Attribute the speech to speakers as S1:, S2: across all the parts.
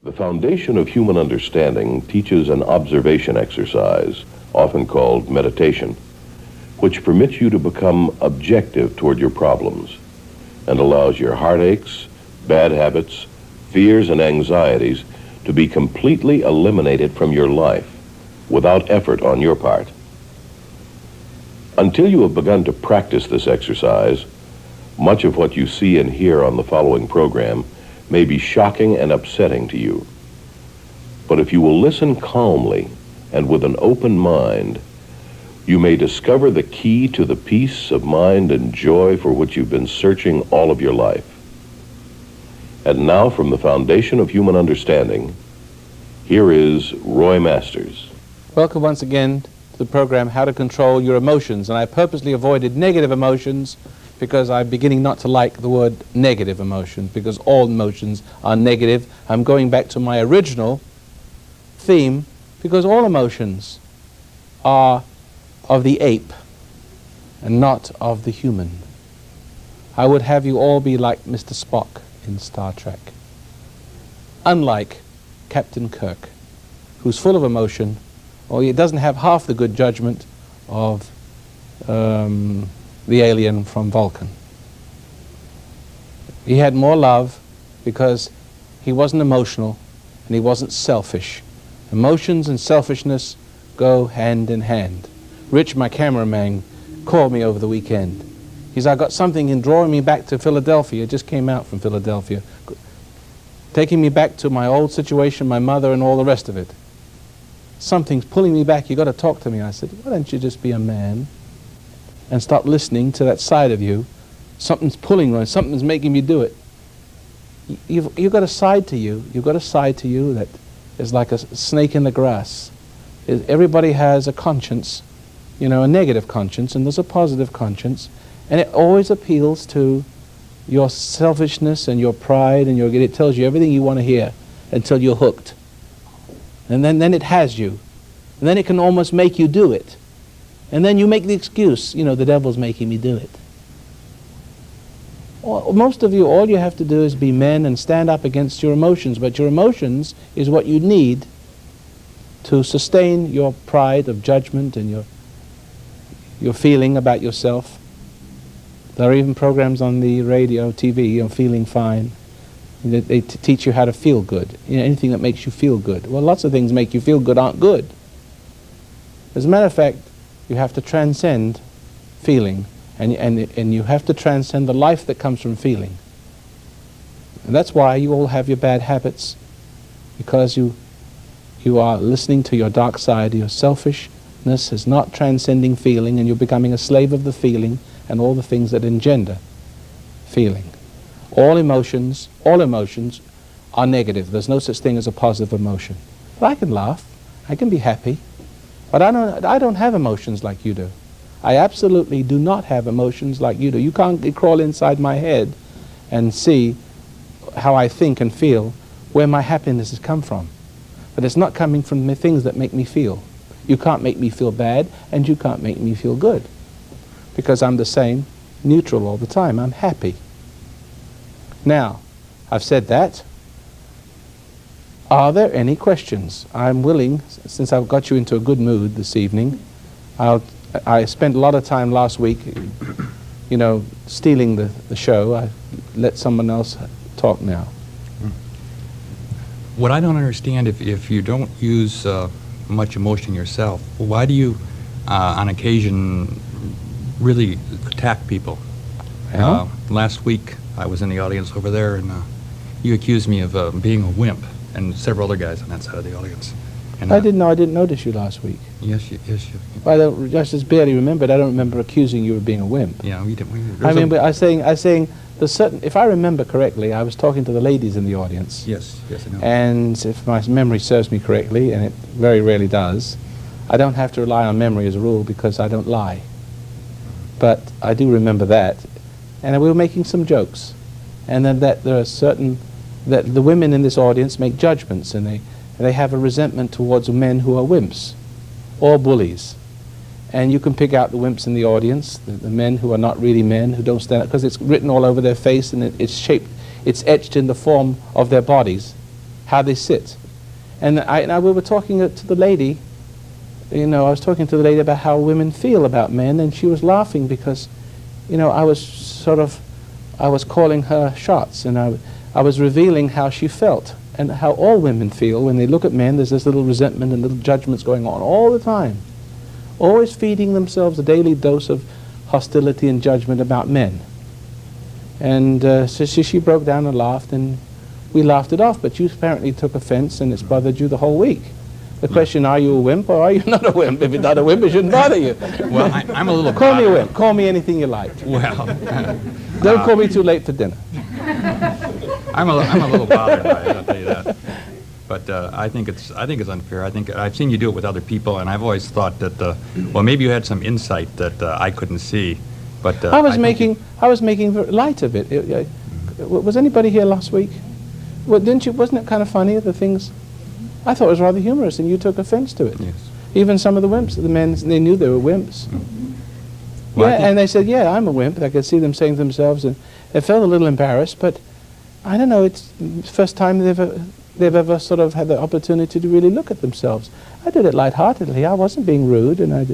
S1: The foundation of human understanding teaches an observation exercise, often called meditation, which permits you to become objective toward your problems and allows your heartaches, bad habits, fears, and anxieties to be completely eliminated from your life without effort on your part. Until you have begun to practice this exercise, much of what you see and hear on the following program may be shocking and upsetting to you. But if you will listen calmly and with an open mind, you may discover the key to the peace of mind and joy for which you've been searching all of your life. And now, from the foundation of human understanding, here is Roy Masters.
S2: Welcome once again to the program, How to Control Your Emotions. And I purposely avoided negative emotions because I'm beginning not to like the word negative emotions, because all emotions are negative. I'm going back to my original theme, because all emotions are of the ape and not of the human. I would have you all be like Mr. Spock in Star Trek, unlike Captain Kirk, who's full of emotion, or he doesn't have half the good judgment of the alien from Vulcan. He had more love because he wasn't emotional and he wasn't selfish. Emotions and selfishness go hand in hand. Rich, my cameraman, called me over the weekend. He said, I got something in drawing me back to Philadelphia. It just came out from Philadelphia. Taking me back to my old situation, my mother and all the rest of it. Something's pulling me back. You got to talk to me. I said, why don't you just be a man and stop listening to that side of you? Something's pulling on, something's making me do it. You've got a side to you. You've got a side to you that is like a snake in the grass. Everybody has a conscience, you know, a negative conscience, and there's a positive conscience, and it always appeals to your selfishness and your pride, and it tells you everything you want to hear until you're hooked. And then it has you. And then it can almost make you do it. And then you make the excuse, you know, the devil's making me do it. Most of you, all you have to do is be men and stand up against your emotions, but your emotions is what you need to sustain your pride of judgment and your feeling about yourself. There are even programs on the radio, TV, on feeling fine. They teach you how to feel good. You know, anything that makes you feel good. Well, lots of things make you feel good aren't good. As a matter of fact, you have to transcend feeling, and you have to transcend the life that comes from feeling. And that's why you all have your bad habits, because you are listening to your dark side. Your selfishness is not transcending feeling, and you're becoming a slave of the feeling and all the things that engender feeling. All emotions are negative. There's no such thing as a positive emotion. But I can laugh, I can be happy, but I don't have emotions like you do. I absolutely do not have emotions like you do. You can't crawl inside my head and see how I think and feel, where my happiness has come from. But it's not coming from the things that make me feel. You can't make me feel bad, and you can't make me feel good, because I'm the same, neutral all the time. I'm happy. Now, I've said that. Are there any questions? I'm willing, since I've got you into a good mood this evening. I spent a lot of time last week, you know, stealing the show. I let someone else talk now.
S3: What I don't understand, if you don't use much emotion yourself, why do you, on occasion, really attack people? Last week, I was in the audience over there, and you accused me of being a wimp, and several other guys on that side of the audience. And
S2: I didn't notice you last week.
S3: Yes, you.
S2: I just barely remembered. I don't remember accusing you of being a wimp.
S3: Yeah, we didn't.
S2: But I was saying there's certain. If I remember correctly, I was talking to the ladies in the audience.
S3: Yes, I know.
S2: And if my memory serves me correctly, and it very rarely does, I don't have to rely on memory as a rule because I don't lie. But I do remember that, and we were making some jokes, and then that there are certain that the women in this audience make judgments, and they have a resentment towards men who are wimps or bullies. And you can pick out the wimps in the audience, the men who are not really men, who don't stand up, because it's written all over their face, and it's shaped, it's etched in the form of their bodies. how they sit. And we were talking to the lady, I was talking to the lady about how women feel about men, and she was laughing because, I was calling her shots, and I was revealing how she felt and how all women feel when they look at men. There's this little resentment and little judgments going on all the time, always feeding themselves a daily dose of hostility and judgment about men. And so she broke down and laughed, and we laughed it off, but you apparently took offense, and it's bothered you the whole week. The question, are you a wimp or are you not a wimp? If you're not a wimp, it shouldn't bother you.
S3: Well, I'm a little
S2: Call me a
S3: bothered.
S2: wimp. Call me anything you like.
S3: Well,
S2: Don't call me too late for dinner.
S3: I'm a little bothered by it, I'll tell you that. But I think it's unfair. I think I've seen you do it with other people, and I've always thought that well, maybe you had some insight that I couldn't see. But
S2: I was
S3: think
S2: making light of it. Was anybody here last week? Well, wasn't it kind of funny, the things? I thought it was rather humorous, and you took offense to it.
S3: Yes.
S2: Even some of the wimps, the men, they knew they were wimps.
S3: Well, I
S2: Yeah,
S3: think-
S2: and they said, yeah, I'm a wimp. I could see them saying to themselves, and they felt a little embarrassed, but I don't know, it's the first time they've ever sort of had the opportunity to really look at themselves. I did it lightheartedly. I wasn't being rude, and I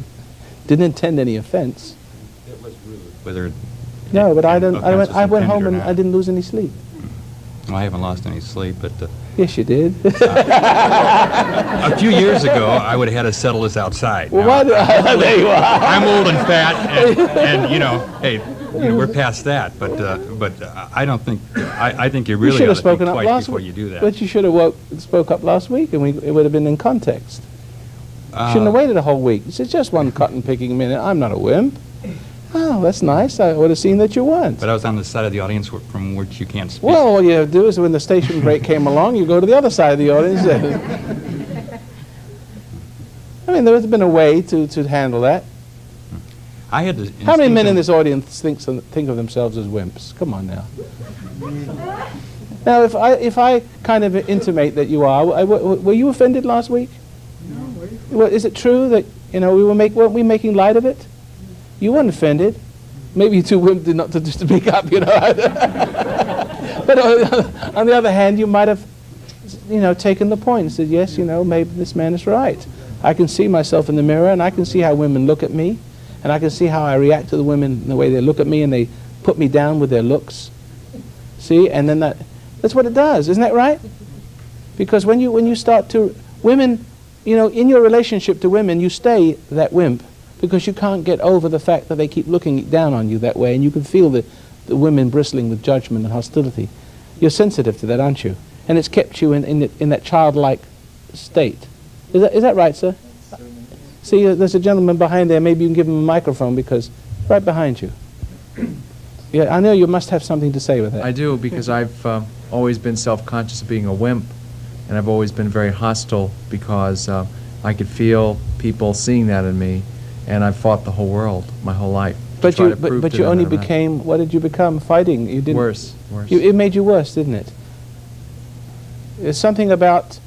S2: didn't intend any offense.
S3: Whether
S2: No, but I
S3: offense is
S2: went
S3: intended
S2: home
S3: or
S2: and
S3: not.
S2: I didn't lose any sleep.
S3: Well, I haven't lost any sleep, but
S2: Yes, you did.
S3: a few years ago, I would have had to settle this outside.
S2: Well,
S3: Now,
S2: why there you are.
S3: I'm old and fat, and hey, we're past that. But I don't think I think you
S2: You
S3: really
S2: should
S3: ought
S2: have
S3: to
S2: spoken
S3: think
S2: up
S3: twice
S2: last
S3: before
S2: week.
S3: you do that.
S2: But you should have spoke up last week, and it would have been in context.
S3: Uh,
S2: Shouldn't have waited a whole week. It's just one cotton picking minute. I'm not a wimp. Oh, that's nice. I would have seen that you weren't.
S3: But I was on the side of the audience from which you can't speak.
S2: Well, all you have to do is when the station break came along, you go to the other side of the audience. I mean, there has been a way to handle that.
S3: I had to.
S2: How many men in this audience think of themselves as wimps? Come on now. Now, if I kind of intimate that you are, were you offended last week? No. Well, is it true that weren't we making light of it? You weren't offended. Maybe you too wimp not to speak up, But on the other hand, you might have, taken the point and said, yes, maybe this man is right. I can see myself in the mirror, and I can see how women look at me, and I can see how I react to the women in the way they look at me, and they put me down with their looks. See, and then that's what it does, isn't that right? Because when you start to women, in your relationship to women, you stay that wimp. Because you can't get over the fact that they keep looking down on you that way, and you can feel the women bristling with judgment and hostility. You're sensitive to that, aren't you? And it's kept you in that childlike state. Is that right, sir? See, there's a gentleman behind there. Maybe you can give him a microphone, because right behind you. Yeah, I know you must have something to say with that.
S4: I do, because I've always been self-conscious of being a wimp, and I've always been very hostile because I could feel people seeing that in me. And I've fought the whole world, my whole life.
S2: But
S4: to try
S2: you,
S4: to prove
S2: but
S4: to
S2: you
S4: them
S2: only
S4: that I'm not.
S2: became. What did you become? Fighting. You didn't.
S4: Worse.
S2: It made you worse, didn't it? There's something about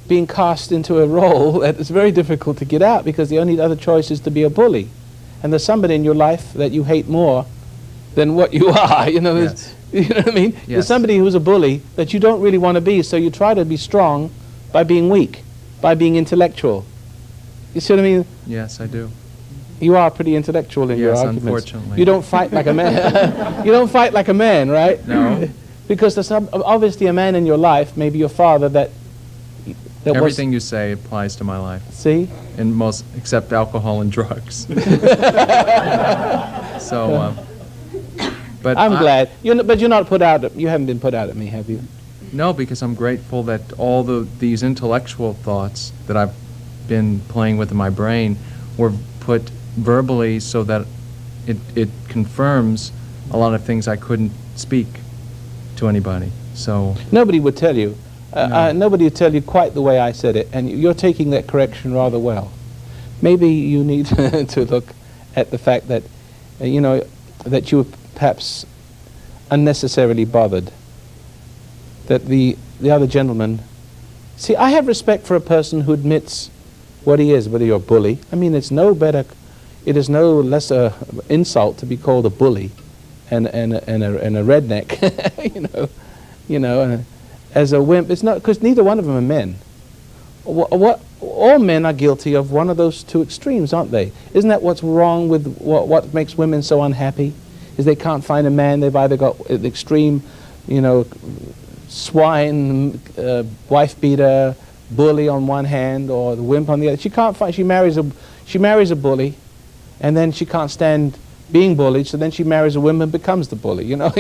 S2: being cast into a role that is very difficult to get out, because the only other choice is to be a bully, and there's somebody in your life that you hate more than what you are.
S4: Yes.
S2: You know what I mean? There's
S4: Yes.
S2: somebody who's a bully that you don't really want to be, so you try to be strong by being weak, by being intellectual. You see what I mean?
S4: Yes, I do.
S2: You are pretty intellectual in your
S4: Yes,
S2: arguments.
S4: unfortunately.
S2: You don't fight like a man. You don't fight like a man, right?
S4: No.
S2: Because there's obviously a man in your life, maybe your father, that
S4: Everything you say applies to my life,
S2: See?
S4: and most except alcohol and drugs. So, but
S2: I'm glad. But you're not put out. You haven't been put out at me, have you?
S4: No, because I'm grateful that all these intellectual thoughts that I've been playing with in my brain were put verbally, so that it confirms a lot of things I couldn't speak to anybody. So
S2: Nobody would tell you.
S4: No.
S2: Nobody would tell you quite the way I said it, and you're taking that correction rather well. Maybe you need to look at the fact that, that you were perhaps unnecessarily bothered. That the other gentleman... See, I have respect for a person who admits what he is, whether you're a bully. I mean, it is no lesser insult to be called a bully and a redneck, as a wimp, it's not, because neither one of them are men. All men are guilty of one of those two extremes, aren't they? Isn't that what's wrong with what makes women so unhappy? Is they can't find a man. They've either got the extreme, swine, wife beater, bully on one hand, or the wimp on the other. She can't find. She marries a bully, and then she can't stand being bullied. So then she marries a wimp and becomes the bully. You know.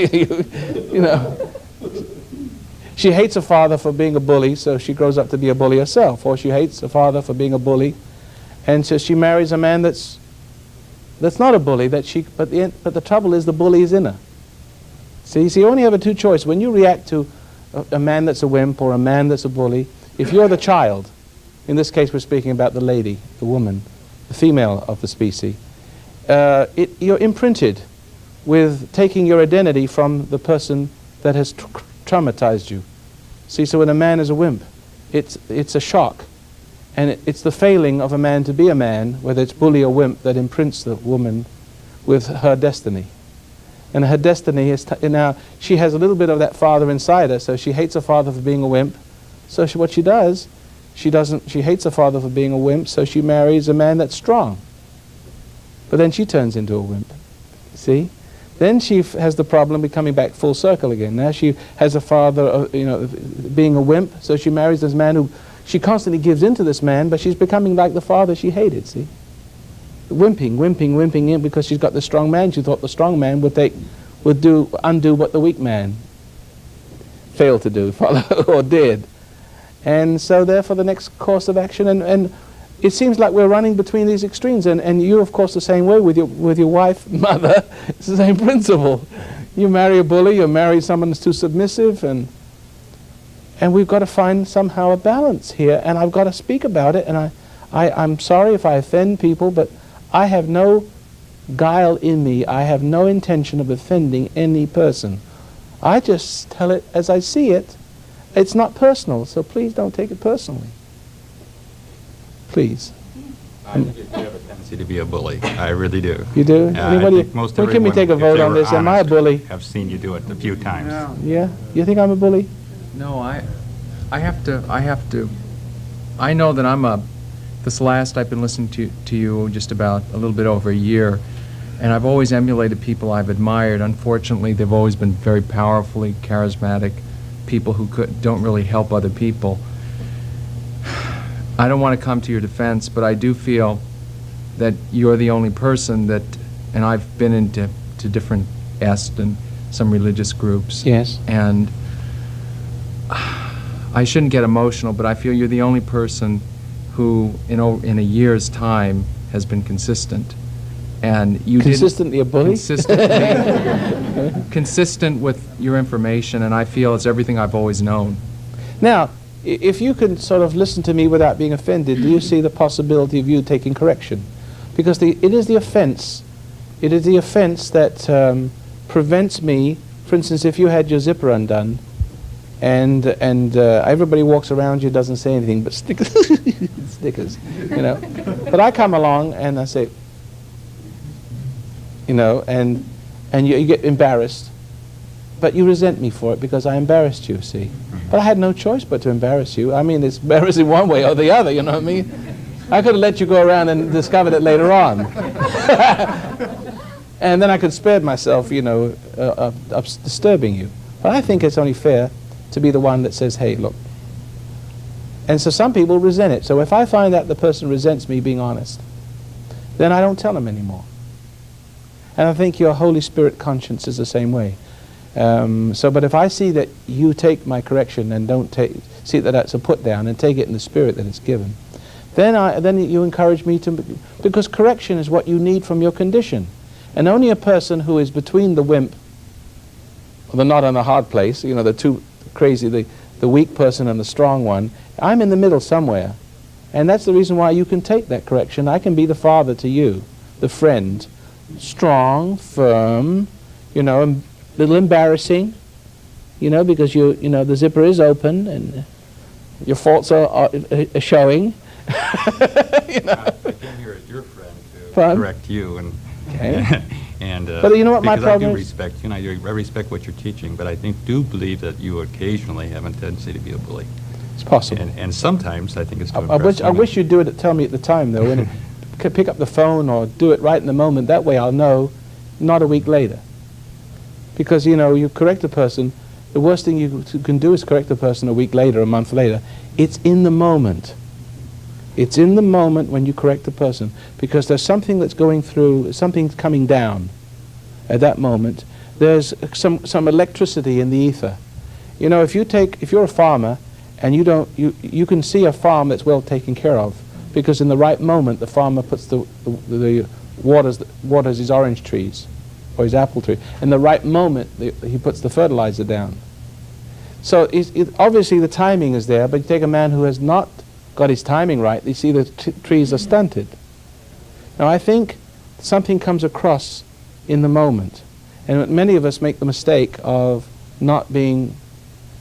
S2: She hates her father for being a bully, so she grows up to be a bully herself. Or she hates her father for being a bully, and so she marries a man that's not a bully. But the trouble is the bully is in her. See, you only have two choices. When you react to a man that's a wimp or a man that's a bully, if you're the child, in this case we're speaking about the lady, the woman, the female of the species, you're imprinted with taking your identity from the person that has traumatized you. See, so when a man is a wimp, it's a shock, and it's the failing of a man to be a man, whether it's bully or wimp, that imprints the woman with her destiny. And her destiny is now she has a little bit of that father inside her, so she hates her father for being a wimp. So what she does, she hates her father for being a wimp, so she marries a man that's strong. But then she turns into a wimp. See? Then she has the problem becoming back full circle again. Now she has a father, being a wimp, so she marries this man who she constantly gives into this man, but she's becoming like the father she hated. See, wimping in because she's got the strong man. She thought the strong man would undo what the weak man failed to do, or did, and so therefore the next course of action and it seems like we're running between these extremes, and you're of course the same way with your wife, mother. It's the same principle. You marry a bully, you marry someone that's too submissive, and we've got to find somehow a balance here, and I've got to speak about it, and I'm sorry if I offend people, but I have no guile in me. I have no intention of offending any person. I just tell it as I see it. It's not personal, so please don't take it personally. Please.
S3: I think you have a tendency to be a bully. I really do.
S2: You do?
S3: I think most
S2: can we take a vote on this? Am I a bully?
S3: I've seen you do it a few times.
S4: No.
S2: Yeah? You think I'm a bully?
S4: No, I have to. I know that this last I've been listening to you just about a little bit over a year, and I've always emulated people I've admired. Unfortunately, they've always been very powerfully charismatic people who don't really help other people. I don't want to come to your defense, but I do feel that you're the only person that, and I've been into different EST and some religious groups.
S2: Yes.
S4: And I shouldn't get emotional, but I feel you're the only person who, in a year's time, has been consistent. And you
S2: consistently a bully?
S4: Consistent with your information, and I feel it's everything I've always known.
S2: Now, if you can sort of listen to me without being offended, do you see the possibility of you taking correction? Because it is the offense that prevents me. For instance, if you had your zipper undone, and everybody walks around you, doesn't say anything but stickers, But I come along and I say, and you get embarrassed. But you resent me for it because I embarrassed you, see. But I had no choice but to embarrass you. I mean, it's embarrassing one way or the other, you know what I mean? I could have let you go around and discovered it later on. And then I could spare myself, of disturbing you. But I think it's only fair to be the one that says, hey, look. And so some people resent it. So if I find that the person resents me being honest, then I don't tell them anymore. And I think your Holy Spirit conscience is the same way. But if I see that you take my correction and don't see that that's a put down and take it in the spirit that it's given, then you encourage me to, because correction is what you need from your condition. And only a person who is between the wimp, the not on the hard place, the two crazy, the weak person and the strong one, I'm in the middle somewhere. And that's the reason why you can take that correction. I can be the father to you, the friend, strong, firm, a little embarrassing, because the zipper is open and your faults are showing.
S3: I came here as your friend to correct you, and
S2: Okay.
S3: And
S2: But you know what my
S3: because I
S2: problem
S3: do
S2: is?
S3: respect, I respect what you're teaching, but I do believe that you occasionally have a tendency to be a bully.
S2: It's possible.
S3: And sometimes I think it's to
S2: I
S3: impress
S2: wish
S3: women.
S2: you'd do it. Tell me at the time, though. When pick up the phone or do it right in the moment. That way, I'll know, not a week later. Because you correct a person. The worst thing you can do is correct a person a week later, a month later. It's in the moment. It's in the moment when you correct the person, because there's something that's going through, something's coming down at that moment. There's some electricity in the ether. If you're a farmer and you can see a farm that's well taken care of, because in the right moment the farmer puts the waters his orange trees or his apple tree. In the right moment he puts the fertilizer down. So obviously the timing is there, but you take a man who has not got his timing right, you see the trees are stunted. Now I think something comes across in the moment, and many of us make the mistake of not being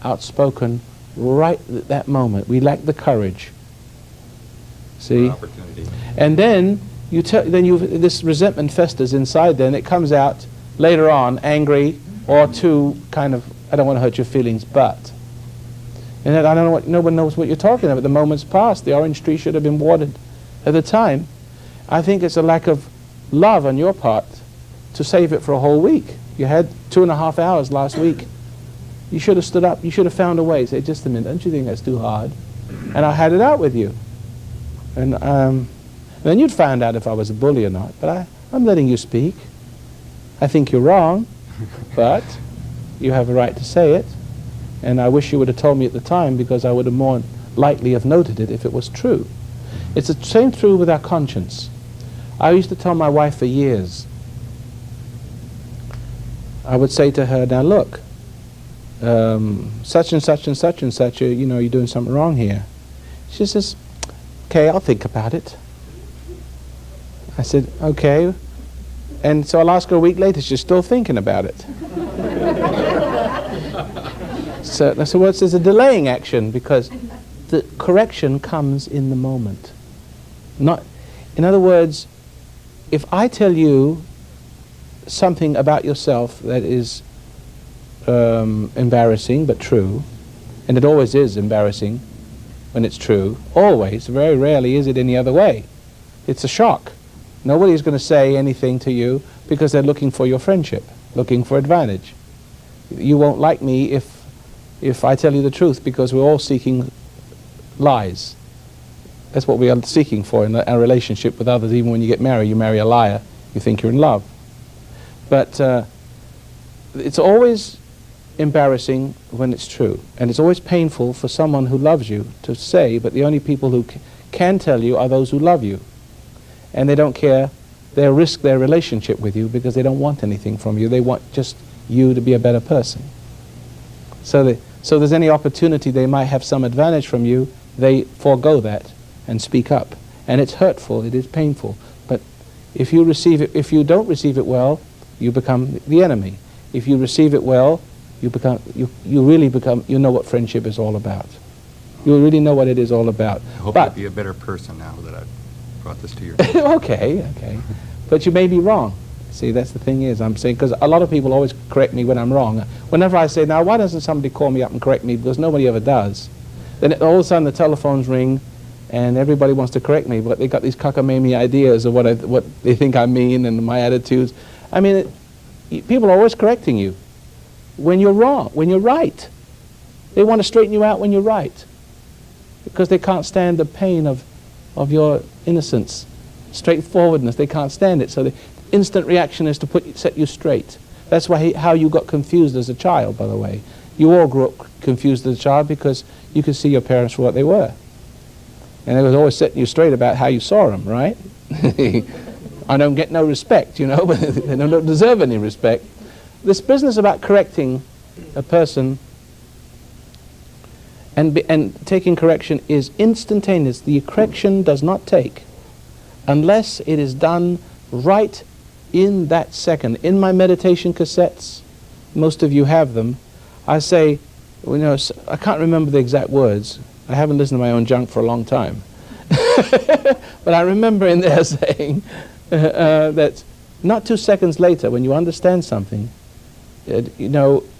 S2: outspoken right at that moment. We lack the courage. See?
S3: Opportunity.
S2: And then this resentment festers inside. Then it comes out later on, angry or too kind of, I don't want to hurt your feelings, but. And then no one knows what you're talking about. The moment's passed. The orange tree should have been watered at the time. I think it's a lack of love on your part to save it for a whole week. You had 2.5 hours last week. You should have stood up. You should have found a way. Say, just a minute, don't you think that's too hard? And I had it out with you. And then you'd find out if I was a bully or not. But I'm letting you speak. I think you're wrong, but you have a right to say it. And I wish you would have told me at the time, because I would have more likely have noted it if it was true. It's the same true with our conscience. I used to tell my wife for years, I would say to her, now look, such and such and such and such, you're doing something wrong here. She says, okay, I'll think about it. I said, okay. And so I'll ask her a week later, she's still thinking about it. So there's a delaying action, because the correction comes in the moment. In other words, if I tell you something about yourself that is embarrassing but true, and it always is embarrassing when it's true, always, very rarely is it any other way. It's a shock. Nobody's going to say anything to you because they're looking for your friendship, looking for advantage. You won't like me if I tell you the truth, because we're all seeking lies. That's what we are seeking for in our relationship with others. Even when you get married, you marry a liar, you think you're in love. But it's always embarrassing when it's true, and it's always painful for someone who loves you to say, but the only people who can tell you are those who love you. And they don't care. They'll risk their relationship with you because they don't want anything from you. They want just you to be a better person. So there's any opportunity they might have some advantage from you, they forego that and speak up. And it's hurtful, it is painful. But if you don't receive it well, you become the enemy. If you receive it well, you really become, you know what friendship is all about. You really know what it is all about.
S3: I hope you'll be a better person now that I've brought this to your attention.
S2: Okay. But you may be wrong. See, that's the thing is, I'm saying, because a lot of people always correct me when I'm wrong. Whenever I say, now, why doesn't somebody call me up and correct me? Because nobody ever does. Then all of a sudden the telephones ring, and everybody wants to correct me, but they got these cockamamie ideas of what they think I mean and my attitudes. I mean, people are always correcting you when you're wrong, when you're right. They want to straighten you out when you're right, because they can't stand the pain of your innocence, straightforwardness. They can't stand it. So the instant reaction is to set you straight. That's how you got confused as a child, by the way. You all grew up confused as a child because you could see your parents for what they were. And they was always setting you straight about how you saw them, right? I don't get no respect, but they don't deserve any respect. This business about correcting a person and taking correction is instantaneous. The correction does not take unless it is done right in that second. In my meditation cassettes, most of you have them, I say, I can't remember the exact words. I haven't listened to my own junk for a long time. But I remember in there saying that not 2 seconds later when you understand something,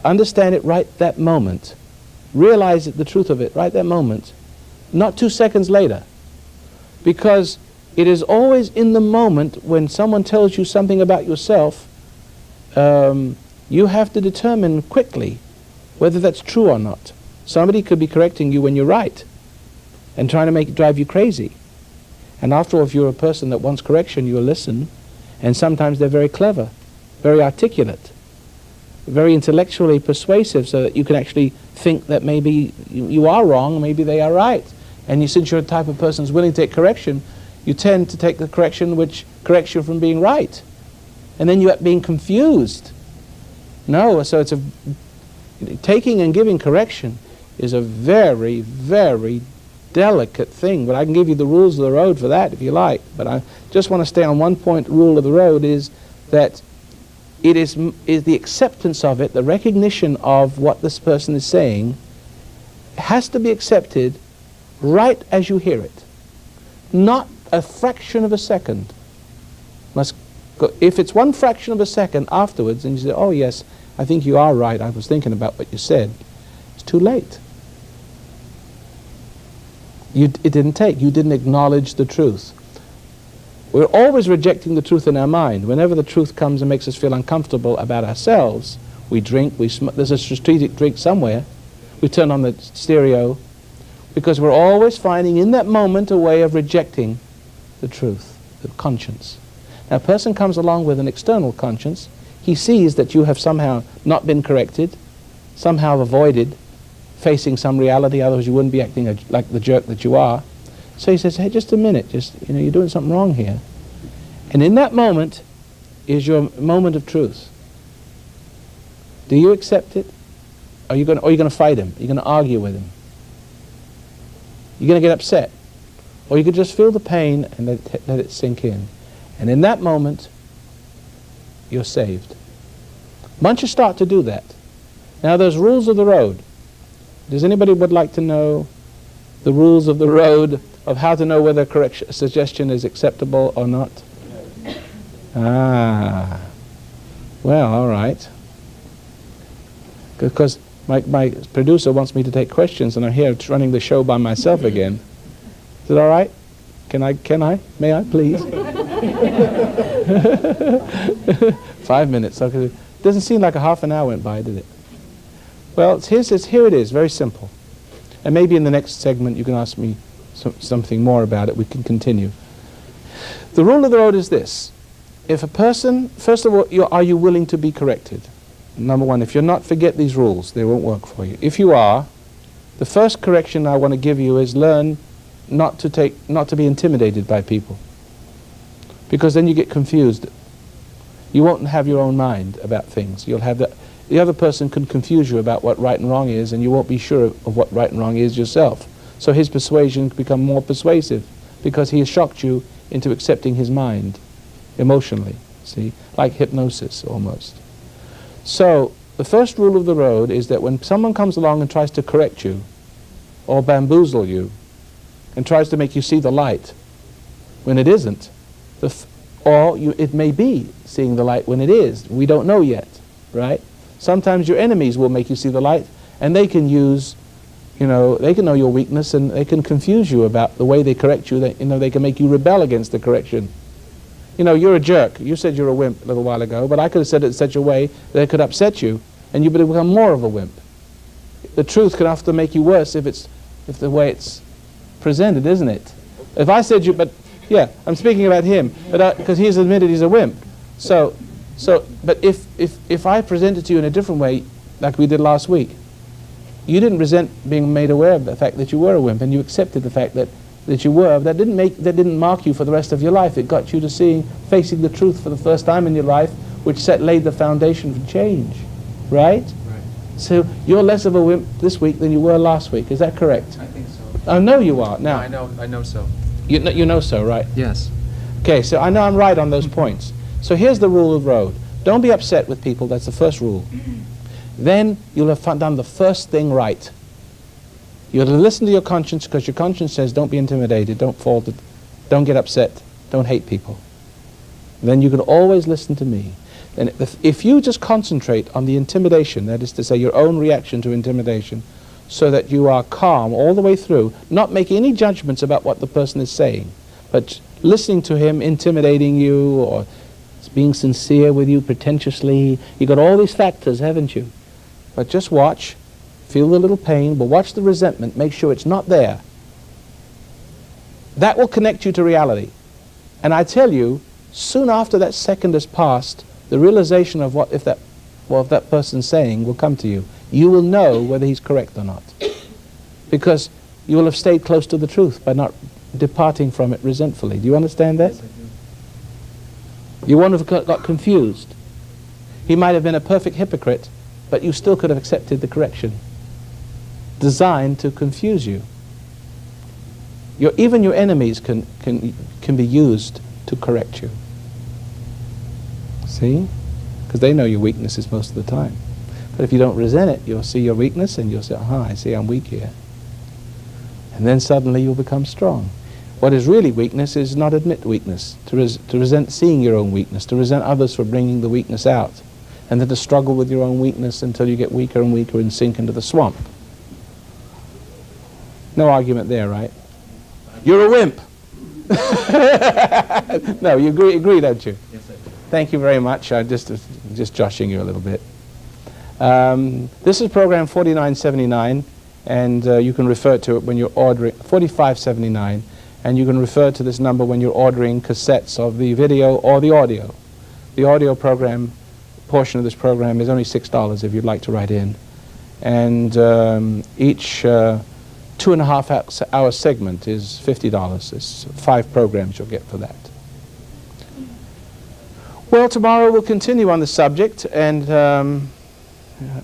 S2: understand it right that moment. Realize the truth of it right that moment, not 2 seconds later. Because it is always in the moment when someone tells you something about yourself, you have to determine quickly whether that's true or not. Somebody could be correcting you when you're right and trying to drive you crazy. And after all, if you're a person that wants correction, you'll listen. And sometimes they're very clever, very articulate, very intellectually persuasive, so that you can actually think that maybe you are wrong, maybe they are right. And since you're the type of person who's willing to take correction, you tend to take the correction which corrects you from being right. And then you end up being confused. No, so taking and giving correction is a very, very delicate thing. But I can give you the rules of the road for that if you like. But I just want to stay on one point. Rule of the road is that it is the acceptance of it, the recognition of what this person is saying, has to be accepted right as you hear it. Not a fraction of a second. If it's 1 fraction of a second afterwards and you say, oh yes, I think you are right, I was thinking about what you said, it's too late. It didn't take. You didn't acknowledge the truth. We're always rejecting the truth in our mind. Whenever the truth comes and makes us feel uncomfortable about ourselves, we drink, there's a strategic drink somewhere, we turn on the stereo, because we're always finding in that moment a way of rejecting the truth, the conscience. Now, a person comes along with an external conscience. He sees that you have somehow not been corrected, somehow avoided facing some reality, otherwise you wouldn't be acting like the jerk that you are. So he says, hey, just a minute, you're doing something wrong here. And in that moment is your moment of truth. Do you accept it? Or are you going to fight him? Are you going to argue with him? You're going to get upset. Or you could just feel the pain and let it sink in. And in that moment, you're saved. Once you start to do that, now there's rules of the road. Does anybody would like to know the rules of the road of how to know whether a suggestion is acceptable or not? Ah, well, all right. Because my producer wants me to take questions, and I'm here running the show by myself again. Is it all right? Can I? May I, please? 5 minutes. Okay. Doesn't seem like a half an hour went by, did it? Well, here it is, very simple. And maybe in the next segment you can ask me something more about it. We can continue. The rule of the road is this. If a person, first of all, are you willing to be corrected? Number one, if you're not, forget these rules. They won't work for you. If you are, the first correction I want to give you is learn not to be intimidated by people. Because then you get confused. You won't have your own mind about things. You'll have the other person can confuse you about what right and wrong is, and you won't be sure of what right and wrong is yourself. So his persuasion can become more persuasive because he has shocked you into accepting his mind emotionally, see, like hypnosis almost. So the first rule of the road is that when someone comes along and tries to correct you or bamboozle you and tries to make you see the light when it isn't, it may be seeing the light when it is. We don't know yet, right? Sometimes your enemies will make you see the light, and they can use, they can know your weakness, and they can confuse you about the way they correct you. They can make you rebel against the correction. You're a jerk. You said you're a wimp a little while ago, but I could have said it in such a way that it could upset you, and you would become more of a wimp. The truth can often make you worse if the way it's presented, isn't it? If I said yeah, I'm speaking about him, because he's admitted he's a wimp. But if I present it to you in a different way, like we did last week, you didn't resent being made aware of the fact that you were a wimp, and you accepted the fact that you were. That didn't mark you for the rest of your life. It got you to facing the truth for the first time in your life, which laid the foundation for change, right? Right. So you're less of a wimp this week than you were last week. Is that correct?
S4: I think so.
S2: I know you are. Now
S4: I know so.
S2: You know so, right?
S4: Yes.
S2: Okay, so I know I'm right on those points. So here's the rule of the road. Don't be upset with people. That's the first rule. Then you'll have done the first thing right. You'll listen to your conscience, because your conscience says don't be intimidated, don't get upset, don't hate people. then you can always listen to me. And if you just concentrate on the intimidation, that is to say your own reaction to intimidation, so that you are calm all the way through, not making any judgments about what the person is saying, but listening to him intimidating you or being sincere with you pretentiously. You've got all these factors, haven't you? But just watch, feel the little pain, but watch the resentment, make sure it's not there. That will connect you to reality. And I tell you, soon after that second has passed, the realization of what that person's saying will come to you. You will know whether he's correct or not. Because you will have stayed close to the truth by not departing from it resentfully. Do you understand that?
S4: Yes, I do.
S2: You won't have got confused. He might have been a perfect hypocrite, but you still could have accepted the correction, designed to confuse you. Even your enemies can be used to correct you. See? Because they know your weaknesses most of the time. But if you don't resent it, you'll see your weakness and you'll say, aha, I see I'm weak here. And then suddenly you'll become strong. What is really weakness is not admit weakness, to resent seeing your own weakness, to resent others for bringing the weakness out, and then to struggle with your own weakness until you get weaker and weaker and sink into the swamp. No argument there, right? You're a wimp. No, you agree, don't you?
S4: Yes, I do.
S2: Thank you very much. I'm just joshing you a little bit. This is program 4979, and you can refer to it when you're ordering 4579, and you can refer to this number when you're ordering cassettes of the video or the audio. The audio program portion of this program is only $6 if you'd like to write in, and each 2.5 hour segment is $50. It's 5 programs you'll get for that. Well, tomorrow we'll continue on the subject, and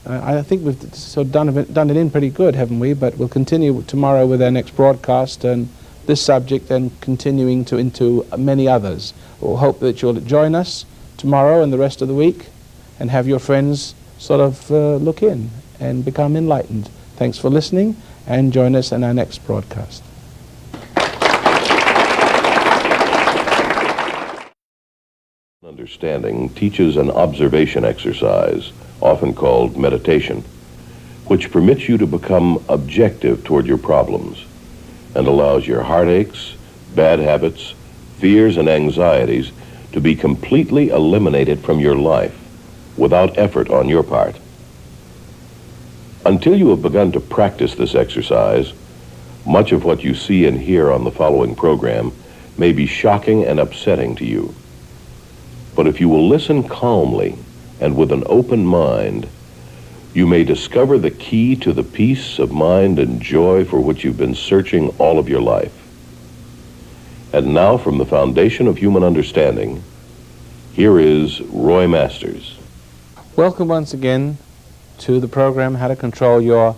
S2: I think we've done it in pretty good, haven't we? But we'll continue tomorrow with our next broadcast and this subject, and continuing into many others. We'll hope that you'll join us tomorrow and the rest of the week, and have your friends sort of look in and become enlightened. Thanks for listening, and join us in our next broadcast.
S1: Understanding teaches an observation exercise, often called meditation, which permits you to become objective toward your problems and allows your heartaches, bad habits, fears, and anxieties to be completely eliminated from your life without effort on your part. Until you have begun to practice this exercise, much of what you see and hear on the following program may be shocking and upsetting to you. But if you will listen calmly and with an open mind, you may discover the key to the peace of mind and joy for which you've been searching all of your life. And now, from the foundation of human understanding, here is Roy Masters.
S2: Welcome once again to the program, How to Control Your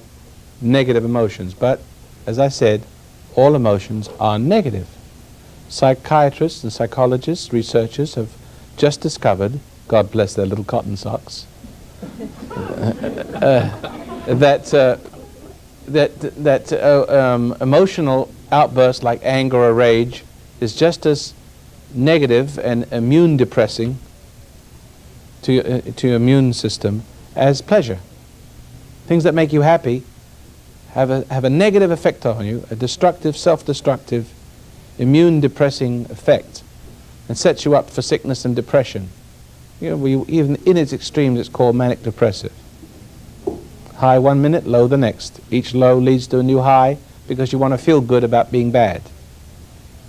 S2: Negative Emotions. But, as I said, all emotions are negative. Psychiatrists and psychologists, researchers have just discovered, God bless their little cotton socks, that emotional outbursts like anger or rage is just as negative and immune depressing to your immune system as pleasure. Things that make you happy have a negative effect on you, a destructive, self-destructive, immune depressing effect, and sets you up for sickness and depression. You know, even in its extremes, it's called manic depressive. High one minute, low the next. Each low leads to a new high because you want to feel good about being bad.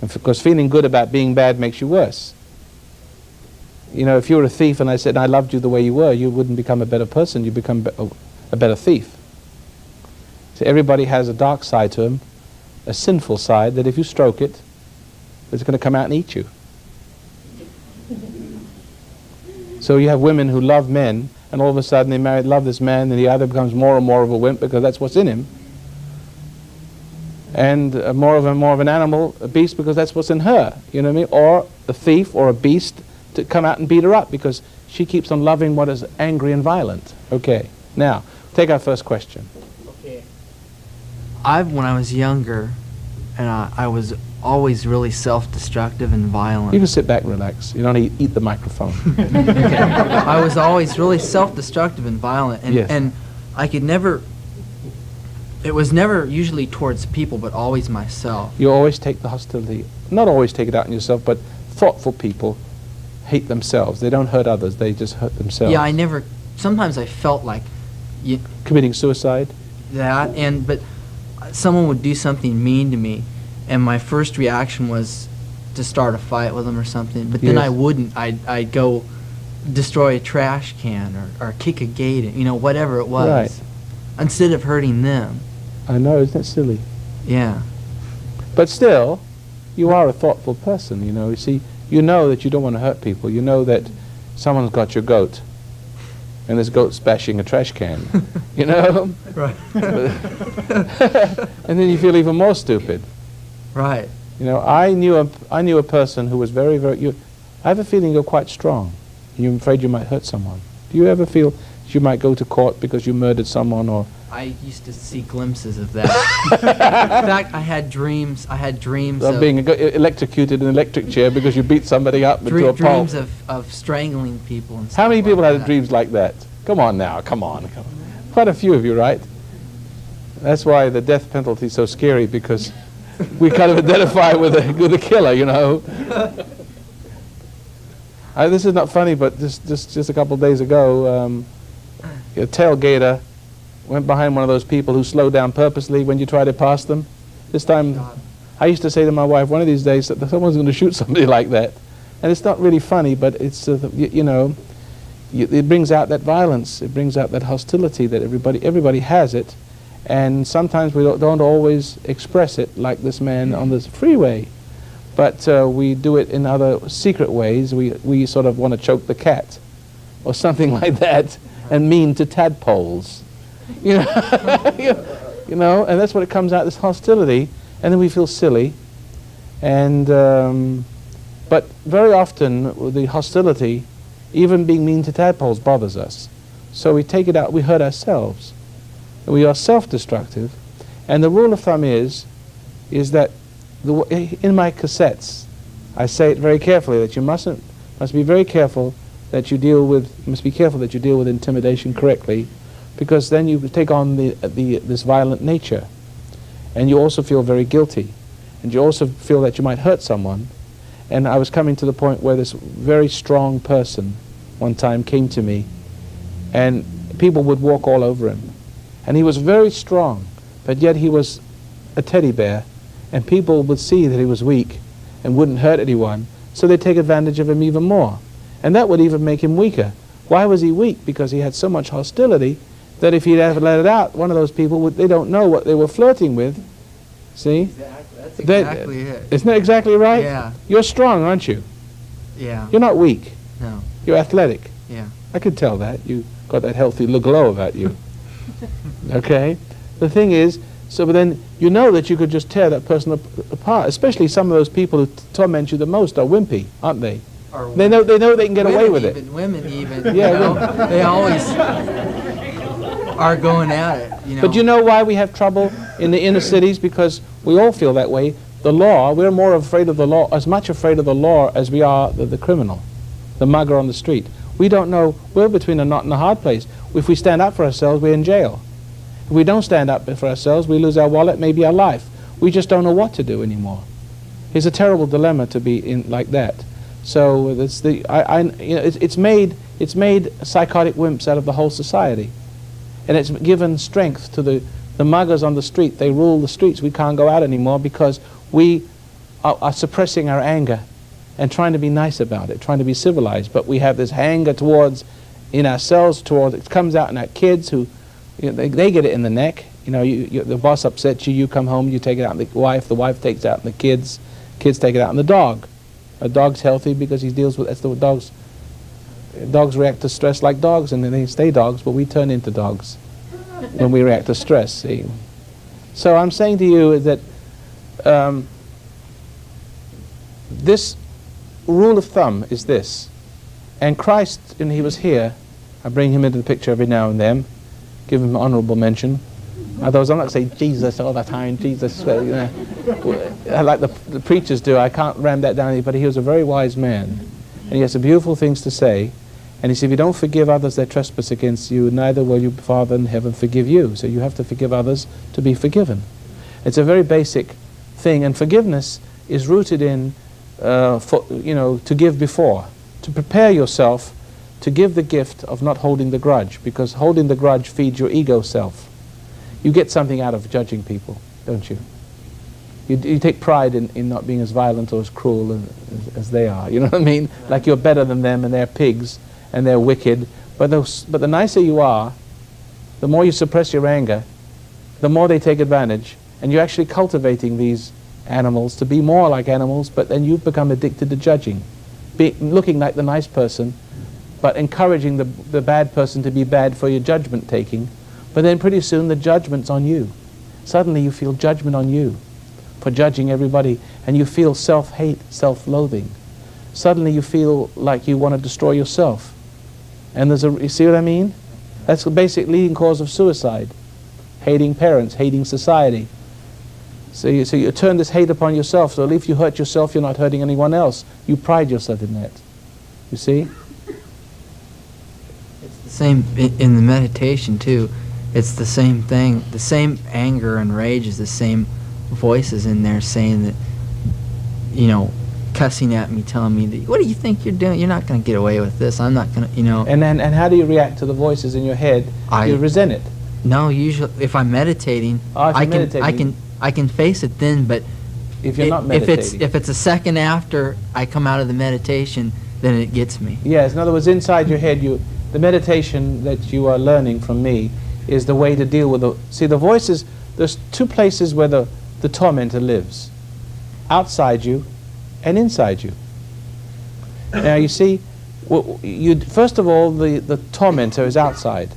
S2: And because feeling good about being bad makes you worse. You know, if you were a thief and I said, I loved you the way you were, you wouldn't become a better person, you become a better thief. So everybody has a dark side to him, a sinful side, that if you stroke it, it's going to come out and eat you. So you have women who love men, and all of a sudden they love this man, and he either becomes more and more of a wimp because that's what's in him, and more of an animal, a beast, because that's what's in her. You know what I mean? Or a thief or a beast to come out and beat her up because she keeps on loving what is angry and violent. Okay, now take our first question.
S5: Okay. When I was younger, and I was always really self-destructive and violent.
S2: You can sit back and relax. You don't eat the microphone.
S5: Okay. I was always really self-destructive and violent, and
S2: Yes.
S5: and I could never. It was never usually towards people, but always myself.
S2: You always take the hostility. Not always take it out on yourself, but thoughtful people hate themselves. They don't hurt others. They just hurt themselves.
S5: Yeah, I never. Sometimes I felt like
S2: Committing suicide.
S5: that, but someone would do something mean to me, and my first reaction was to start a fight with them or something. But then
S2: Yes.
S5: I wouldn't. I'd go destroy a trash can or kick a gate, whatever it was,
S2: Right.
S5: instead of hurting them.
S2: I know, isn't it silly?
S5: Yeah.
S2: But still, you are a thoughtful person, you know. You see, you know that you don't want to hurt people. You know that someone's got your goat, and this goat's bashing a trash can, you know?
S5: Right.
S2: And then you feel even more stupid.
S5: Right.
S2: You know, I knew a person who was very, very... I have a feeling you're quite strong. You're afraid you might hurt someone. Do you ever feel that you might go to court because you murdered someone or...
S5: I used to see glimpses of that. In fact, I had dreams.
S2: of being electrocuted in an electric chair because you beat somebody up into a pulp.
S5: dreams of strangling people and stuff.
S2: How many
S5: like
S2: people
S5: that.
S2: had dreams like that? Come on now, come on. Quite a few of you, right? That's why the death penalty is so scary, because we kind of identify with the killer, you know. This is not funny, but just a couple of days ago, a tailgater went behind one of those people who slow down purposely when you try to pass them. This time, I used to say to my wife, one of these days, that someone's going to shoot somebody like that. And it's not really funny, but it's, it brings out that violence. It brings out that hostility that everybody has it. And sometimes we don't always express it, like this man on this freeway. But we do it in other secret ways. We sort of want to choke the cat or something like that, and mean to tadpoles. You know, and that's what it comes out, this hostility, and then we feel silly. And but very often the hostility, even being mean to tadpoles, bothers us. So we take it out, we hurt ourselves. We are self-destructive. And the rule of thumb is that in my cassettes, I say it very carefully that you must be very careful that you deal with intimidation correctly, because then you take on this violent nature, and you also feel very guilty, and you also feel that you might hurt someone. And I was coming to the point where this very strong person one time came to me, and people would walk all over him, and he was very strong, but yet he was a teddy bear, and people would see that he was weak and wouldn't hurt anyone, so they'd take advantage of him even more, and that would even make him weaker. Why was he weak? Because he had so much hostility that if he'd ever let it out, one of those people they don't know what they were flirting with. See?
S5: Exactly. That's exactly it.
S2: Isn't that exactly right?
S5: Yeah.
S2: You're strong, aren't you?
S5: Yeah.
S2: You're not weak.
S5: No.
S2: You're athletic.
S5: Yeah.
S2: I could tell that. You got that healthy glow about you. Okay? The thing is, but then you know that you could just tear that person apart, especially some of those people who torment you the most are wimpy, aren't they? They know they can get away with it.
S5: Women even.
S2: Yeah,
S5: They always are going at it.
S2: But you know why we have trouble in the inner cities? Because we all feel that way. The law, we're more afraid of the law, as much afraid of the law as we are the criminal, the mugger on the street. We don't know, we're between a nut and a hard place. If we stand up for ourselves, we're in jail. If we don't stand up for ourselves, we lose our wallet, maybe our life. We just don't know what to do anymore. It's a terrible dilemma to be in like that. So it's it's made psychotic wimps out of the whole society, and it's given strength to the muggers on the street. They rule the streets. We can't go out anymore because we are suppressing our anger and trying to be nice about it, trying to be civilized. But we have this anger towards ourselves. It comes out in our kids who they get it in the neck. The boss upsets you. You come home. You take it out on the wife. The wife takes it out on the kids. Kids take it out on the dog. A dog's healthy because he deals with, that's the dogs. Dogs react to stress like dogs, and then they stay dogs, but we turn into dogs when we react to stress, see. So I'm saying to you that this rule of thumb is this. And Christ, when he was here, I bring him into the picture every now and then, give him honorable mention. Otherwise, I'm not saying Jesus all the time, Jesus. You know, like the preachers do. I can't ram that down, but he was a very wise man. And he has some beautiful things to say. And he said, if you don't forgive others their trespass against you, neither will your Father in heaven forgive you. So you have to forgive others to be forgiven. It's a very basic thing. And forgiveness is rooted in, to give before. To prepare yourself to give the gift of not holding the grudge. Because holding the grudge feeds your ego self. You get something out of judging people, don't you? You take pride in not being as violent or as cruel as they are. You know what I mean? Like you're better than them and they're pigs and they're wicked. But the nicer you are, the more you suppress your anger, the more they take advantage. And you're actually cultivating these animals to be more like animals, but then you've become addicted to judging. Looking like the nice person, but encouraging the bad person to be bad for your judgment taking. But then pretty soon the judgment's on you. Suddenly you feel judgment on you for judging everybody, and you feel self-hate, self-loathing. Suddenly you feel like you want to destroy yourself. And you see what I mean? That's the basic leading cause of suicide. Hating parents, hating society. So you turn this hate upon yourself, so if you hurt yourself, you're not hurting anyone else. You pride yourself in that. You see?
S5: It's the same in the meditation too. It's the same thing. The same anger and rage is the same voices in there saying that, cussing at me, telling me that, what do you think you're doing? You're not going to get away with this. I'm not going to,
S2: And how do you react to the voices in your head? You resent it.
S5: No, usually if I'm meditating, I can face it then, but
S2: if you're not meditating.
S5: If it's a second after I come out of the meditation, then it gets me.
S2: Yes, in other words, inside your head, the meditation that you are learning from me is the way to deal with the voices. There's two places where the tormentor lives. Outside you and inside you. Now you see, first of all, the tormentor is outside.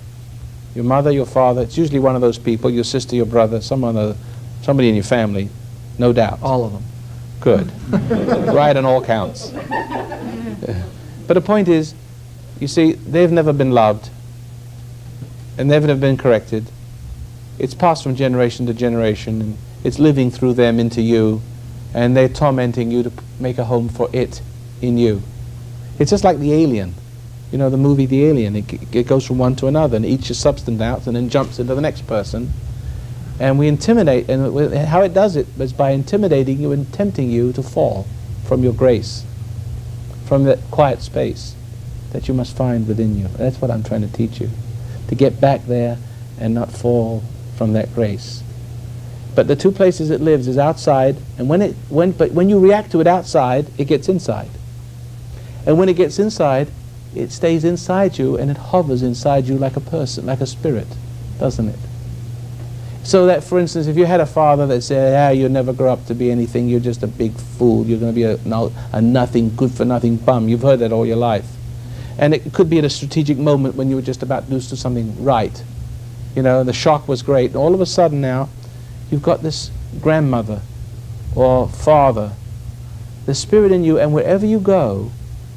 S2: Your mother, your father, it's usually one of those people, your sister, your brother, somebody in your family, no doubt.
S5: All of them.
S2: Good. Right on all counts. But the point is, you see, they've never been loved and they've never been corrected. It's passed from generation to generation, and it's living through them into you, and they're tormenting you to make a home for it in you. It's just like the alien. You know, the movie The Alien. It goes from one to another and eats your substance out and then jumps into the next person. And we intimidate, and how it does it is by intimidating you and tempting you to fall from your grace, from that quiet space that you must find within you. That's what I'm trying to teach you, to get back there and not fall from that grace. But the two places it lives is outside, and when you react to it outside, it gets inside. And when it gets inside, it stays inside you and it hovers inside you like a person, like a spirit, doesn't it? So that, for instance, if you had a father that said, you'll never grow up to be anything, you're just a big fool, you're going to be a nothing, good-for-nothing bum. You've heard that all your life. And it could be at a strategic moment when you were just about to do something right. You know, the shock was great. And all of a sudden now, you've got this grandmother or father, the spirit in you, and wherever you go,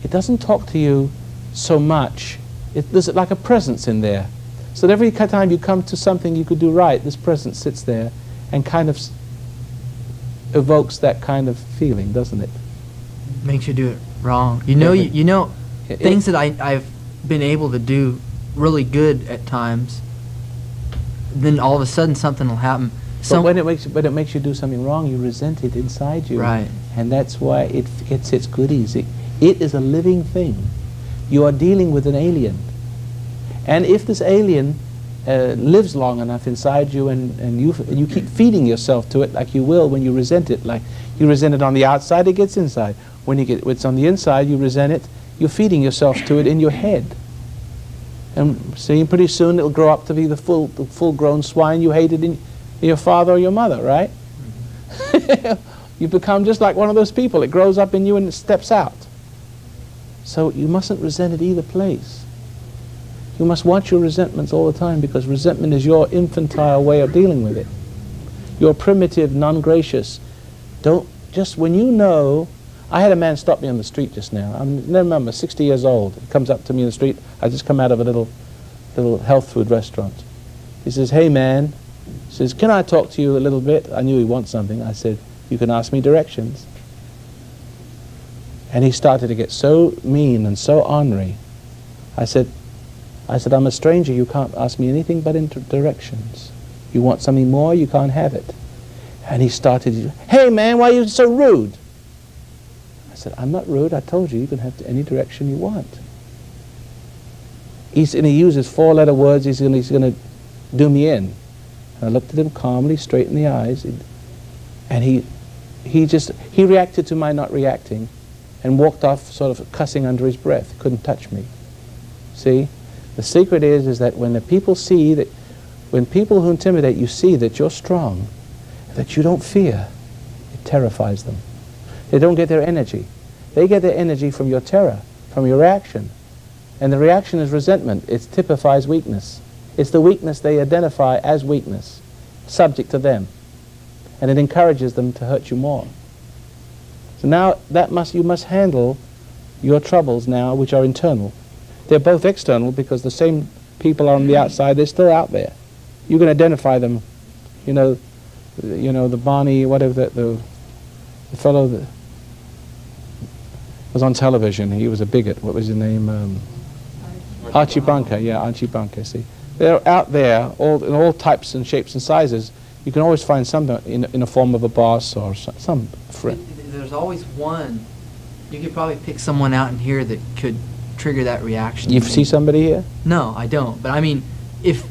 S2: it doesn't talk to you so much. There's like a presence in there. So that every time you come to something you could do right, this presence sits there and kind of evokes that kind of feeling, doesn't it?
S5: Makes you do it wrong. Things that I've been able to do really good at times, then all of a sudden something will happen.
S2: But when it makes you do something wrong, you resent it inside you.
S5: Right.
S2: And that's why it gets its goodies. It is a living thing. You are dealing with an alien. And if this alien lives long enough inside you and you keep feeding yourself to it like you will when you resent it, like you resent it on the outside, it gets inside. When it's on the inside, you resent it, you're feeding yourself to it in your head. And see, pretty soon it'll grow up to be the full-grown swine you hated in your father or your mother, right? You become just like one of those people. It grows up in you and it steps out. So you mustn't resent it either place. You must watch your resentments all the time, because resentment is your infantile way of dealing with it. Your primitive, non-gracious. When you know. I had a man stop me on the street just now. I remember, 60 years old. He comes up to me in the street. I just come out of a little health food restaurant. He says, "Hey man, He says, can I talk to you a little bit? I knew he wants something. I said, you can ask me directions. And he started to get so mean and so ornery. I said, I'm a stranger. You can't ask me anything but in directions. You want something more, you can't have it. And he started, hey man, why are you so rude? I said, I'm not rude. I told you, you can have any direction you want. And he uses 4-letter words. He's going to do me in. And I looked at him calmly, straight in the eyes, and he reacted to my not reacting, and walked off, sort of cussing under his breath. Couldn't touch me. See, the secret is that when the people see that, when people who intimidate you see that you're strong, that you don't fear, it terrifies them. They don't get their energy. They get their energy from your terror, from your reaction. And the reaction is resentment. It typifies weakness. It's the weakness they identify as weakness, subject to them. And it encourages them to hurt you more. So now you must handle your troubles now, which are internal. They're both external because the same people are on the outside. They're still out there. You can identify them. You know the Barney, whatever, the fellow that was on television. He was a bigot. What was his name? Archie Bunker. Yeah, Archie Bunker. See, they're out there, in all types and shapes and sizes. You can always find some in a form of a boss or some friend.
S5: There's always one. You could probably pick someone out in here that could trigger that reaction.
S2: You see somebody here?
S5: No, I don't. But I mean, if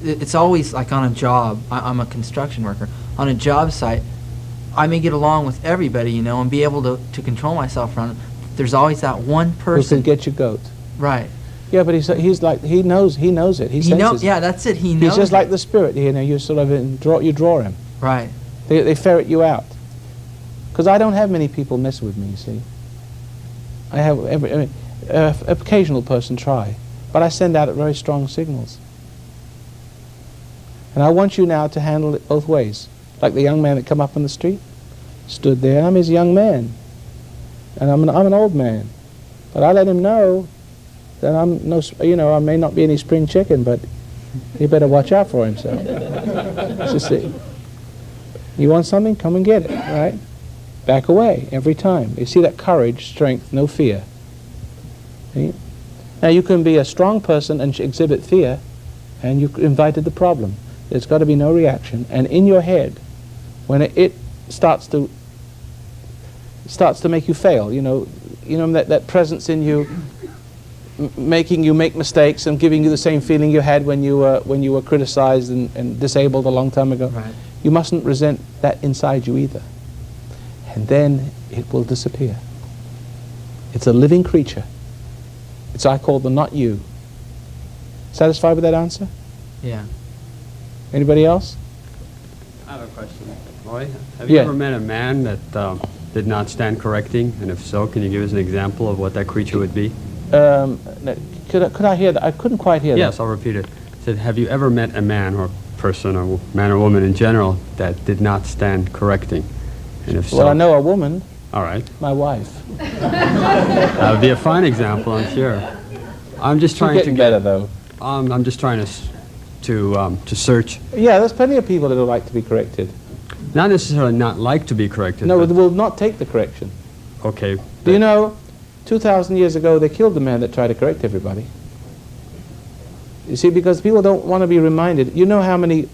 S5: it's always like on a job, I'm a construction worker. On a job site, I may get along with everybody, and be able to control myself around it. There's always that one person.
S2: Who can get your goat.
S5: Right.
S2: Yeah, but he's like, he knows it. He senses
S5: yeah, that's it. He knows.
S2: He's just like the spirit. You sort of draw him.
S5: Right.
S2: They ferret you out. Because I don't have many people mess with me. You see. I have occasional person try, but I send out very strong signals. And I want you now to handle it both ways. Like the young man that come up on the street, stood there. I'm his young man, and I'm an old man, but I let him know that I'm no, I may not be any spring chicken, but he better watch out for himself. So see, you want something? Come and get it. Right? Back away every time. You see that courage, strength, no fear. See? Now you can be a strong person and exhibit fear, and you invited the problem. There's got to be no reaction, and in your head, when it starts to make you fail, that presence in you, making you make mistakes and giving you the same feeling you had when you were criticized and disabled a long time ago.
S5: Right.
S2: You mustn't resent that inside you either. And then it will disappear. It's a living creature. I call the not you. Satisfied with that answer?
S5: Yeah.
S2: Anybody else?
S6: I have a question. Roy, have you ever met a man that did not stand correcting? And if so, can you give us an example of what that creature would be?
S2: Could I hear that? I couldn't quite hear that.
S6: Yes, I'll repeat it. It said, have you ever met a man or person or man or woman in general that did not stand correcting? And if so...
S2: Well, I know a woman.
S6: All right.
S2: My wife.
S6: That would be a fine example, I'm sure. I'm just trying to get...
S2: better, though.
S6: I'm just trying to search.
S2: Yeah, there's plenty of people that would like to be corrected.
S6: Not necessarily not like to be corrected.
S2: No,
S6: but
S2: they will not take the correction.
S6: okay.
S2: Do you know, 2,000 years ago, they killed the man that tried to correct everybody. You see, because people don't want to be reminded. You know how many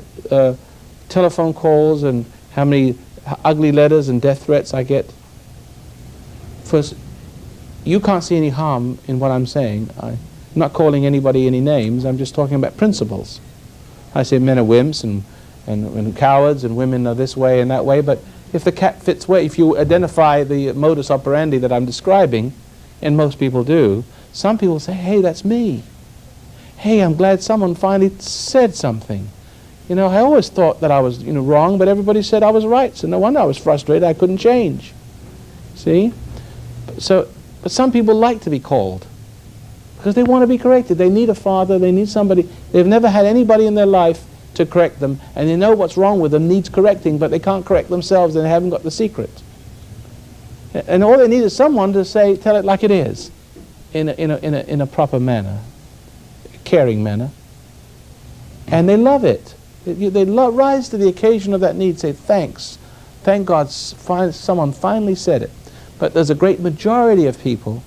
S2: telephone calls and how many ugly letters and death threats I get? First, you can't see any harm in what I'm saying. I'm not calling anybody any names. I'm just talking about principles. I say men are wimps and cowards and women are this way and that way, but if the cat fits way, if you identify the modus operandi that I'm describing, and most people do, some people say, hey, that's me. Hey, I'm glad someone finally said something. I always thought that I was wrong, but everybody said I was right, so no wonder I was frustrated. I couldn't change. See? But some people like to be called because they want to be corrected. They need a father. They need somebody. They've never had anybody in their life to correct them, and they know what's wrong with them, needs correcting, but they can't correct themselves and they haven't got the secret. And all they need is someone to tell it like it is, in a proper manner, a caring manner. And they love it. They rise to the occasion of that need, say, thanks. Thank God someone finally said it. But there's a great majority of people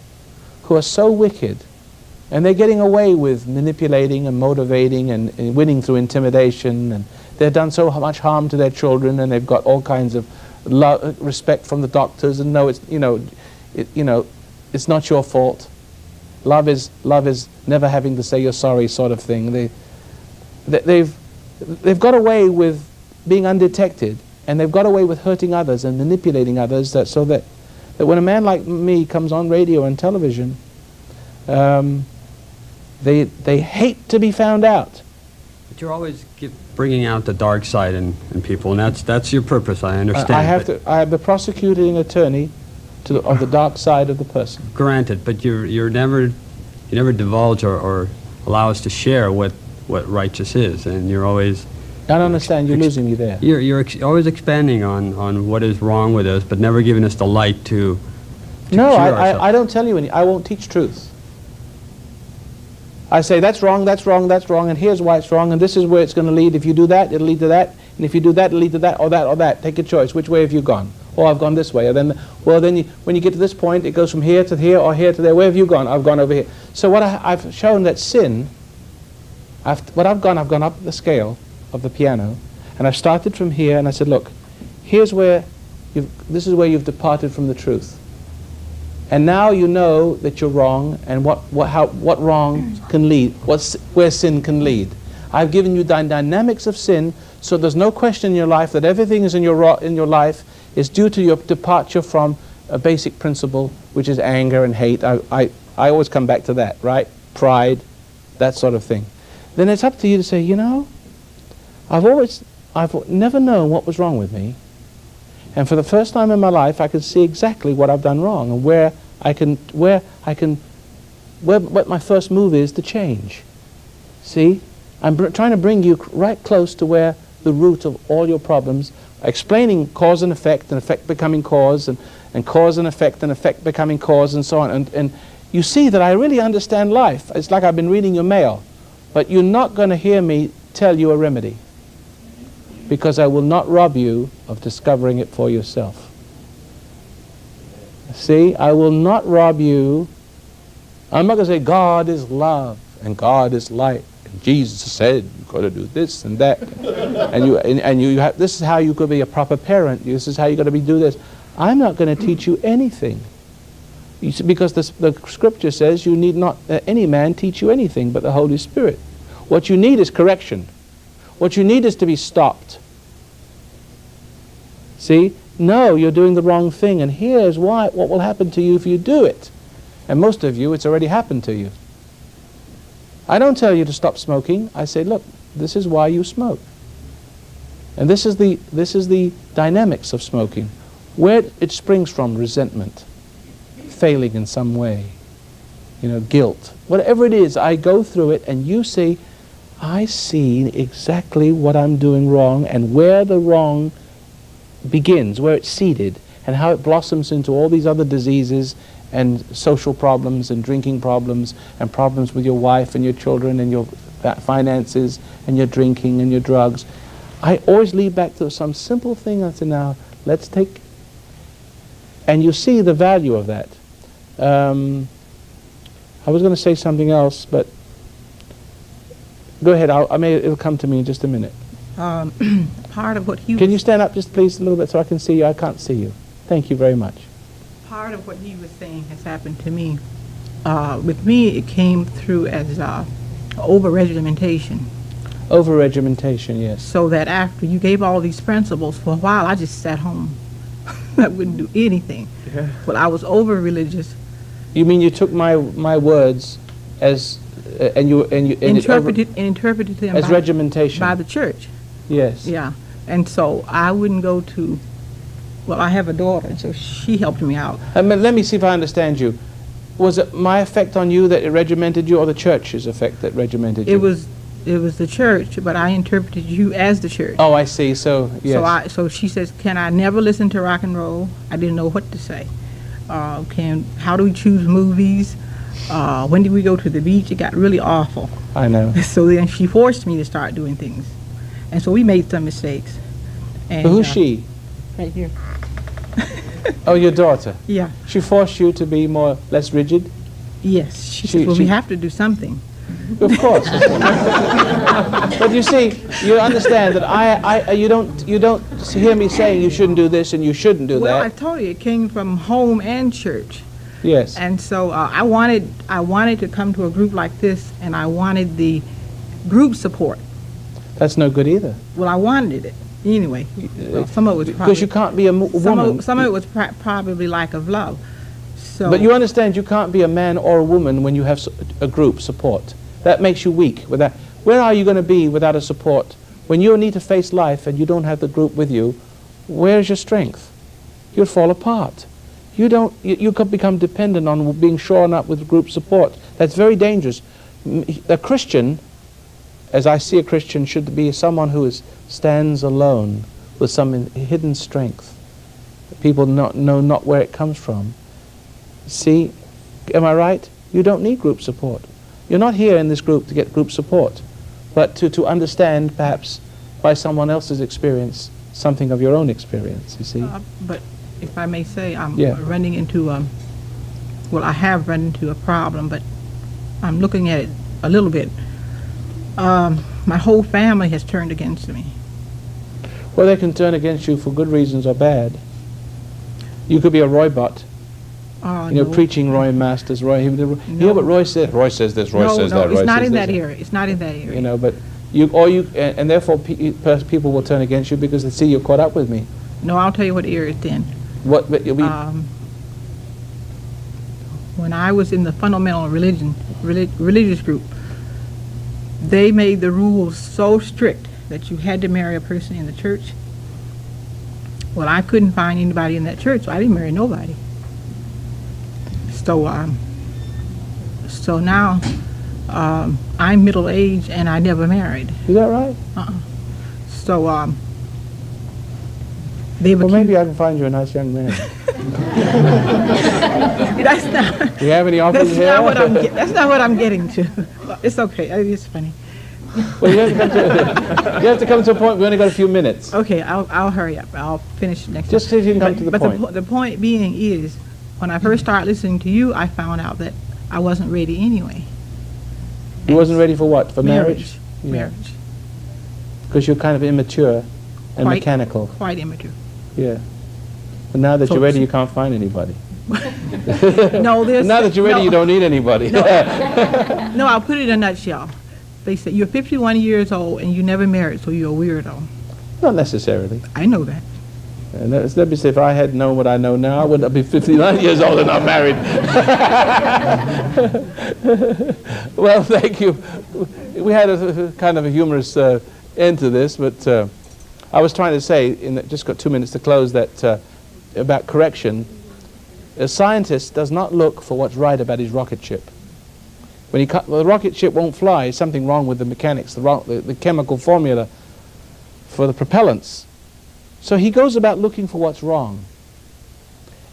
S2: who are so wicked, and they're getting away with manipulating and motivating and winning through intimidation, and they've done so much harm to their children, and they've got all kinds of respect from the doctors, and no, it's, it's not your fault. Love is never having to say you're sorry, sort of thing. They've got away with being undetected, and they've got away with hurting others and manipulating others, so that when a man like me comes on radio and television, they hate to be found out.
S6: But you're always bringing out the dark side in people, and that's your purpose, I understand.
S2: I have the prosecuting attorney of the dark side of the person.
S6: Granted, but you never divulge or allow us to share what righteous is, and you're always...
S2: I don't understand. You're losing me there.
S6: You're always expanding on what is wrong with us, but never giving us the light to
S2: no,
S6: cure ourselves.
S2: I don't tell you any. I won't teach truth. I say that's wrong, that's wrong, that's wrong, and here's why it's wrong, and this is where it's going to lead. If you do that, it'll lead to that, and if you do that, it'll lead to that, or that, or that. Take a choice. Which way have you gone? Oh, I've gone this way. Or then, when you get to this point, it goes from here to here, or here to there. Where have you gone? I've gone over here. So what I've shown that sin. I've gone up the scale of the piano, and I've started from here, and I said, look, this is where you've departed from the truth. And now you know that you're wrong, and what wrong can lead, where sin can lead. I've given you the dynamics of sin, so there's no question in your life that everything is in your life is due to your departure from a basic principle, which is anger and hate. I always come back to that, right? Pride, that sort of thing. Then it's up to you to say, I've never known what was wrong with me, and for the first time in my life, I can see exactly what I've done wrong and what my first move is to change. See, I'm trying to bring you right close to where the root of all your problems, explaining cause and effect becoming cause, and cause and effect becoming cause, and so on. And you see that I really understand life. It's like I've been reading your mail. But you're not going to hear me tell you a remedy, because I will not rob you of discovering it for yourself. See, I will not rob you. I'm not going to say God is love and God is light and Jesus said you've got to do this and that, and you have, this is how you could be a proper parent. This is how you got to do this. I'm not going to teach you anything. You see, because the scripture says you need not any man teach you anything but the Holy Spirit. What you need is correction. What you need is to be stopped. See? No, you're doing the wrong thing, and here's what will happen to you if you do it. And most of you, it's already happened to you. I don't tell you to stop smoking. I say, look, this is why you smoke. And this is the dynamics of smoking. Where it springs from: resentment, failing in some way, guilt. Whatever it is, I go through it, and you say, I see exactly what I'm doing wrong, and where the wrong begins, where it's seeded, and how it blossoms into all these other diseases and social problems and drinking problems and problems with your wife and your children and your finances and your drinking and your drugs. I always lead back to some simple thing. I say, now, let's take... And you see the value of that. I was going to say something else, but go ahead. It'll come to me in just a minute.
S7: Part of what he
S2: Can you stand up just please a little bit so I can see you? I can't see you. Thank you very much.
S7: Part of what he was saying has happened to me. With me, it came through as over-regimentation.
S2: Over-regimentation, yes.
S7: So that after you gave all these principles, for a while I just sat home. I wouldn't do anything.
S2: Yeah.
S7: But I was over-religious.
S2: You mean you took my words as
S7: interpreted them
S2: as regimentation
S7: by the church.
S2: Yes.
S7: Yeah. And so I wouldn't go to, well, I have a daughter, and so she helped me out.
S2: Let me see if I understand you. Was it my effect on you that it regimented you, or the church's effect that regimented you?
S7: It was the church, but I interpreted you as the church.
S2: Oh, I see. So, yes.
S7: So she says, can I never listen to rock and roll? I didn't know what to say. How do we choose movies? When did we go to the beach? It got really awful.
S2: I know.
S7: So then she forced me to start doing things. And so we made some mistakes. And,
S2: But who's she?
S7: Right here.
S2: Oh, your daughter.
S7: Yeah.
S2: She forced you to be less rigid?
S7: Yes. She
S2: She-
S7: said, well,
S2: she-
S7: we have to do something.
S2: Of course. But you see, you understand that you don't hear me saying you shouldn't do this and you shouldn't do
S7: Well, I
S2: that.
S7: told you, it came from home and church.
S2: Yes.
S7: And so I wanted to come to a group like this, and I wanted the group support.
S2: That's no good either.
S7: Well, I wanted it anyway. Well, some of it was
S2: Because you can't be a woman.
S7: some of it was probably lack of love. So,
S2: But you understand you can't be a man or a woman when you have a group support. That makes you weak. Where are you going to be without a support? When you need to face life and you don't have the group with you, where's your strength? You'll fall apart. You could become dependent on being shorn up with group support. That's very dangerous. A Christian, as I see a Christian, should be someone who stands alone with some hidden strength. People know not where it comes from. See, am I right? You don't need group support. You're not here in this group to get group support, but to understand, perhaps, by someone else's experience, something of your own experience, you see?
S7: but if I may say, I'm
S2: Yeah.
S7: running into well, I have run into a problem, but I'm looking at it a little bit. My whole family has turned against me.
S2: Well, they can turn against you for good reasons or bad. You could be a Roy Butt,
S7: No.
S2: preaching Roy Masters. Hear what Roy says. Roy says this, Roy
S7: No,
S2: says
S7: no,
S2: that, Roy
S7: it's not
S2: says
S7: in
S2: this.
S7: that area. It's not in that area.
S2: But and therefore people will turn against you because they see you're caught up with me.
S7: No, I'll tell you what area it's in.
S2: But
S7: When I was in the fundamental religious group, they made the rules so strict that you had to marry a person in the church. Well, I couldn't find anybody in that church, so I didn't marry nobody. So now I'm middle-aged and I never married.
S2: Is that right?
S7: So they've
S2: Well,
S7: accused-
S2: maybe I can find you a nice young man.
S7: That's not.
S2: Do you have any offers
S7: That's
S2: here?
S7: not what that's not what I'm getting to. It's okay. It's funny.
S2: Well, you have to come to a point. We only got a few minutes.
S7: Okay, I'll hurry up. I'll finish next.
S2: Just so you can come to the
S7: but
S2: point.
S7: The point being is, when I first started listening to you, I found out that I wasn't ready anyway.
S2: You wasn't ready for what? For marriage? Yeah.
S7: Marriage.
S2: Because you're kind of immature and
S7: Quite-
S2: mechanical.
S7: Quite immature.
S2: Yeah. But now that
S7: So-
S2: you're ready, you can't find anybody.
S7: No, there's.
S2: Now that you're ready,
S7: no,
S2: you don't need anybody.
S7: No, I'll put it in a nutshell. They said you're 51 years old and you never married, so you're a weirdo.
S2: Not necessarily.
S7: I know that.
S2: And let me say, if I had known what I know now, I wouldn't be 59 years old and not married. Well, thank you. We had a kind of a humorous end to this, but I was trying to say, just got 2 minutes to close, that about correction. A scientist does not look for what's right about his rocket ship. When the rocket ship won't fly, something wrong with the mechanics, the chemical formula for the propellants. So he goes about looking for what's wrong.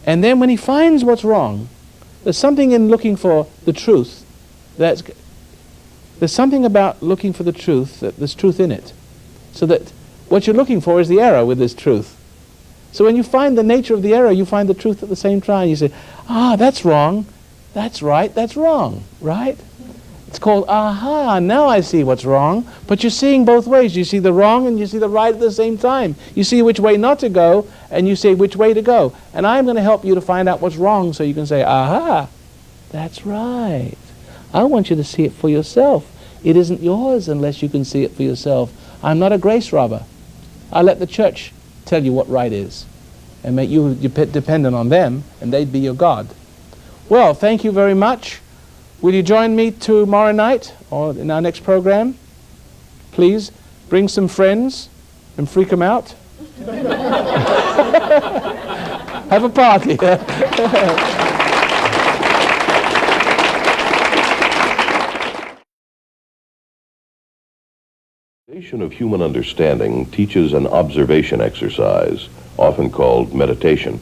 S2: And then when he finds what's wrong, there's something in looking for the truth there's something about looking for the truth, that there's truth in it. So that what you're looking for is the error with this truth. So when you find the nature of the error, you find the truth at the same time. You say, that's wrong, that's right, that's wrong, right? It's called, aha, now I see what's wrong. But you're seeing both ways. You see the wrong and you see the right at the same time. You see which way not to go, and you say which way to go. And I'm going to help you to find out what's wrong so you can say, aha, that's right. I want you to see it for yourself. It isn't yours unless you can see it for yourself. I'm not a grace robber. I let the church tell you what right is and make you dependent on them, and they'd be your God. Well, thank you very much. Will you join me tomorrow night or in our next program? Please bring some friends and freak them out. Have a party.
S1: Foundation of Human Understanding teaches an observation exercise, often called meditation,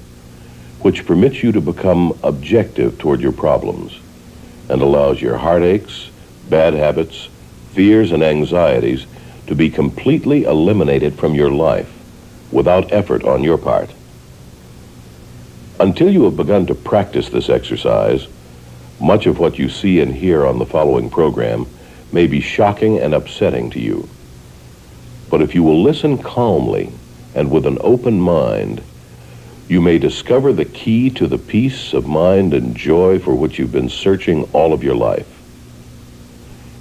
S1: which permits you to become objective toward your problems and allows your heartaches, bad habits, fears, and anxieties to be completely eliminated from your life without effort on your part. Until you have begun to practice this exercise, much of what you see and hear on the following program may be shocking and upsetting to you. But if you will listen calmly and with an open mind, you may discover the key to the peace of mind and joy for which you've been searching all of your life.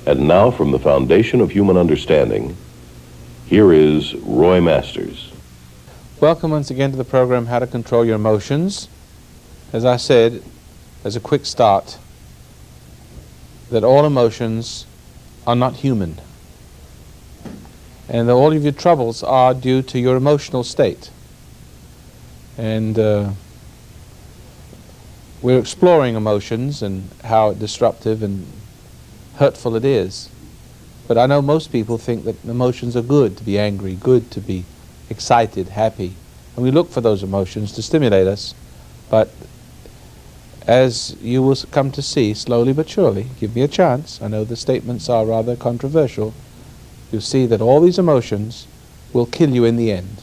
S1: And now, from the foundation of human understanding, here is Roy Masters.
S2: Welcome once again to the program, How to Control Your Emotions. As I said, as a quick start, that all emotions are not human. And that all of your troubles are due to your emotional state. And we're exploring emotions and how disruptive and hurtful it is. But I know most people think that emotions are good, to be angry, good to be excited, happy. And we look for those emotions to stimulate us. But as you will come to see, slowly but surely, give me a chance, I know the statements are rather controversial, you'll see that all these emotions will kill you in the end.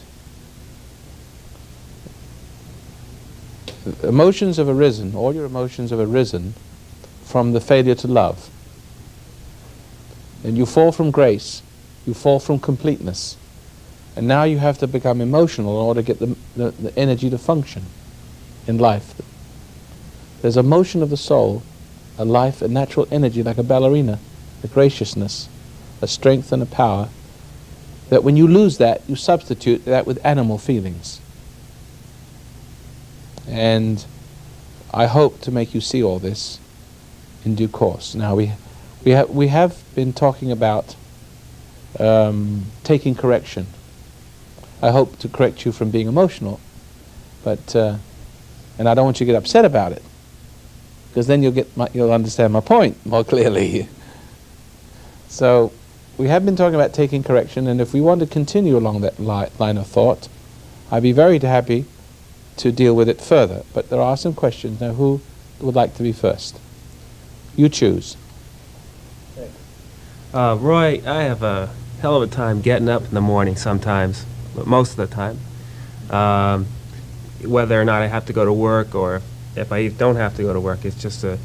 S2: Emotions have arisen, all your emotions have arisen from the failure to love. And you fall from grace, you fall from completeness. And now you have to become emotional in order to get the energy to function in life. There's a motion of the soul, a life, a natural energy like a ballerina, a graciousness, a strength and a power, that when you lose that, you substitute that with animal feelings. And I hope to make you see all this in due course. Now we have been talking about taking correction. I hope to correct you from being emotional, but and I don't want you to get upset about it, because then you'll understand my point more clearly. So we have been talking about taking correction, and if we want to continue along that line of thought, I'd be very happy to deal with it further. But there are some questions. Now, who would like to be first? You choose.
S8: Roy, I have a hell of a time getting up in the morning sometimes, but most of the time. Whether or not I have to go to work or if I don't have to go to work, it's just a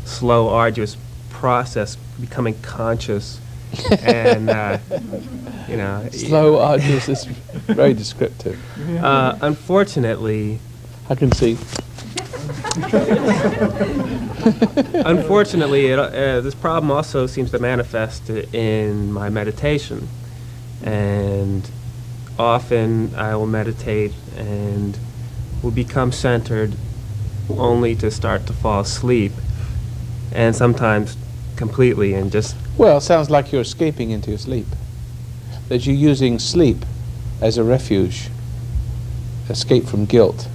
S8: slow, arduous process becoming conscious. And, you know.
S2: Slow, arduous is very descriptive.
S8: Unfortunately.
S2: I can see.
S8: Unfortunately, this problem also seems to manifest in my meditation. And often I will meditate and will become centered only to start to fall asleep. And sometimes completely and just...
S2: Well, it sounds like you're escaping into your sleep. That you're using sleep as a refuge, escape from guilt.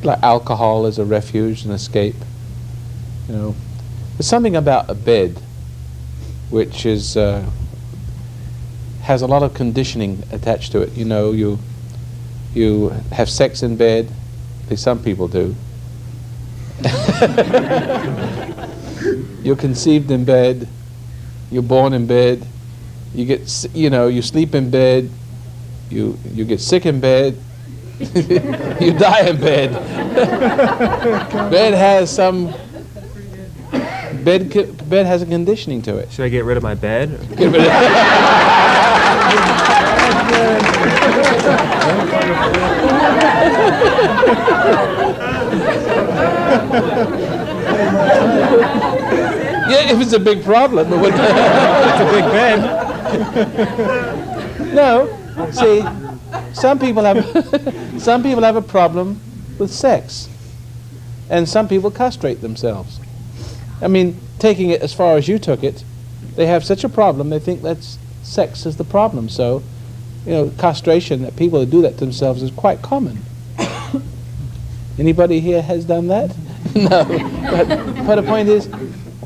S2: Like alcohol as a refuge and escape. You know, there's something about a bed which is has a lot of conditioning attached to it. You know, you have sex in bed. At least some people do. You're conceived in bed. You're born in bed. You get, you sleep in bed. You get sick in bed. You die in bed. Bed has some. Bed has a conditioning to it.
S8: Should I get rid of my bed?
S2: Get rid Yeah, if it's a big problem, it's a big bed. No, see, some people have a problem with sex, and some people castrate themselves. I mean, taking it as far as you took it, they have such a problem. They think that sex is the problem. So, castration, that people who do that to themselves is quite common. Anybody here has done that? No. But the point is,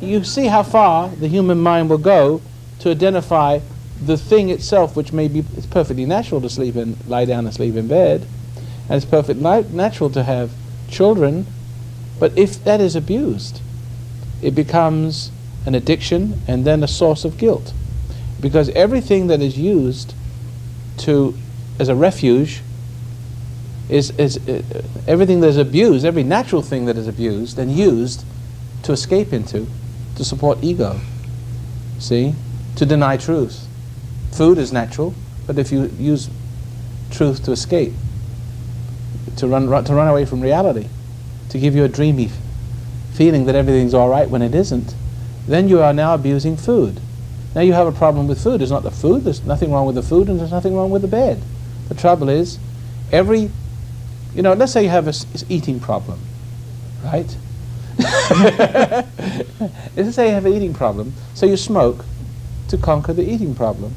S2: you see how far the human mind will go to identify the thing itself, which it's perfectly natural to lie down and sleep in bed, and it's perfectly natural to have children, but if that is abused, it becomes an addiction and then a source of guilt. It Because everything that is used as a refuge is everything that is abused, every natural thing that is abused and used to escape into, to support ego. See? To deny truth. Food is natural, but if you use truth to escape, to run away from reality, to give you a dreamy feeling that everything's all right when it isn't, then you are now abusing food. Now you have a problem with food. It's not the food. There's nothing wrong with the food, and there's nothing wrong with the bed. The trouble is, let's say you have an eating problem, right? Let's say you have an eating problem, so you smoke to conquer the eating problem.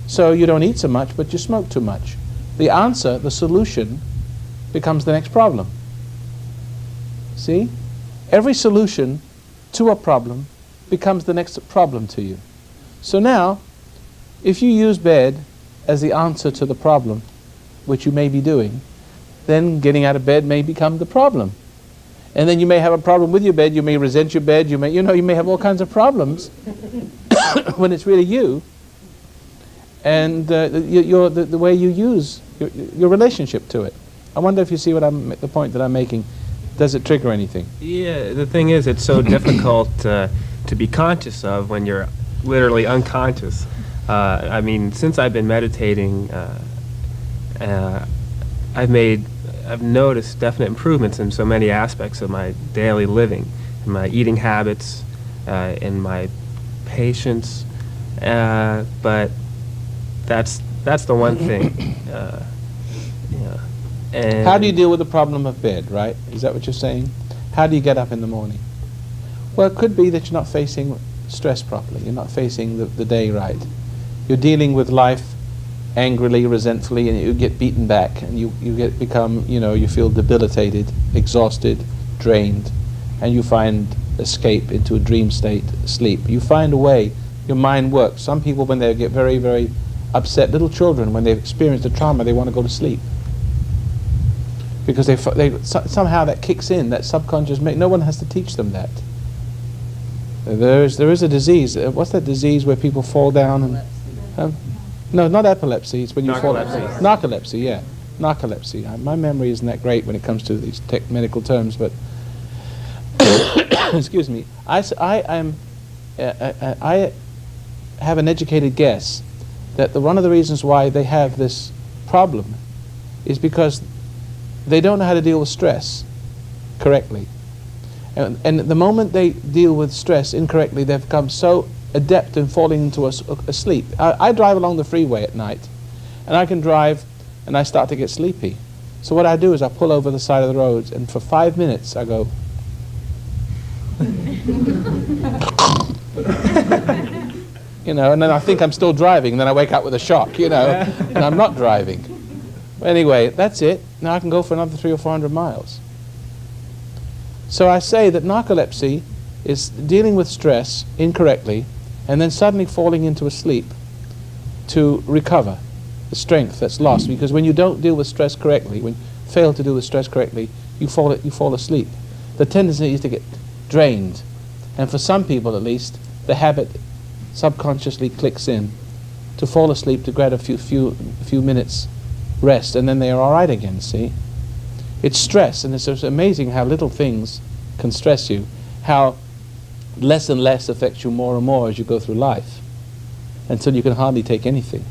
S2: So you don't eat so much, but you smoke too much. The answer, the solution, becomes the next problem. See? Every solution to a problem becomes the next problem to you. So now, if you use bed as the answer to the problem, which you may be doing, then getting out of bed may become the problem. And then you may have a problem with your bed, you may resent your bed, you may have all kinds of problems when it's really you. And the way you use your relationship to it. I wonder if you see the point that I'm making. Does it trigger anything?
S8: Yeah, the thing is, it's so difficult to be conscious of when you're literally unconscious. I mean, since I've been meditating, I've noticed definite improvements in so many aspects of my daily living, in my eating habits, in my patience. But that's the one thing. And
S2: how do you deal with the problem of bed, right? Is that what you're saying? How do you get up in the morning? Well, it could be that you're not facing stress properly. You're not facing the day right. You're dealing with life angrily, resentfully, and you get beaten back, and you feel debilitated, exhausted, drained, and you find escape into a dream state, sleep. You find a way. Your mind works. Some people, when they get very, very upset, little children, when they've experienced a trauma, they want to go to sleep. Because somehow that kicks in, that subconscious. No one has to teach them that. There is a disease. What's that disease where people fall down and? No, not epilepsy. It's when you fall. Narcolepsy. Yeah, narcolepsy. My memory isn't that great when it comes to these medical terms, but excuse me. I have an educated guess that one of the reasons why they have this problem is because they don't know how to deal with stress correctly. And the moment they deal with stress incorrectly, they've become so adept in falling into a sleep. I drive along the freeway at night, and I can drive, and I start to get sleepy. So what I do is I pull over the side of the roads, and for 5 minutes I go, and then I think I'm still driving, and then I wake up with a shock, and I'm not driving. Anyway, that's it. Now I can go for another 300 or 400 miles. So I say that narcolepsy is dealing with stress incorrectly and then suddenly falling into a sleep to recover the strength that's lost. Because when you don't deal with stress correctly, when you fail to deal with stress correctly, you fall asleep. The tendency is to get drained. And for some people at least, the habit subconsciously clicks in to fall asleep to grab a few minutes rest, and then they are all right again, see? It's stress, and it's amazing how little things can stress you, how less and less affects you more and more as you go through life, until you can hardly take anything.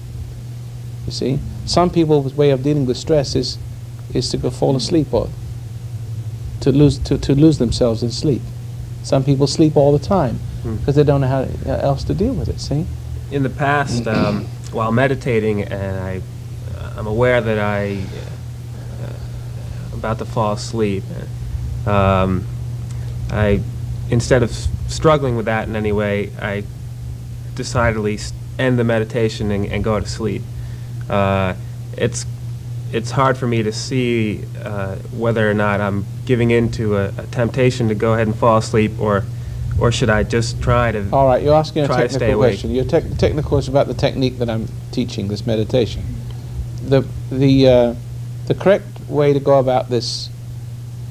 S2: You see? Some people's way of dealing with stress is to go fall asleep or to lose themselves in sleep. Some people sleep all the time because they don't know how else to deal with it, see?
S8: In the past, while meditating, and I'm aware that I'm about to fall asleep. Instead of struggling with that in any way, I decidedly end the meditation and go to sleep. It's hard for me to see whether or not I'm giving in to a temptation to go ahead and fall asleep, or should I just try to?
S2: All right, you're asking a
S8: try to stay
S2: technical
S8: awake.
S2: question. Your technical is about the technique that I'm teaching, this meditation. The correct way to go about this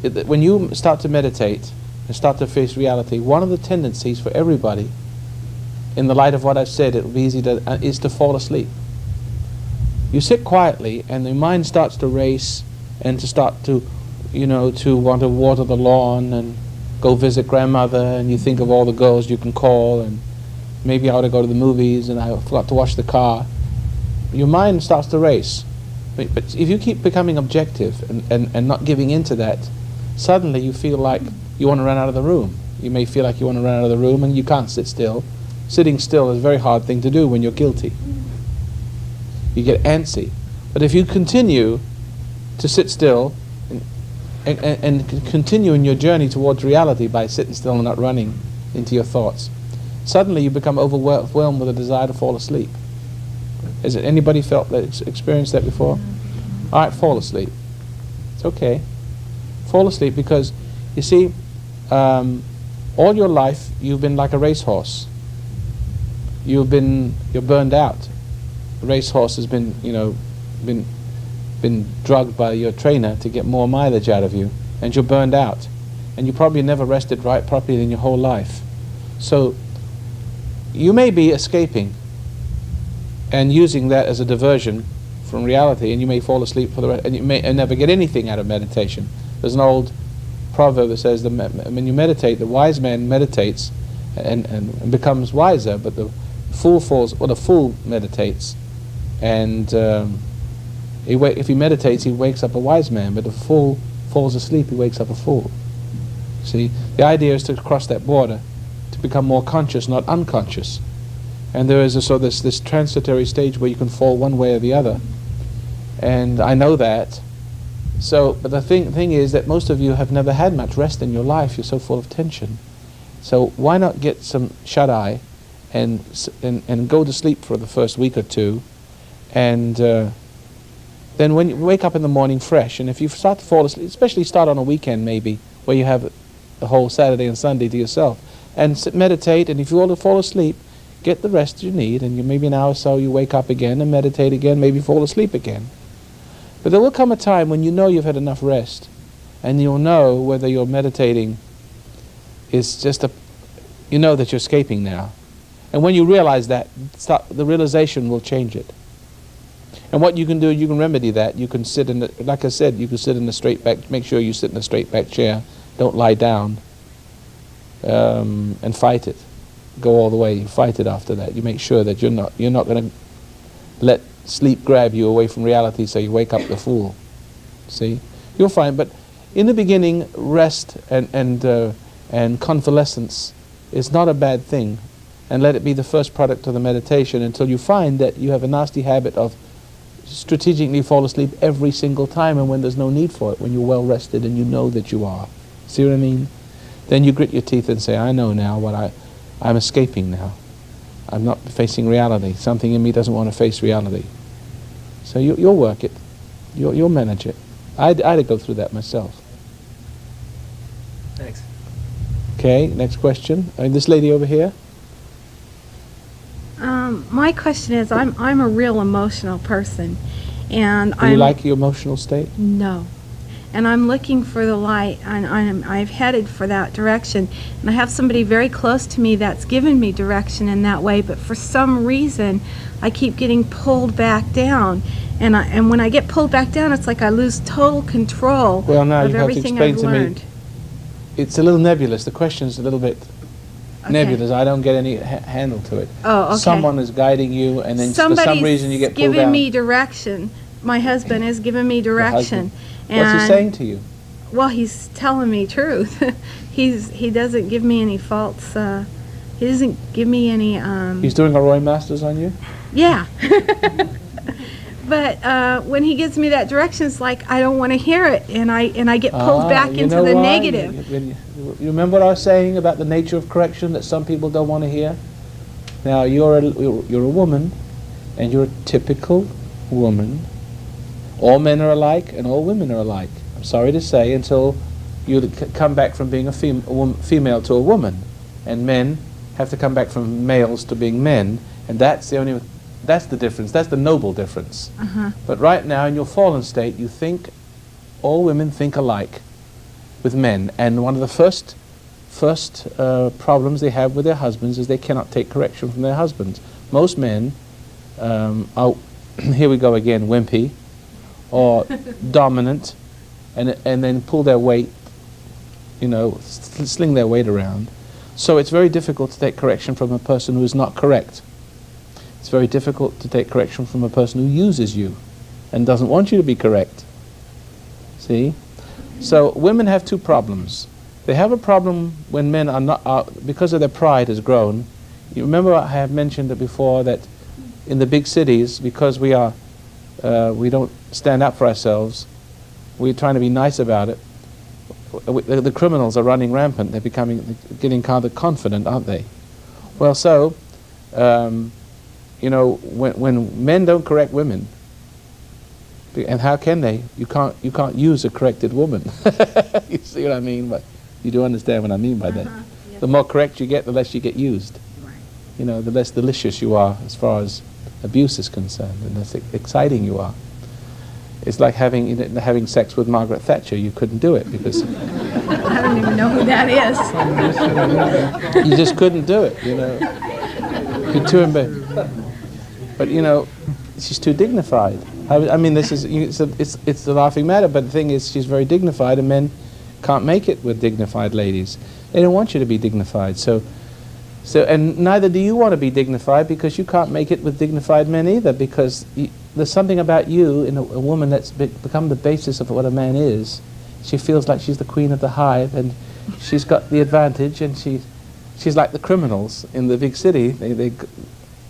S2: is that when you start to meditate and start to face reality, one of the tendencies for everybody in the light of what I've said, it will be easy to, is to fall asleep. You sit quietly and the mind starts to race and to start to, to want to water the lawn and go visit grandmother, and you think of all the girls you can call, and maybe I ought to go to the movies and I forgot to wash the car. Your mind starts to race. But if you keep becoming objective and not giving in to that, suddenly you feel like you want to run out of the room. You may feel like you want to run out of the room and you can't sit still. Sitting still is a very hard thing to do when you're guilty. You get antsy. But if you continue to sit still and continue in your journey towards reality by sitting still and not running into your thoughts, suddenly you become overwhelmed with a desire to fall asleep. Has anybody experienced that before? All right, fall asleep. It's okay. Fall asleep because, you see, all your life you've been like a racehorse. You're burned out. The racehorse has been drugged by your trainer to get more mileage out of you, and you're burned out. And you probably never rested right properly in your whole life. So you may be escaping and using that as a diversion from reality, and you may fall asleep for the rest, and you may never get anything out of meditation. There's an old proverb that says, when you meditate, the wise man meditates and becomes wiser, but the fool meditates, and if he meditates, he wakes up a wise man, but if a fool falls asleep, he wakes up a fool. See, the idea is to cross that border, to become more conscious, not unconscious. And there is this transitory stage where you can fall one way or the other. And I know that. But the thing is that most of you have never had much rest in your life. You're so full of tension. So why not get some shut-eye and go to sleep for the first week or two, and then when you wake up in the morning fresh, and if you start to fall asleep, especially start on a weekend maybe, where you have the whole Saturday and Sunday to yourself, and meditate, and if you want to fall asleep, get the rest you need, and maybe an hour or so you wake up again and meditate again, maybe fall asleep again. But there will come a time when you know you've had enough rest, and you'll know whether you're meditating is just you know that you're escaping now. And when you realize that, the realization will change it. And what you can do, you can remedy that. You can sit like I said, you can sit in a straight back, make sure you sit in a straight back chair, don't lie down, and fight it. Go all the way, you fight it after that. You make sure that you're not going to let sleep grab you away from reality so you wake up the fool. See? You'll find, but in the beginning, rest and convalescence is not a bad thing. And let it be the first product of the meditation until you find that you have a nasty habit of strategically fall asleep every single time, and when there's no need for it, when you're well rested and you know that you are. See what I mean? Then you grit your teeth and say, I know now what I'm escaping now. I'm not facing reality. Something in me doesn't want to face reality. So you'll work it. You'll manage it. I had to go through that myself.
S5: Thanks.
S2: Okay, next question. This lady over here.
S9: My question is, I'm a real emotional person, and
S2: Do you like your emotional state?
S9: No. And I'm looking for the light, and I've headed for that direction. And I have somebody very close to me that's given me direction in that way, but for some reason, I keep getting pulled back down. And when I get pulled back down, it's like I lose total control
S2: Well, now
S9: of
S2: you have to
S9: everything
S2: explain
S9: I've
S2: to
S9: learned.
S2: me. It's a little nebulous. The question's a little bit nebulous. I don't get any handle to it.
S9: Oh, okay.
S2: Someone is guiding you, and then for some
S9: Somebody's
S2: reason you get pulled
S9: giving
S2: down.
S9: me direction. My husband is giving me direction.
S2: What's he saying to you?
S9: Well, he's telling me truth. He doesn't give me any false. He doesn't give me any.
S2: He's doing a Roy Masters on you?
S9: Yeah. But when he gives me that direction, it's like I don't want to hear it, and I get pulled back
S2: you
S9: into
S2: know
S9: the
S2: why?
S9: negative.
S2: You remember what I was saying about the nature of correction that some people don't want to hear? Now, you're a woman, and you're a typical woman. All men are alike, and all women are alike. I'm sorry to say, until you come back from being a female to a woman. And men have to come back from males to being men, and that's the difference. That's the noble difference. But right now, in your fallen state, you think all women think alike with men. And one of the first first problems they have with their husbands is they cannot take correction from their husbands. Most men are, here we go again, wimpy, or dominant, and then pull their weight, you know, sling their weight around. So it's very difficult to take correction from a person who is not correct. It's very difficult to take correction from a person who uses you and doesn't want you to be correct. See? So women have two problems. They have a problem when men are not, because of their pride has grown. You remember I have mentioned it before that in the big cities, because we don't stand up for ourselves, we're trying to be nice about it, the criminals are running rampant. They're getting kind of confident, aren't they? Well, so, you know, when men don't correct women, and how can they? You can't use a corrected woman. You see what I mean? But you do understand what I mean by that.
S9: Yes.
S2: The more correct you get, the less you get used.
S9: Right.
S2: You know, the less delicious you are as far as abuse is concerned, and the less exciting you are. It's like having sex with Margaret Thatcher. You couldn't do it because
S9: I don't even know who that is.
S2: you just couldn't do it. You know, you're too embarrassed. But you know, she's too dignified. I mean, this is it's a laughing matter, but the thing is, she's very dignified, and men can't make it with dignified ladies. They don't want you to be dignified. So, and neither do you want to be dignified, because you can't make it with dignified men either, because there's something about you in a woman that's become the basis of what a man is. She feels like she's the queen of the hive, and she's got the advantage, and she's like the criminals in the big city. They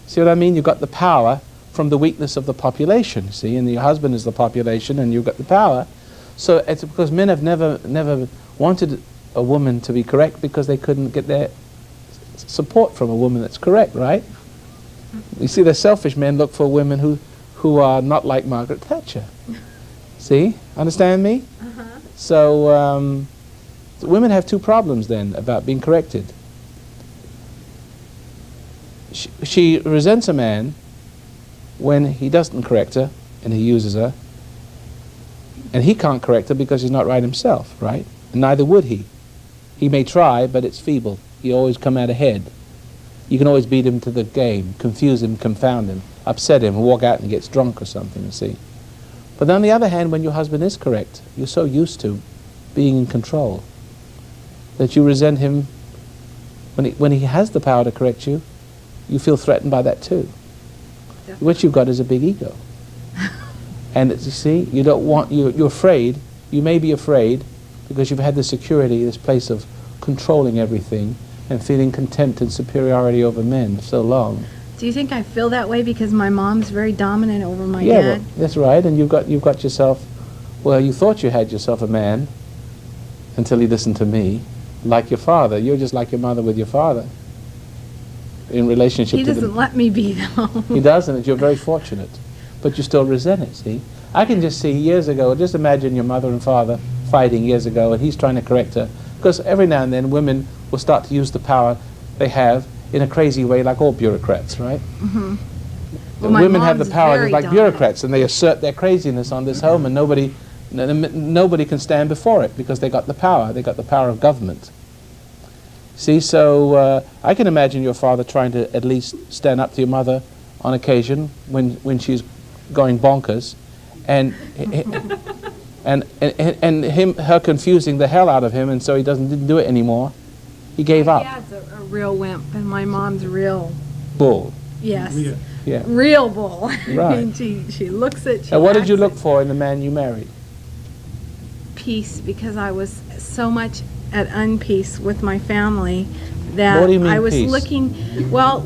S2: see what I mean? You've got the power from the weakness of the population, see, and your husband is the population, and you've got the power. So it's because men have never wanted a woman to be correct, because they couldn't get their support from a woman that's correct, right? You see, the selfish men look for women who are not like Margaret Thatcher. See? Understand me?
S9: Uh-huh.
S2: So women have two problems then about being corrected. She resents a man when he doesn't correct her and he uses her, and he can't correct her because he's not right himself, right? And neither would he. He may try, but it's feeble. He always come out ahead. You can always beat him to the game, confuse him, confound him, upset him, and walk out and he gets drunk or something, you see. But on the other hand, when your husband is correct, you're so used to being in control that you resent him when he has the power to correct you. You feel threatened by that too.
S9: Definitely.
S2: What you've got is a big ego. And you see, you don't want, you're afraid, you may be afraid, because you've had the security, this place of controlling everything and feeling contempt and superiority over men so long.
S9: Do you think I feel that way because my mom's very dominant over my
S2: Yeah,
S9: dad?
S2: well, that's right, and you've got yourself, well, you thought you had yourself a man until he listened to me, like your father. You're just like your mother with your father in relationship
S9: He
S2: to
S9: doesn't let me be, though.
S2: He doesn't. You're very fortunate. But you still resent it, see? I can just see years ago, just imagine your mother and father fighting years ago, and he's trying to correct her. Because every now and then women will start to use the power they have in a crazy way, like all bureaucrats, right?
S9: Mm-hmm.
S2: The
S9: Well, my
S2: women have the
S9: mom's
S2: power
S9: very
S2: like
S9: dominant.
S2: bureaucrats, and they assert their craziness on this home, and nobody can stand before it, because they got the power. They got the power of government. See, so I can imagine your father trying to at least stand up to your mother on occasion when she's going bonkers, and her confusing the hell out of him, and so he didn't do it anymore. He gave
S9: My
S2: up.
S9: dad's a real wimp, and my mom's real,
S2: Bull.
S9: yes,
S2: Yeah.
S9: real bull. I
S2: Right.
S9: mean, she looks at.
S2: Now, what did you look for in the man you married?
S9: Peace, because I was so much at unpeace with my family that
S2: What do you mean,
S9: I was
S2: peace?
S9: looking. Well,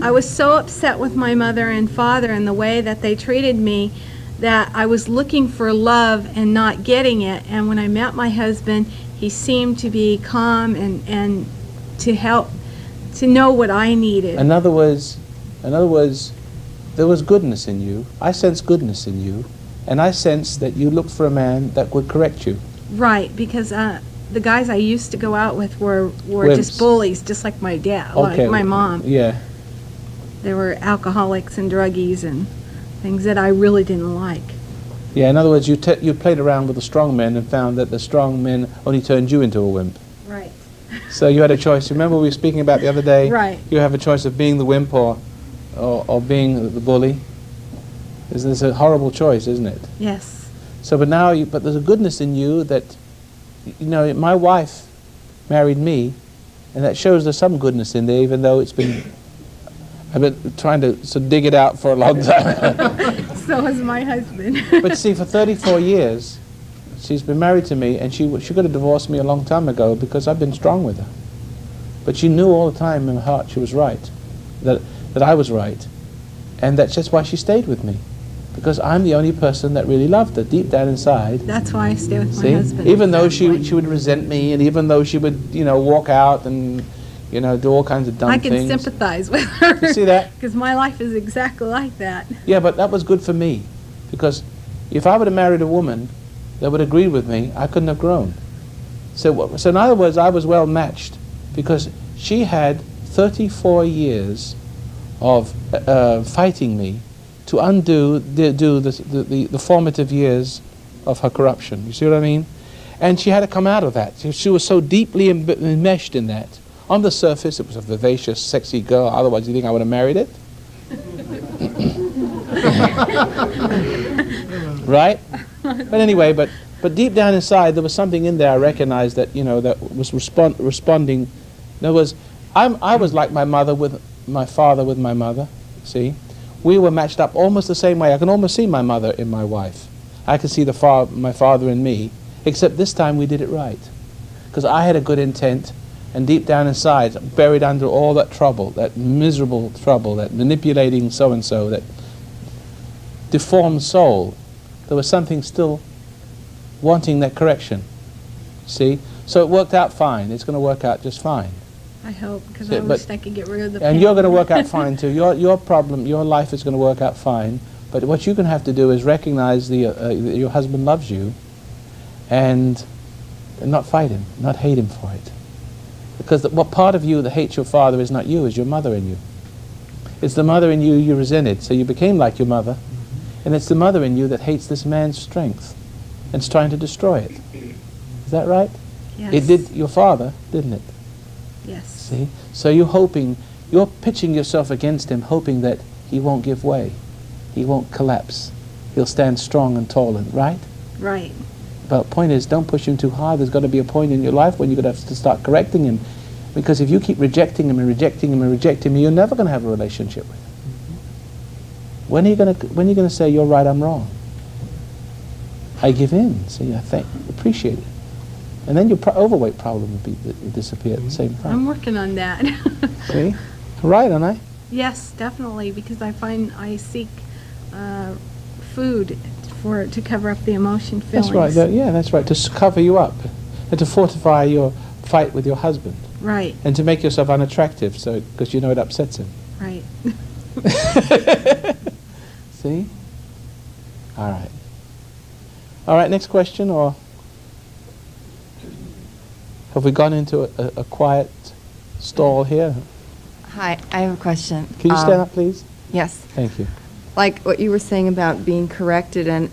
S9: I was so upset with my mother and father and the way that they treated me that I was looking for love and not getting it. And when I met my husband, he seemed to be calm and to help, to know what I needed.
S2: In other words, there was goodness in you. I sense goodness in you, and I sense that you looked for a man that would correct you.
S9: Right, because the guys I used to go out with were
S2: Wimps.
S9: just bullies, just like my dad, like my mom.
S2: Yeah.
S9: They were alcoholics and druggies and things that I really didn't like.
S2: Yeah, in other words, you played around with the strong men and found that the strong men only turned you into a wimp.
S9: Right.
S2: So you had a choice. Remember we were speaking about the other day?
S9: Right.
S2: You have a choice of being the wimp or being the bully. It's a horrible choice, isn't it?
S9: Yes.
S2: So, but there's a goodness in you that, you know, my wife married me, and that shows there's some goodness in there, even though I've been trying to dig it out for a long time.
S9: So is my husband.
S2: But see, for 34 years, she's been married to me, and she could have divorced me a long time ago because I've been strong with her. But she knew all the time in her heart she was right, that I was right, and that's just why she stayed with me, because I'm the only person that really loved her deep down inside.
S9: That's why I stay with my
S2: See,
S9: husband.
S2: even though she would resent me, and even though she would, you know, walk out and, you know, do all kinds of dumb
S9: I
S2: things.
S9: can sympathize with her.
S2: You see that?
S9: Because my life is exactly like that.
S2: Yeah, but that was good for me, because if I would have married a woman that would agree with me, I couldn't have grown. So in other words, I was well matched, because she had 34 years of fighting me to undo the formative years of her corruption. You see what I mean? And she had to come out of that. She was so deeply enmeshed in that. On the surface, it was a vivacious, sexy girl. Otherwise, you think I would have married it? Right? But anyway, but deep down inside, there was something in there I recognized that, you know, that was responding. In other words, I was like my mother with my father with my mother, see? We were matched up almost the same way. I can almost see my mother in my wife. I can see my father in me, except this time we did it right. Because I had a good intent, and deep down inside, buried under all that trouble, that miserable trouble, that manipulating so-and-so, that deformed soul, there was something still wanting that correction. See? So it worked out fine. It's going to work out just fine.
S9: I hope, because
S2: See,
S9: I
S2: but-
S9: wish I could get rid of the pain.
S2: And you're going to work out fine too. Your problem, your life is going to work out fine. But what you're going to have to do is recognize that your husband loves you, and not fight him, not hate him for it. Because what part of you that hates your father is not you, is your mother in you. It's the mother in you you resented, so you became like your mother. And it's the mother in you that hates this man's strength and is trying to destroy it. Is that right?
S9: Yes.
S2: It did your father, didn't it?
S9: Yes.
S2: See? So you're pitching yourself against him, hoping that he won't give way. He won't collapse. He'll stand strong and tall, right?
S9: Right.
S2: But the point is, don't push him too hard. There's got to be a point in your life when you're going to have to start correcting him. Because if you keep rejecting him and rejecting him and rejecting him, you're never going to have a relationship with him. When are you going to say, you're right, I'm wrong? I give in. See, appreciate it. And then your overweight problem would disappear at the same
S9: I'm
S2: time.
S9: working on that.
S2: See? Right, aren't I?
S9: Yes, definitely, because I find I seek food to cover up the emotion feelings.
S2: That's right. Yeah, that's right. To cover you up and to fortify your fight with your husband.
S9: Right,
S2: And to make yourself unattractive, because you know it upsets him.
S9: right.
S2: See? All right. All right, next question, or have we gone into a quiet stall here?
S10: Hi, I have a question.
S2: Can you stand up, please?
S10: Yes.
S2: Thank you.
S10: Like what you were saying about being corrected, and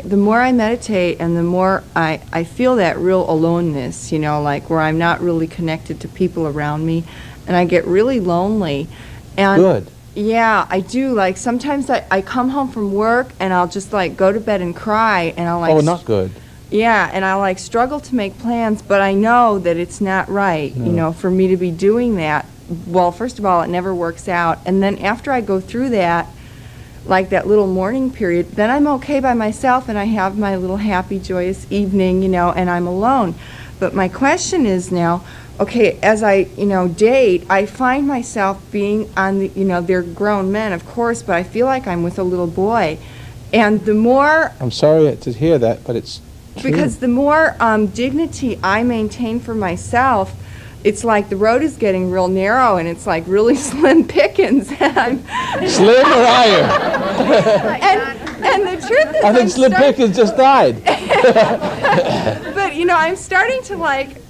S10: the more I meditate and the more I feel that real aloneness, you know, like where I'm not really connected to people around me, and I get really lonely. And
S2: Good.
S10: Yeah, I do. Like sometimes I come home from work and I'll just like go to bed and cry, and I'll like
S2: Oh, not good.
S10: Yeah, and I like struggle to make plans, but I know that it's not right, you know, for me to be doing that. Well, first of all, it never works out. And then after I go through that, like that little mourning period, then I'm okay by myself and I have my little happy, joyous evening, you know, and I'm alone. But my question is now, okay, as I, you know, date, I find myself being on the, you know, they're grown men, of course, but I feel like I'm with a little boy. And the more
S2: I'm sorry to hear that, but it's true.
S10: because the more dignity I maintain for myself, it's like the road is getting real narrow and it's like really slim pickings. And
S2: Slim or iron?
S10: and the truth is,
S2: I think Slim Pickens just died.
S10: But you know, I'm starting to like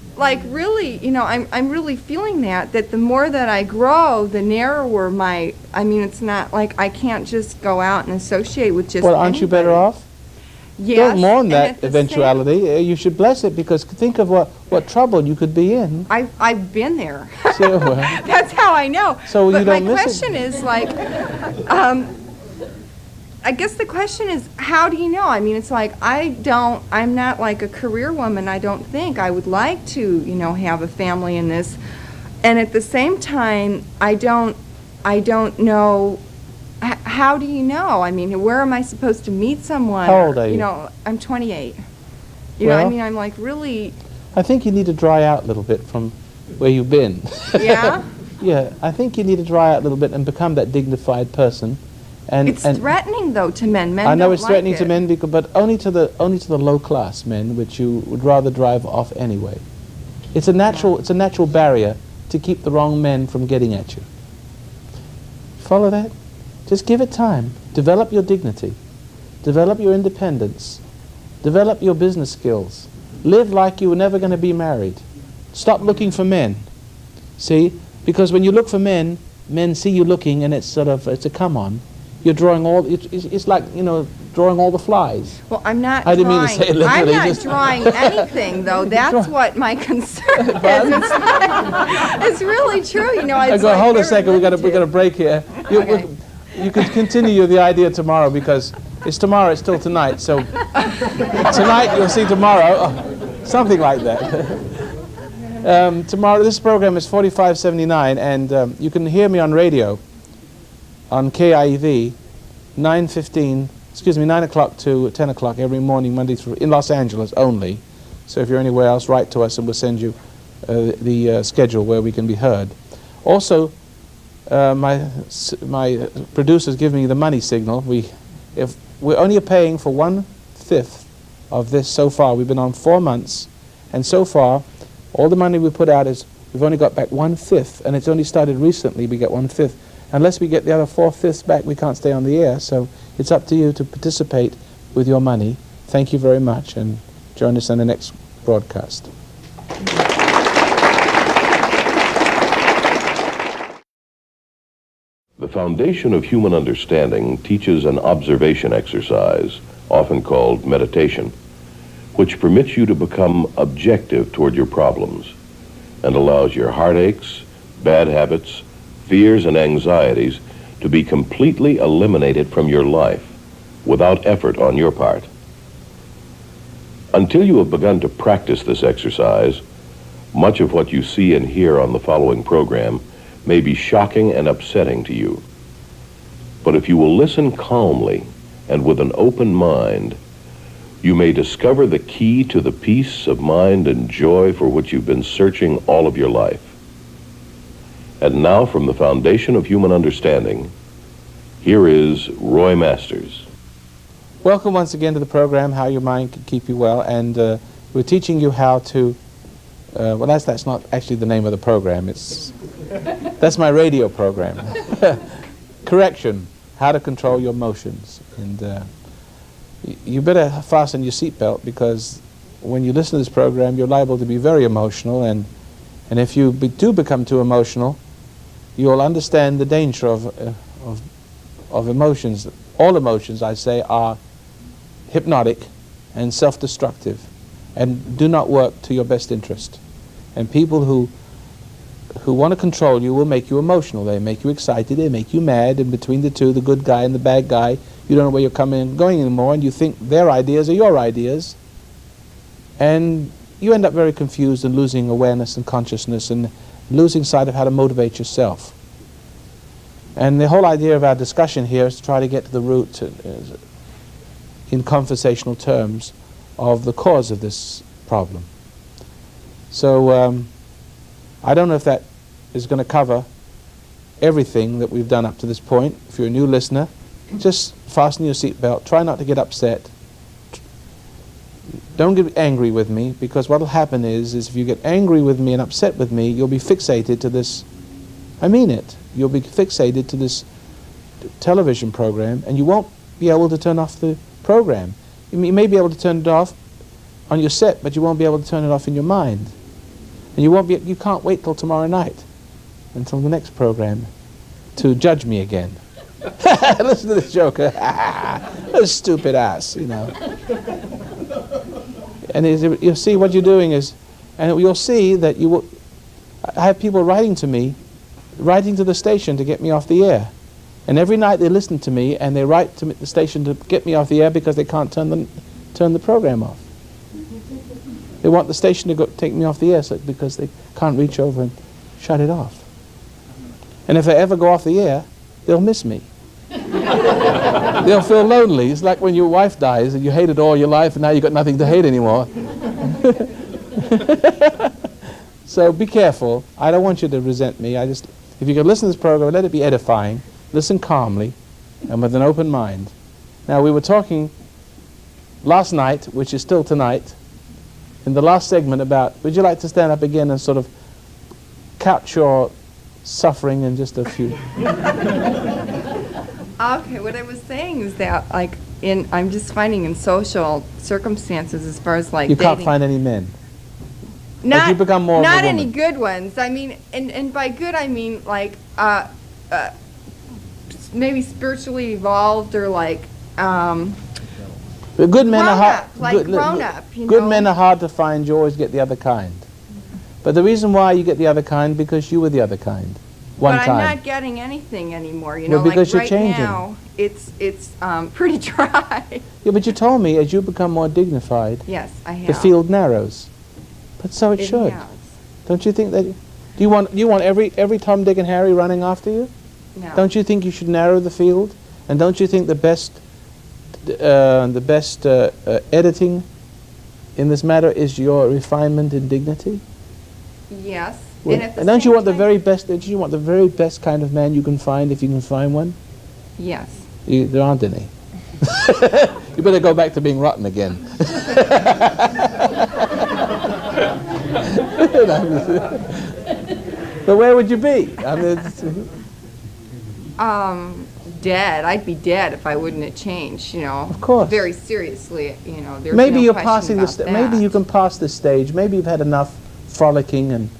S10: really, you know, I'm really feeling that the more that I grow, the narrower my. I mean, it's not like I can't just go out and associate with just.
S2: Well, aren't you better
S10: anybody.
S2: off?
S10: Yes,
S2: Don't mourn
S10: and
S2: that
S10: at the
S2: eventuality. You should bless it, because think of what trouble you could be in.
S10: I've been there.
S2: So,
S10: That's how I know.
S2: So
S10: but
S2: you don't
S10: my
S2: miss it.
S10: question is like, I guess the question is, how do you know? I mean, it's like I'm not like a career woman. I don't think I would like to, have a family in this, and at the same time, I don't know. How do you know? I mean, where am I supposed to meet someone?
S2: How old are you?
S10: I'm 28.
S2: Well-
S10: I'm like really,
S2: I think you need to dry out a little bit from where you've been.
S10: yeah.
S2: Yeah, I think you need to dry out a little bit and become that dignified person. And
S10: It's threatening though to men. Men
S2: I know
S10: don't
S2: it's
S10: like
S2: threatening to
S10: it.
S2: men, but only to the low class men, which you would rather drive off anyway. It's a natural barrier to keep the wrong men from getting at you. Follow that? Just give it time. Develop your dignity. Develop your independence. Develop your business skills. Live like you were never going to be married. Stop looking for men. See? Because when you look for men, men see you looking, and it's a come on. You're drawing it's like, drawing all the flies.
S10: Well, I'm not
S2: I didn't mean to
S10: drawing.
S2: say it literally,
S10: I'm not
S2: just-
S10: drawing anything, though. That's what my concern is. It's really true, It's
S2: Hold a
S10: very
S2: second. We got a break here.
S10: Okay.
S2: You can continue the idea tomorrow, because it's tomorrow. It's still tonight. So tonight you'll see tomorrow, something like that. Tomorrow, this program is 4579, and you can hear me on radio on KIEV, 9 o'clock to 10 o'clock every morning, Monday through, in Los Angeles only. So if you're anywhere else, write to us and we'll send you the schedule where we can be heard. Also, my producers give me the money signal. We're only paying for 1/5 of this so far. We've been on 4 months, and so far, all the money we put out we've only got back 1/5, and it's only started recently. We get 1/5. Unless we get the other 4/5 back, we can't stay on the air. So it's up to you to participate with your money. Thank you very much, and join us on the next broadcast.
S1: The foundation of human understanding teaches an observation exercise, often called meditation, which permits you to become objective toward your problems and allows your heartaches, bad habits, fears, and anxieties to be completely eliminated from your life without effort on your part. Until you have begun to practice this exercise, much of what you see and hear on the following program may be shocking and upsetting to you. But if you will listen calmly and with an open mind, you may discover the key to the peace of mind and joy for which you've been searching all of your life. And now, from the foundation of human understanding, here is Roy Masters.
S2: Welcome once again to the program, How Your Mind Can Keep You Well, and we're teaching you how to, well, that's not actually the name of the program. That's my radio program. Correction, how to control your emotions. And you better fasten your seatbelt, because when you listen to this program, you're liable to be very emotional, and if you do become too emotional, you'll understand the danger of emotions. All emotions, I say, are hypnotic and self-destructive and do not work to your best interest. And people who want to control you will make you emotional. They make you excited, they make you mad, and between the two, the good guy and the bad guy, you don't know where you're coming and going anymore, and you think their ideas are your ideas. And you end up very confused and losing awareness and consciousness and losing sight of how to motivate yourself. And the whole idea of our discussion here is to try to get to the root, in conversational terms, of the cause of this problem. So I don't know if that is going to cover everything that we've done up to this point. If you're a new listener, just fasten your seatbelt. Try not to get upset. Don't get angry with me, because what will happen is if you get angry with me and upset with me, you'll be fixated to this. I mean it. You'll be fixated to this television program, and you won't be able to turn off the program. You may be able to turn it off on your set, but you won't be able to turn it off in your mind. And you can't wait till tomorrow night, until the next program, to judge me again. Listen to this joker. This stupid ass, you know. And you'll see what you're doing is, and you'll see that you will. I have people writing to me, writing to the station to get me off the air. And every night they listen to me and they write to the station to get me off the air because they can't turn the program off. They want the station to take me off the air because they can't reach over and shut it off. And if I ever go off the air, they'll miss me. They'll feel lonely. It's like when your wife dies and you hated all your life and now you've got nothing to hate anymore. So be careful. I don't want you to resent me. If you can listen to this program, let it be edifying. Listen calmly and with an open mind. Now, we were talking last night, which is still tonight, in the last segment about, would you like to stand up again and sort of couch your suffering in just a few?
S10: Okay, what I was saying is that, like, I'm just finding in social circumstances, as far as like
S2: You can't
S10: dating,
S2: find any men.
S10: not
S2: you become more of a
S10: not any
S2: woman.
S10: good ones. I mean, and by good I mean like maybe spiritually evolved or like
S2: Good men are hard.
S10: Grown-up, like grown-up, you
S2: Good
S10: know.
S2: men are hard to find. You always get the other kind. But the reason why you get the other kind, because you were the other kind. One
S10: but
S2: time.
S10: I'm not getting anything anymore. You
S2: Well,
S10: know,
S2: because
S10: like
S2: you're
S10: right
S2: changing.
S10: now, it's pretty dry.
S2: Yeah, but you told me as you become more dignified,
S10: Yes, I have.
S2: the field narrows. But so it should.
S10: has.
S2: Don't you think that? Do you want every Tom, Dick, and Harry running after you?
S10: No.
S2: Don't you think you should narrow the field? And don't you think the best editing in this matter is your refinement and dignity?
S10: Yes.
S2: Well,
S10: and at the
S2: and don't you
S10: same
S2: want the
S10: time-
S2: very best? Don't you want the very best kind of man you can find if you can find one?
S10: Yes.
S2: There aren't any. You better go back to being rotten again. But where would you be? I mean,
S10: Dead. I'd be dead if I wouldn't have changed. You know.
S2: Of course.
S10: Very seriously. You know. There's
S2: maybe
S10: no
S2: you're
S10: question
S2: passing
S10: about
S2: this. Maybe
S10: that.
S2: you can pass this stage. Maybe you've had enough frolicking and.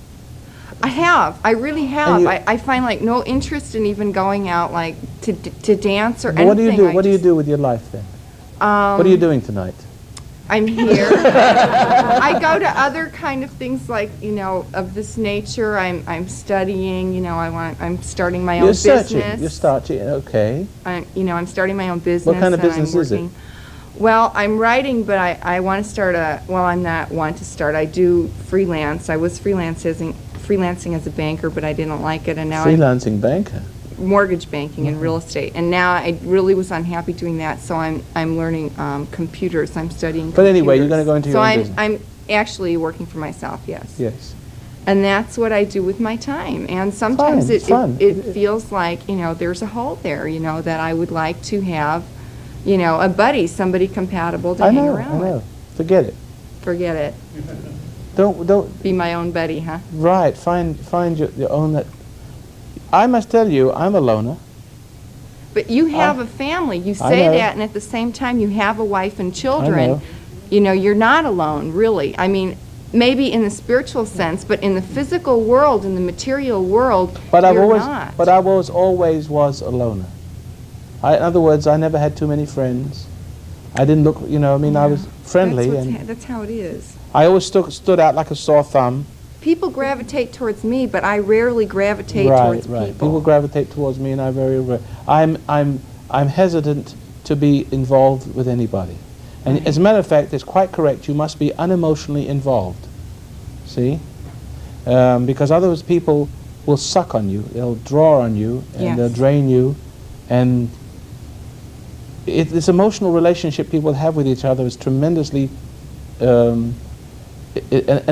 S10: I have. I really have.
S2: you-
S10: I find like no interest in even going out like to dance or
S2: But what do you
S10: anything.
S2: do? What do you do with your life then? What are you doing tonight?
S10: I'm here. I go to other kind of things like, you know, of this nature. I'm studying, you know, I'm starting my own
S2: You're
S10: business.
S2: searching. You're starting. Okay.
S10: I'm starting my own business.
S2: kind of
S10: and I'm
S2: business is it?
S10: working- Well, I'm writing, but I want to start I'm not want to start. I do freelance. I was freelancing as a banker, but I didn't like it, and now I'm
S2: Freelancing banker.
S10: mortgage banking and real estate. And now I really was unhappy doing that, so I'm learning computers. I'm studying
S2: But anyway, you're
S10: computers.
S2: gonna go into your
S10: so
S2: own
S10: I'm,
S2: business.
S10: I'm actually working for myself, yes.
S2: Yes.
S10: And that's what I do with my time. And sometimes
S2: Fine, it's fun.
S10: it feels like, you know, there's a hole there, you know, that I would like to have, you know, a buddy, somebody compatible to
S2: I
S10: hang
S2: know.
S10: around
S2: I know.
S10: with.
S2: Forget it.
S10: Forget it.
S2: Don't.
S10: Be my own buddy, huh?
S2: Right. Find your own. That. I must tell you, I'm a loner.
S10: But you have a family. You say
S2: know.
S10: that, and at the same time, you have a wife and
S2: I
S10: children.
S2: know.
S10: You know, you're not alone, really. I mean, maybe in the spiritual sense, but in the physical world, in the material world,
S2: But
S10: you're
S2: I
S10: not.
S2: always was a loner. In other words, I never had too many friends. I didn't look, you know, I mean, I was friendly, and
S10: That's how it is.
S2: I always stood out like a sore thumb.
S10: People gravitate towards me, but I rarely gravitate
S2: Right,
S10: towards
S2: right.
S10: people.
S2: People gravitate towards me, and I'm hesitant to be involved with anybody. And as a matter of fact, it's quite correct. You must be unemotionally involved. See, because otherwise people will suck on you. They'll draw on you, and
S10: Yes.
S2: they'll drain you, and this emotional relationship people have with each other is tremendously an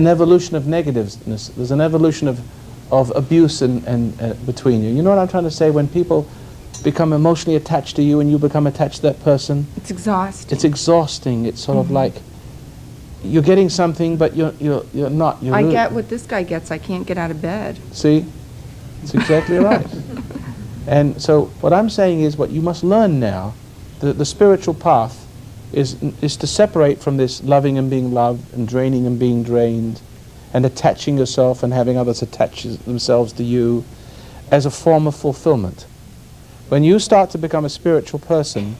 S2: evolution of negativeness. There's an evolution of abuse and between you. You know what I'm trying to say? When people become emotionally attached to you and you become attached to that person,
S10: It's exhausting.
S2: it's exhausting. It's sort of like you're getting something, but you're not. You're
S10: I
S2: lo-
S10: get what this guy gets. I can't get out of bed.
S2: See, it's exactly right. And so what I'm saying is, what you must learn now, the spiritual path, is to separate from this loving and being loved, and draining and being drained, and attaching yourself and having others attach themselves to you, as a form of fulfillment. When you start to become a spiritual person,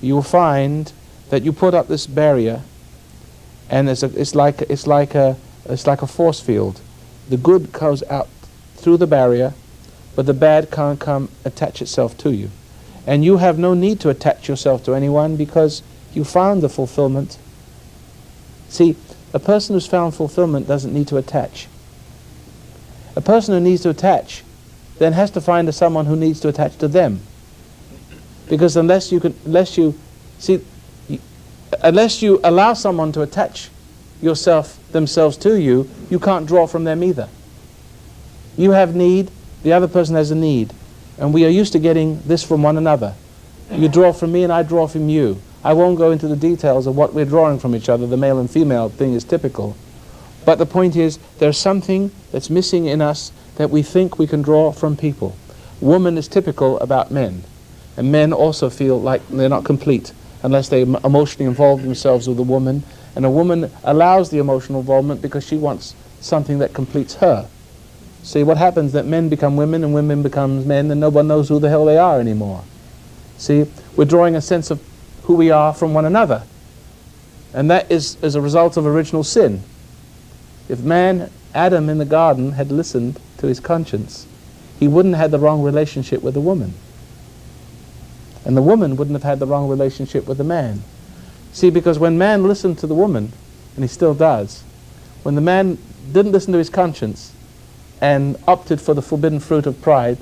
S2: you will find that you put up this barrier, and it's like a force field. The good goes out through the barrier, but the bad can't come attach itself to you. And you have no need to attach yourself to anyone because you found the fulfillment. See, a person who's found fulfillment doesn't need to attach. A person who needs to attach then has to find someone who needs to attach to them. Because unless you allow someone to attach themselves to you, you can't draw from them either. You have need, the other person has a need. And we are used to getting this from one another. You draw from me and I draw from you. I won't go into the details of what we're drawing from each other. The male and female thing is typical. But the point is, there's something that's missing in us that we think we can draw from people. Woman is typical about men. And men also feel like they're not complete unless they emotionally involve themselves with a woman. And a woman allows the emotional involvement because she wants something that completes her. See, what happens that men become women and women become men and no one knows who the hell they are anymore. See, we're drawing a sense of who we are from one another. And that is as a result of original sin. If Adam in the garden had listened to his conscience, he wouldn't have had the wrong relationship with the woman. And the woman wouldn't have had the wrong relationship with the man. See, because when man listened to the woman, and he still does, when the man didn't listen to his conscience and opted for the forbidden fruit of pride,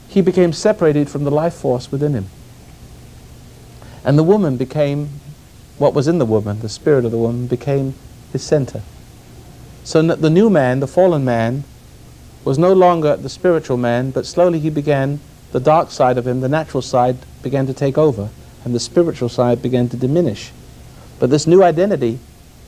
S2: he became separated from the life force within him. And the woman became, what was in the woman, the spirit of the woman, became his center. So the new man, the fallen man, was no longer the spiritual man, but slowly he began, the dark side of him, the natural side, began to take over, and the spiritual side began to diminish. But this new identity,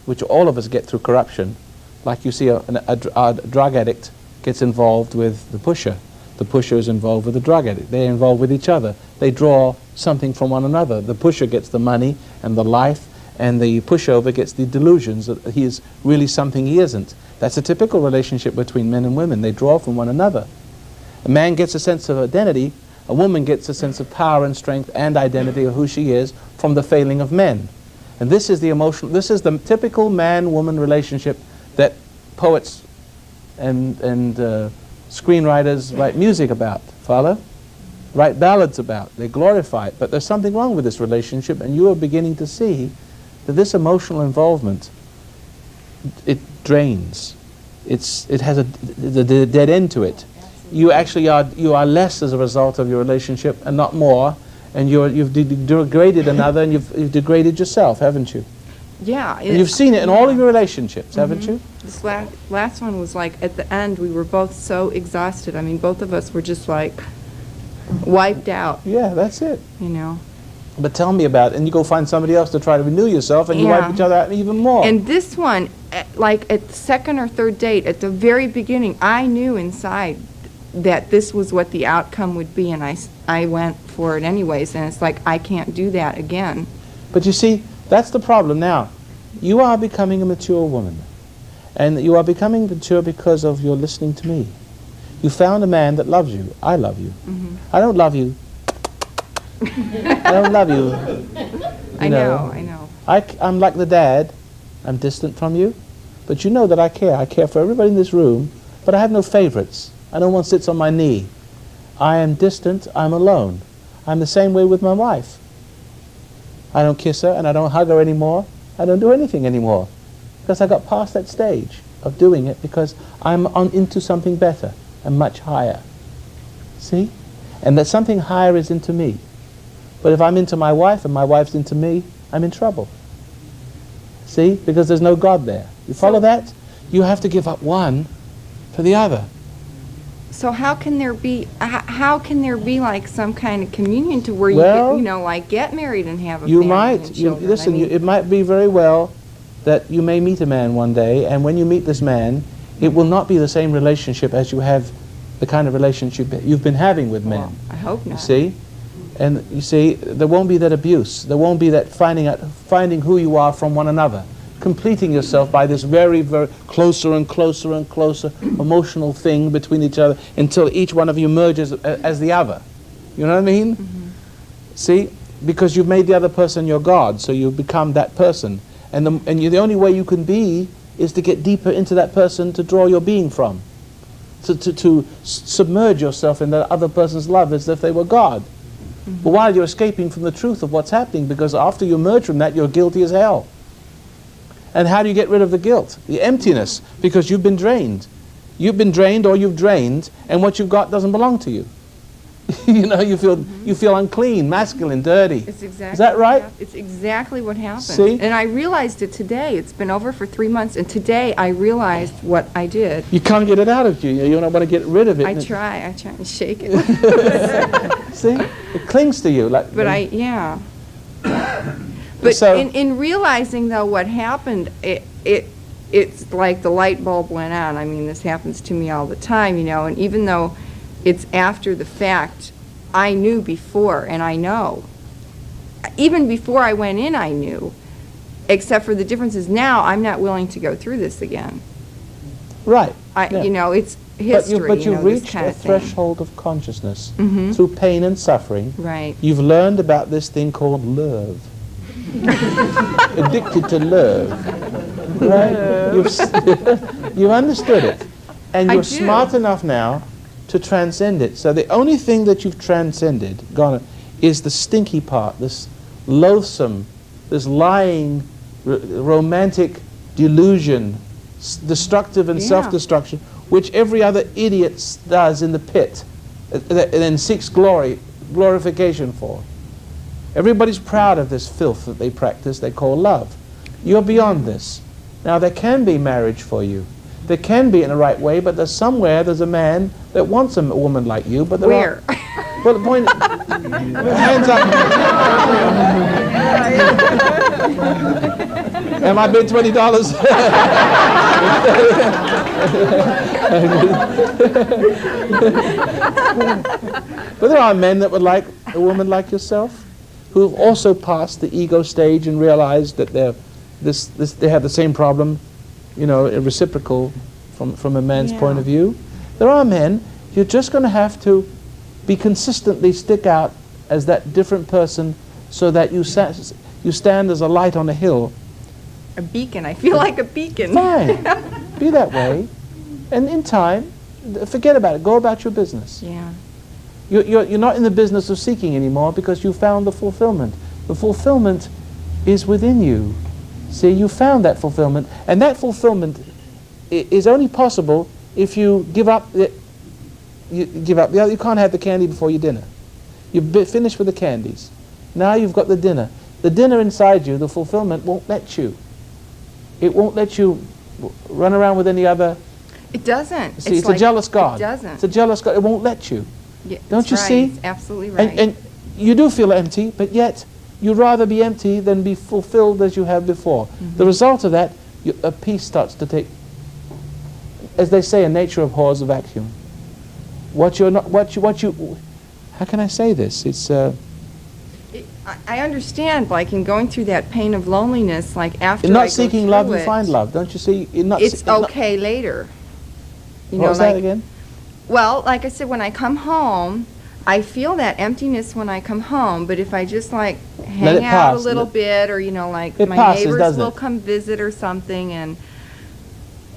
S2: which all of us get through corruption, like you see a drug addict gets involved with the pusher. The pusher is involved with the drug addict. They're involved with each other. They draw something from one another. The pusher gets the money and the life, and the pushover gets the delusions that he is really something he isn't. That's a typical relationship between men and women. They draw from one another. A man gets a sense of identity. A woman gets a sense of power and strength and identity of who she is from the failing of men. And this is the typical man-woman relationship that poets and screenwriters write music about. Follow? Write ballads about. They glorify it. But there's something wrong with this relationship, and you are beginning to see that this emotional involvement, it drains. It has a dead end to it. You actually are less as a result of your relationship and not more, and you've degraded another, and you've degraded yourself, haven't you?
S10: Yeah.
S2: And you've seen it in all of your relationships, haven't you?
S10: This last one was like, at the end, we were both so exhausted. I mean, both of us were just like wiped out,
S2: Yeah, that's it.
S10: you know.
S2: But tell me about it, and you go find somebody else to try to renew yourself, and you wipe
S10: Yeah.
S2: each other out even more.
S10: And this one, like at the second or third date, at the very beginning, I knew inside that this was what the outcome would be, and I went for it anyways, and it's like, I can't do that again.
S2: But you see, that's the problem now. You are becoming a mature woman. And you are becoming mature because of your listening to me. You found a man that loves you. I love you. I don't love you. I don't love you.
S10: I know.
S2: I'm like the dad. I'm distant from you. But you know that I care. I care for everybody in this room. But I have no favorites. No one sits on my knee. I am distant. I'm alone. I'm the same way with my wife. I don't kiss her and I don't hug her anymore. I don't do anything anymore. Because I got past that stage of doing it because I'm into something better and much higher. See? And that something higher is into me. But if I'm into my wife and my wife's into me, I'm in trouble. See? Because there's no God there. You follow that? You have to give up one for the other.
S10: So how can there be like some kind of communion to where
S2: Well,
S10: you get, like get married and have a
S2: You
S10: family
S2: might.
S10: and
S2: You,
S10: children?
S2: listen,
S10: I mean,
S2: it might be very well that you may meet a man one day, and when you meet this man, it will not be the same relationship as you have, the kind of relationship you've been having with men.
S10: well, I hope not.
S2: You see? And you see, there won't be that abuse. There won't be that finding who you are from one another, completing yourself by this very, very closer and closer and closer emotional thing between each other until each one of you merges as the other. You know what I mean? See? Because you've made the other person your God, so you've become that person. And the only way you can be is to get deeper into that person to draw your being from. To submerge yourself in that other person's love as if they were God. But while you're escaping from the truth of what's happening, because after you emerge from that, you're guilty as hell. And how do you get rid of the guilt? The emptiness, because you've been drained. You've been drained or you've drained, and what you've got doesn't belong to you. You know, you feel unclean, masculine, dirty.
S10: It's exactly
S2: Is that right?
S10: It's exactly what happened.
S2: See?
S10: And I realized it today. It's been over for 3 months, and today I realized what I did.
S2: You can't get it out of you. You don't want to get rid of it.
S10: I try and shake it.
S2: See? It clings to you. Like,
S10: But But
S2: So-
S10: in realizing, though, what happened, it's like the light bulb went on. I mean, this happens to me all the time, you know, and even though it's after the fact, I knew before, and I know. Even before I went in, I knew, except for the differences now, I'm not willing to go through this again.
S2: Right. Yeah.
S10: You know, it's history,
S2: But you
S10: you know, this
S2: reached
S10: kind
S2: a
S10: of thing.
S2: threshold of consciousness
S10: Mhm.
S2: through pain and suffering.
S10: Right.
S2: You've learned about this thing called love. Addicted to love. Right? You've understood it. And
S10: I
S2: you're
S10: do.
S2: smart enough now to transcend it. So the only thing that you've transcended, gone, is the stinky part, this loathsome, this lying, romantic delusion, destructive and
S10: Yeah.
S2: self-destruction, which every other idiot does in the pit, and then seeks glorification for. Everybody's proud of this filth that they practice, they call love. You're beyond this. Now, there can be marriage for you. There can be in the right way, but there's a man that wants a woman like you, but there
S10: Where?
S2: are... Well, the point... Hands up. Am I bid $20? But there are men that would like a woman like yourself, who have also passed the ego stage and realized that they have the same problem, you know, reciprocal from a man's
S10: Yeah.
S2: point of view. There are men, you're just going to have to be consistently stick out as that different person so that you stand as a light on a hill.
S10: A beacon. I feel like a beacon.
S2: Fine. Be that way. And in time, forget about it. Go about your business.
S10: Yeah.
S2: You're not in the business of seeking anymore because you found the fulfillment. The fulfillment is within you. See, you found that fulfillment. And that fulfillment is only possible if you give up. You can't have the candy before your dinner. You've finished with the candies. Now you've got the dinner. The dinner inside you, the fulfillment, won't let you. It won't let you run around with any other.
S10: It doesn't.
S2: See, it's a jealous God.
S10: It doesn't.
S2: It's a jealous God. It won't let you.
S10: Yeah,
S2: Don't
S10: that's
S2: you
S10: right.
S2: see?
S10: It's absolutely right.
S2: And you do feel empty, but yet you'd rather be empty than be fulfilled as you have before. The result of that, a peace starts to take. As they say, in nature abhors a vacuum. How can I say this? It's.
S10: I understand, like, in going through that pain of loneliness, like, after
S2: You're
S10: I
S2: not
S10: go
S2: seeking
S10: through
S2: love, you
S10: it,
S2: find love. Don't you see? You're not
S10: it's
S2: not-
S10: okay later. You
S2: What
S10: know,
S2: was
S10: like,
S2: that again?
S10: well, like I said, when I come home, I feel that emptiness when I come home, but if I just, like,
S2: it
S10: hang out a
S2: pass.
S10: little bit, or, you know, like,
S2: It
S10: my
S2: passes,
S10: neighbors
S2: doesn't
S10: will
S2: it?
S10: come visit or something, and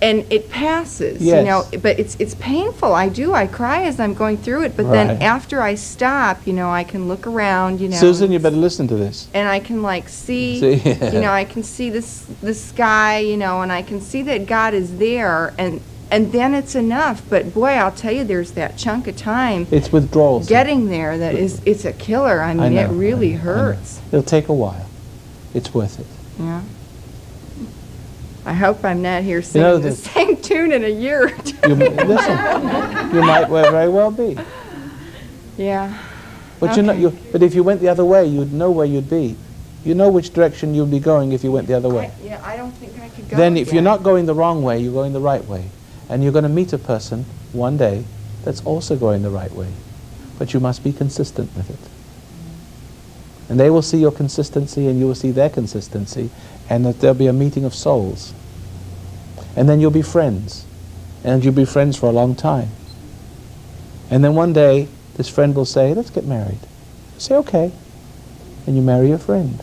S10: it passes,
S2: Yes.
S10: you know, but it's painful. I cry as I'm going through it, but then
S2: Right.
S10: after I stop, you know, I can look around, you know.
S2: Susan, you better listen to this.
S10: And I can, like, see,
S2: See?
S10: you know, I can see the sky, you know, and I can see that God is there, and then it's enough. But boy, I'll tell you, there's that chunk of time
S2: It's withdrawal.
S10: getting there that it's a killer. I mean,
S2: know,
S10: it really
S2: I know.
S10: hurts.
S2: It'll take a while. It's worth it.
S10: Yeah. I hope I'm not here singing
S2: know,
S10: the
S2: the-
S10: same tune in a year or two.
S2: Listen, you might very well be.
S10: Yeah.
S2: But
S10: Okay.
S2: But if you went the other way, you'd know where you'd be. You know which direction you'd be going if you went the other way.
S10: I don't think I could go
S2: Then if you're
S10: again.
S2: not going the wrong way, you're going the right way. And you're going to meet a person one day that's also going the right way. But you must be consistent with it. And they will see your consistency and you will see their consistency, and that there'll be a meeting of souls. And then you'll be friends. And you'll be friends for a long time. And then one day, this friend will say, let's get married. You say, okay. And you marry your friend.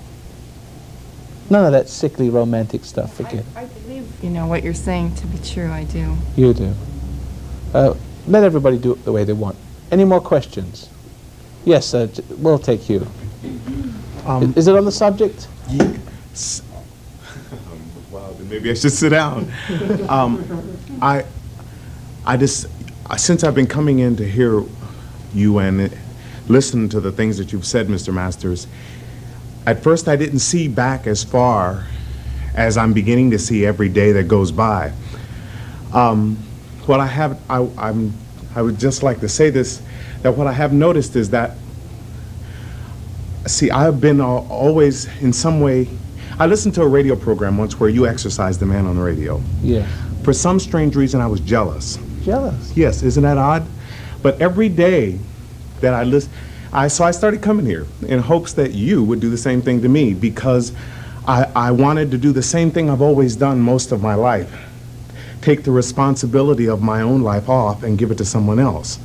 S2: None of that sickly romantic stuff, forget it.
S10: I believe, you know, what you're saying to be true, I do.
S2: You do. Let everybody do it the way they want. Any more questions? Yes, we'll take you. Is it on the subject?
S11: Yes. Wow, then maybe I should sit down. I just, since I've been coming in to hear you and listen to the things that you've said, Mr. Masters, at first I didn't see back as far as I'm beginning to see every day that goes by. What I have, I would just like to say this, that what I have noticed is that, see, I've been always in some way, I listened to a radio program once where you exercised the man on the radio.
S2: Yes.
S11: For some strange reason, I was jealous.
S2: Jealous?
S11: Yes, isn't that odd? But every day that I listen, so I started coming here in hopes that you would do the same thing to me, because I wanted to do the same thing I've always done most of my life. Take the responsibility of my own life off and give it to someone else.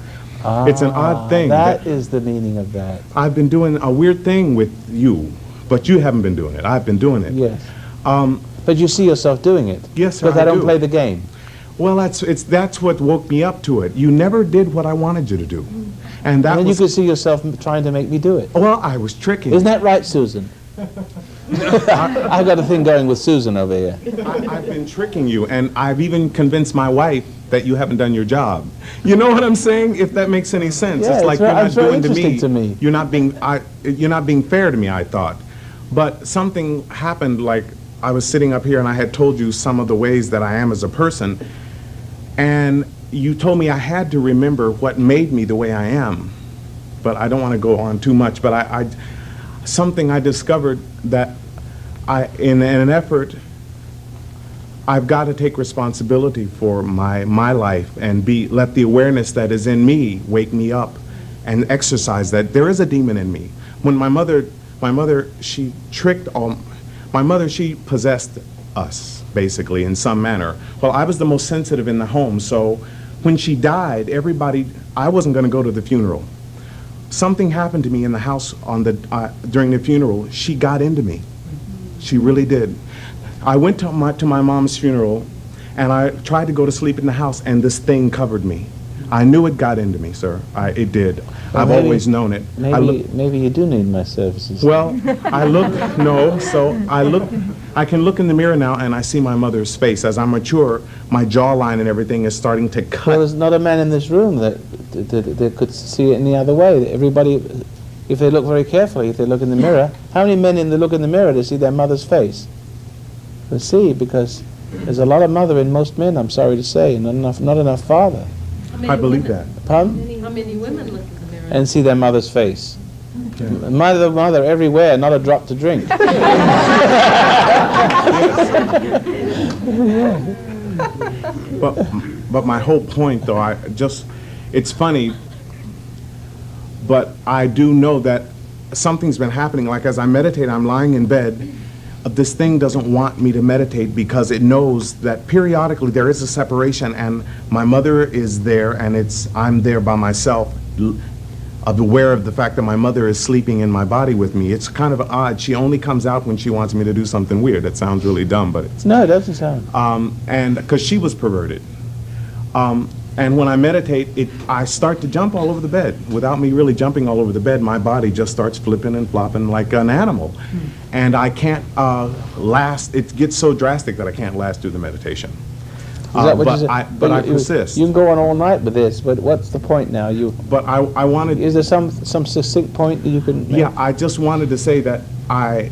S11: It's an odd thing.
S2: That is the meaning of that.
S11: I've been doing a weird thing with you, but you haven't been doing it. I've been doing it.
S2: Yes. But you see yourself doing it.
S11: Yes,
S2: because I don't
S11: do.
S2: play the game.
S11: Well, that's what woke me up to it. You never did what I wanted you to do. And that
S2: And then
S11: was,
S2: you could see yourself trying to make me do it.
S11: well, I was tricking.
S2: Isn't that right, Susan? I've got a thing going with Susan over here.
S11: I've been tricking you, and I've even convinced my wife that you haven't done your job. You know what I'm saying? If that makes any sense.
S2: Yeah,
S11: it's like
S2: it's
S11: you're not
S2: very
S11: doing
S2: interesting to me.
S11: You're not being fair to me, I thought. But something happened, like I was sitting up here and I had told you some of the ways that I am as a person, and you told me I had to remember what made me the way I am. But I don't want to go on too much, but something I discovered that in an effort, I've got to take responsibility for my life and let the awareness that is in me wake me up and exercise that. There is a demon in me. When my mother, she possessed us, basically, in some manner. Well, I was the most sensitive in the home, so when she died, I wasn't going to go to the funeral. Something happened to me in the house during the funeral. She got into me. She really did. I went to my mom's funeral, and I tried to go to sleep in the house, and this thing covered me. I knew it got into me, sir. It did.
S2: Well,
S11: I've always known it.
S2: Maybe you do need my services.
S11: Well, I can look in the mirror now, and I see my mother's face. As I mature, my jawline and everything is starting to cut.
S2: Well, there's not a man in this room that could see it any other way. Everybody, if they look very carefully, if they look in the mirror, how many men look in the mirror to see their mother's face? They see, because there's a lot of mother in most men, I'm sorry to say, and not enough father.
S11: I believe that.
S2: Pardon?
S12: How many women look in the mirror?
S2: And see their mother's face. Mother everywhere, not a drop to drink.
S11: But my whole point, though, it's funny, but I do know that something's been happening. Like as I meditate, I'm lying in bed. This thing doesn't want me to meditate because it knows that periodically there is a separation, and my mother is there, and I'm there by myself, aware of the fact that my mother is sleeping in my body with me. It's kind of odd. She only comes out when she wants me to do something weird. That sounds really dumb, but it's
S2: no, it doesn't sound.
S11: And because she was perverted. And when I meditate, I start to jump all over the bed. Without me really jumping all over the bed, my body just starts flipping and flopping like an animal. And I can't last. It gets so drastic that I can't last through the meditation.
S2: Is that what you said?
S11: But I persist.
S2: You can go on all night with this, but what's the point now?
S11: But I wanted...
S2: Is there some succinct point that you can make?
S11: Yeah, I just wanted to say that I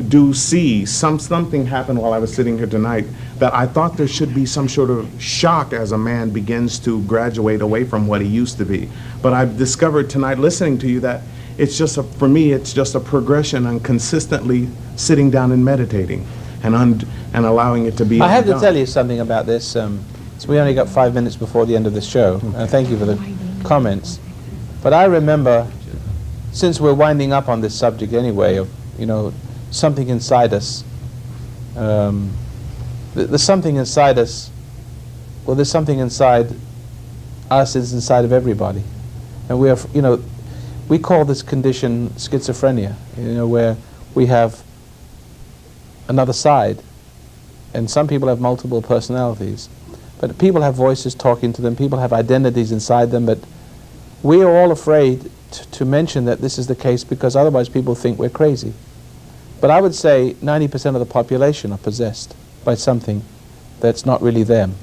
S11: do see something happen while I was sitting here tonight, that I thought there should be some sort of shock as a man begins to graduate away from what he used to be. But I've discovered tonight, listening to you, that it's just for me, it's just a progression on consistently sitting down and meditating and allowing it to be.
S2: I have to tell you something about this. So we only got 5 minutes before the end of the show, and thank you for the comments. But I remember, since we're winding up on this subject anyway, of something inside us. There's something inside us. Well, there's something inside us. It's inside of everybody, And we have, we call this condition schizophrenia, where we have another side. And some people have multiple personalities. But people have voices talking to them, people have identities inside them, but we are all afraid to mention that this is the case because otherwise people think we're crazy. But I would say 90% of the population are possessed by something that's not really them.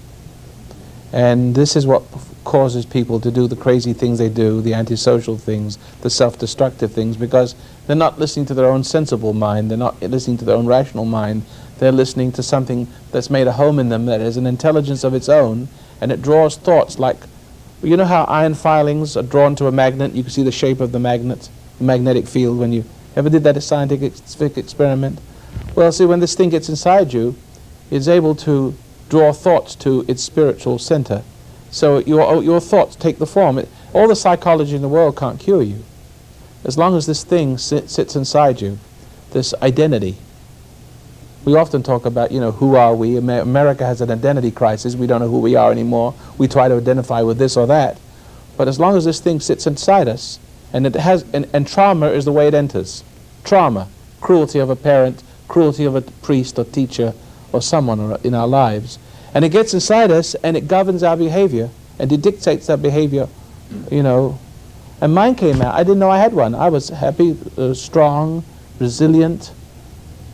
S2: And this is what causes people to do the crazy things they do, the antisocial things, the self-destructive things, because they're not listening to their own sensible mind, they're not listening to their own rational mind, they're listening to something that's made a home in them that has an intelligence of its own, and it draws thoughts like, you know how iron filings are drawn to a magnet? You can see the shape of the magnet, the magnetic field when you ever did that scientific experiment? Well, see, when this thing gets inside you, it's able to draw thoughts to its spiritual center. So your thoughts take the form. All the psychology in the world can't cure you. As long as this thing sits inside you, this identity. We often talk about, who are we? America has an identity crisis. We don't know who we are anymore. We try to identify with this or that. But as long as this thing sits inside us, and it has, and trauma is the way it enters. Trauma, cruelty of a parent, cruelty of a priest or teacher or someone in our lives. And it gets inside us and it governs our behavior and it dictates our behavior, And mine came out. I didn't know I had one. I was happy, strong, resilient.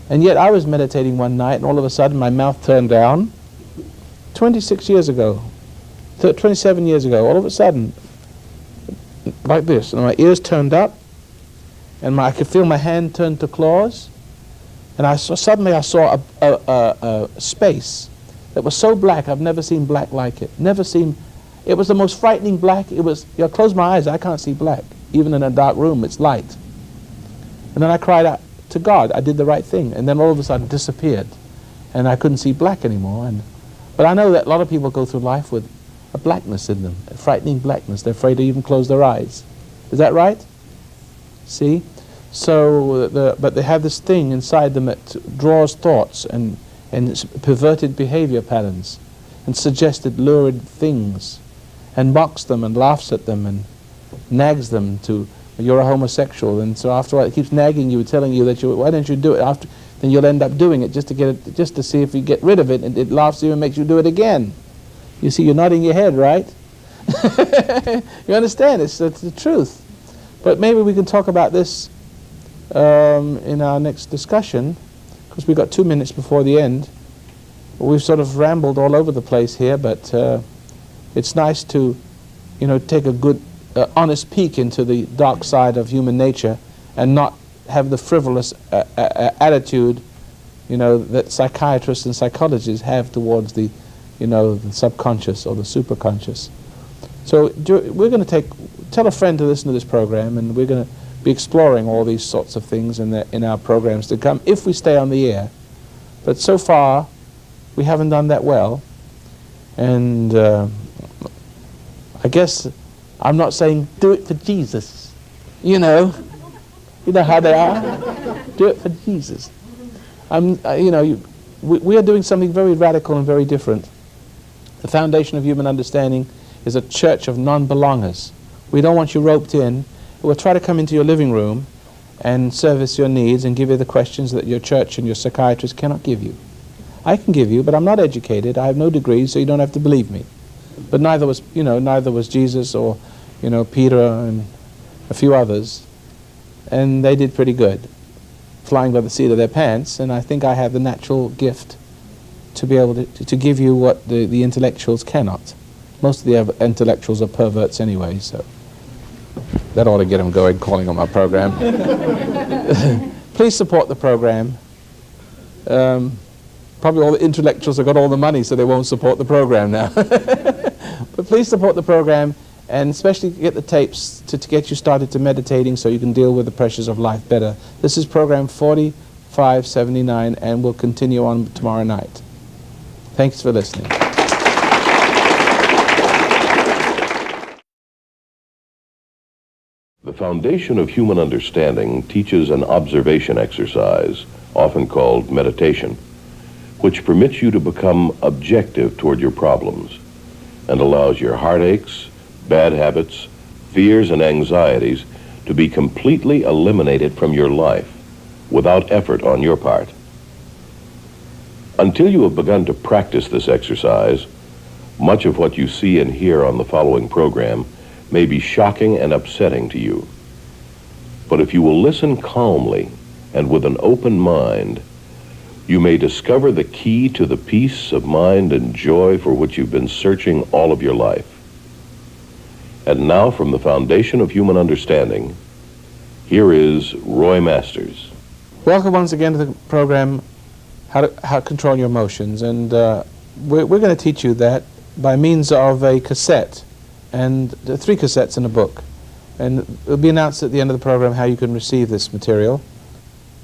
S2: And yet I was meditating one night and all of a sudden my mouth turned down. 26 years ago, 27 years ago, all of a sudden, like this, and my ears turned up, and I could feel my hand turn to claws, and suddenly I saw a space that was so black. I've never seen black like it. Never seen. It was the most frightening black. It was. Close my eyes, I can't see black. Even in a dark room, it's light. And then I cried out to God. I did the right thing, and then all of a sudden it disappeared, and I couldn't see black anymore. But I know that a lot of people go through life with a blackness in them, a frightening blackness. They're afraid to even close their eyes. Is that right? See? So, but they have this thing inside them that draws thoughts and perverted behavior patterns and suggested lurid things and mocks them and laughs at them and nags them to, you're a homosexual, and so after all it keeps nagging you, telling you that why don't you do it after, then you'll end up doing it just to get it, just to see if you get rid of it, and it laughs at you and makes you do it again. You see, you're nodding your head, right? You understand? It's the truth. But maybe we can talk about this in our next discussion, because we've got 2 minutes before the end. We've sort of rambled all over the place here, but it's nice to, take a good, honest peek into the dark side of human nature and not have the frivolous attitude, that psychiatrists and psychologists have towards the subconscious or the superconscious. So we're going to tell a friend to listen to this program, and we're going to be exploring all these sorts of things in our programs to come, if we stay on the air. But so far, we haven't done that well. And I guess I'm not saying do it for Jesus. You know how they are. Do it for Jesus. We are doing something very radical and very different. The foundation of human understanding is a church of non-belongers. We don't want you roped in. We'll try to come into your living room and service your needs and give you the questions that your church and your psychiatrist cannot give you. I can give you, but I'm not educated. I have no degrees, so you don't have to believe me. But neither was Jesus or, Peter and a few others. And they did pretty good, flying by the seat of their pants. And I think I have the natural gift to be able to give you what the intellectuals cannot. Most of the intellectuals are perverts anyway, so that ought to get them going, calling on my program. Please support the program. Probably all the intellectuals have got all the money, so they won't support the program now. But please support the program, and especially get the tapes to get you started to meditating so you can deal with the pressures of life better. This is program 4579, and we'll continue on tomorrow night. Thanks for listening.
S1: The foundation of human understanding teaches an observation exercise, often called meditation, which permits you to become objective toward your problems and allows your heartaches, bad habits, fears, and anxieties to be completely eliminated from your life without effort on your part. Until you have begun to practice this exercise, much of what you see and hear on the following program may be shocking and upsetting to you. But if you will listen calmly and with an open mind, you may discover the key to the peace of mind and joy for which you've been searching all of your life. And now, from the foundation of human understanding, here is Roy Masters.
S2: Welcome once again to the program, How to Control Your Emotions. And we're going to teach you that by means of a cassette, and 3 cassettes in a book. And it'll be announced at the end of the program how you can receive this material.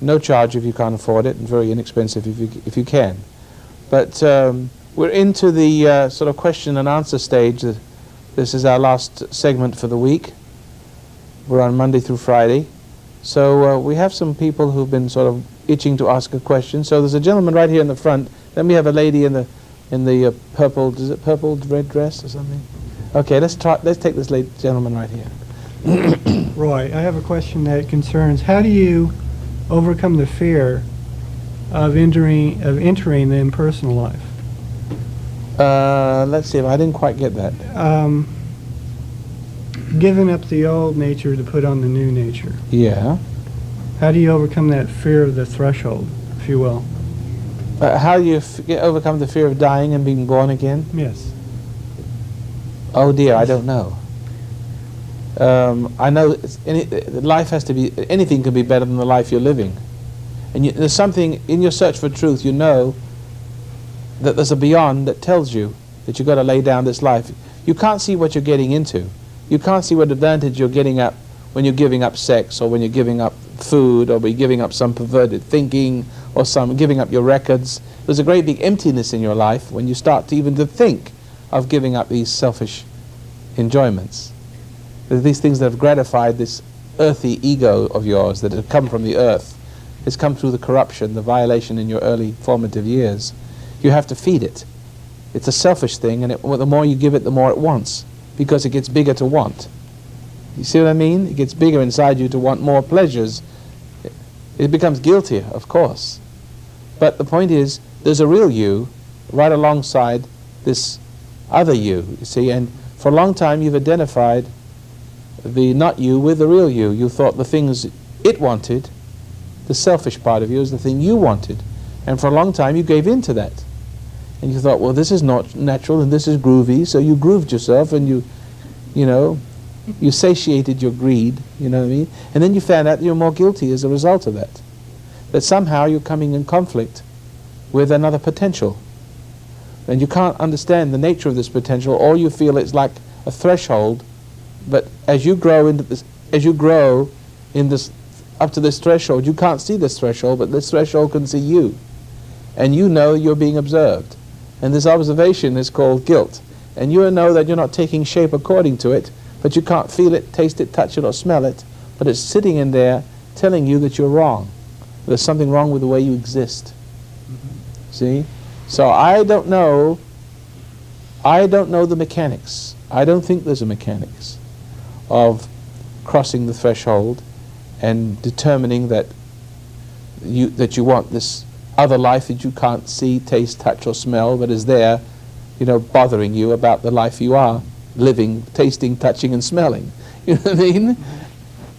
S2: No charge if you can't afford it, and very inexpensive if you can. But we're into the sort of question and answer stage. This is our last segment for the week. We're on Monday through Friday. So we have some people who've been sort of itching to ask a question. So there's a gentleman right here in the front. Then we have a lady in the purple, is it purple red dress or something? Okay, let's take this gentleman right here.
S12: Roy, I have a question that concerns how do you overcome the fear of entering the impersonal life?
S2: Let's see, I didn't quite get that.
S12: Giving up the old nature to put on the new nature.
S2: Yeah.
S12: How do you overcome that fear of the threshold, if you will?
S2: How do you overcome the fear of dying and being born again?
S12: Yes.
S2: Oh dear, I don't know. I know life has to be, anything can be better than the life you're living. And there's something in your search for truth, you know that there's a beyond that tells you that you've got to lay down this life. You can't see what you're getting into. You can't see what advantage you're getting up when you're giving up sex, or when you're giving up food, or when you're giving up some perverted thinking, or giving up your records. There's a great big emptiness in your life when you start to even to think of giving up these selfish enjoyments. These things that have gratified this earthy ego of yours that have come from the earth. It's come through the corruption, the violation in your early formative years. You have to feed it. It's a selfish thing, and the more you give it, the more it wants, because it gets bigger to want. You see what I mean? It gets bigger inside you to want more pleasures. It becomes guiltier, of course. But the point is, there's a real you right alongside this other you see, and for a long time you've identified the not you with the real you. You thought the things it wanted, the selfish part of you, is the thing you wanted. And for a long time you gave in to that. And you thought, well, this is not natural and this is groovy, so you grooved yourself and you satiated your greed, you know what I mean? And then you found out you're more guilty as a result of that. That somehow you're coming in conflict with another potential. And you can't understand the nature of this potential, or you feel it's like a threshold. But as you grow into this, up to this threshold, you can't see this threshold, but this threshold can see you. And you know you're being observed. And this observation is called guilt. And you know that you're not taking shape according to it, but you can't feel it, taste it, touch it, or smell it. But it's sitting in there telling you that you're wrong. There's something wrong with the way you exist. See? So I don't know the mechanics. I don't think there's a mechanics of crossing the threshold and determining that you want this other life that you can't see, taste, touch, or smell, but is there, bothering you about the life you are living, tasting, touching, and smelling. You know what I mean?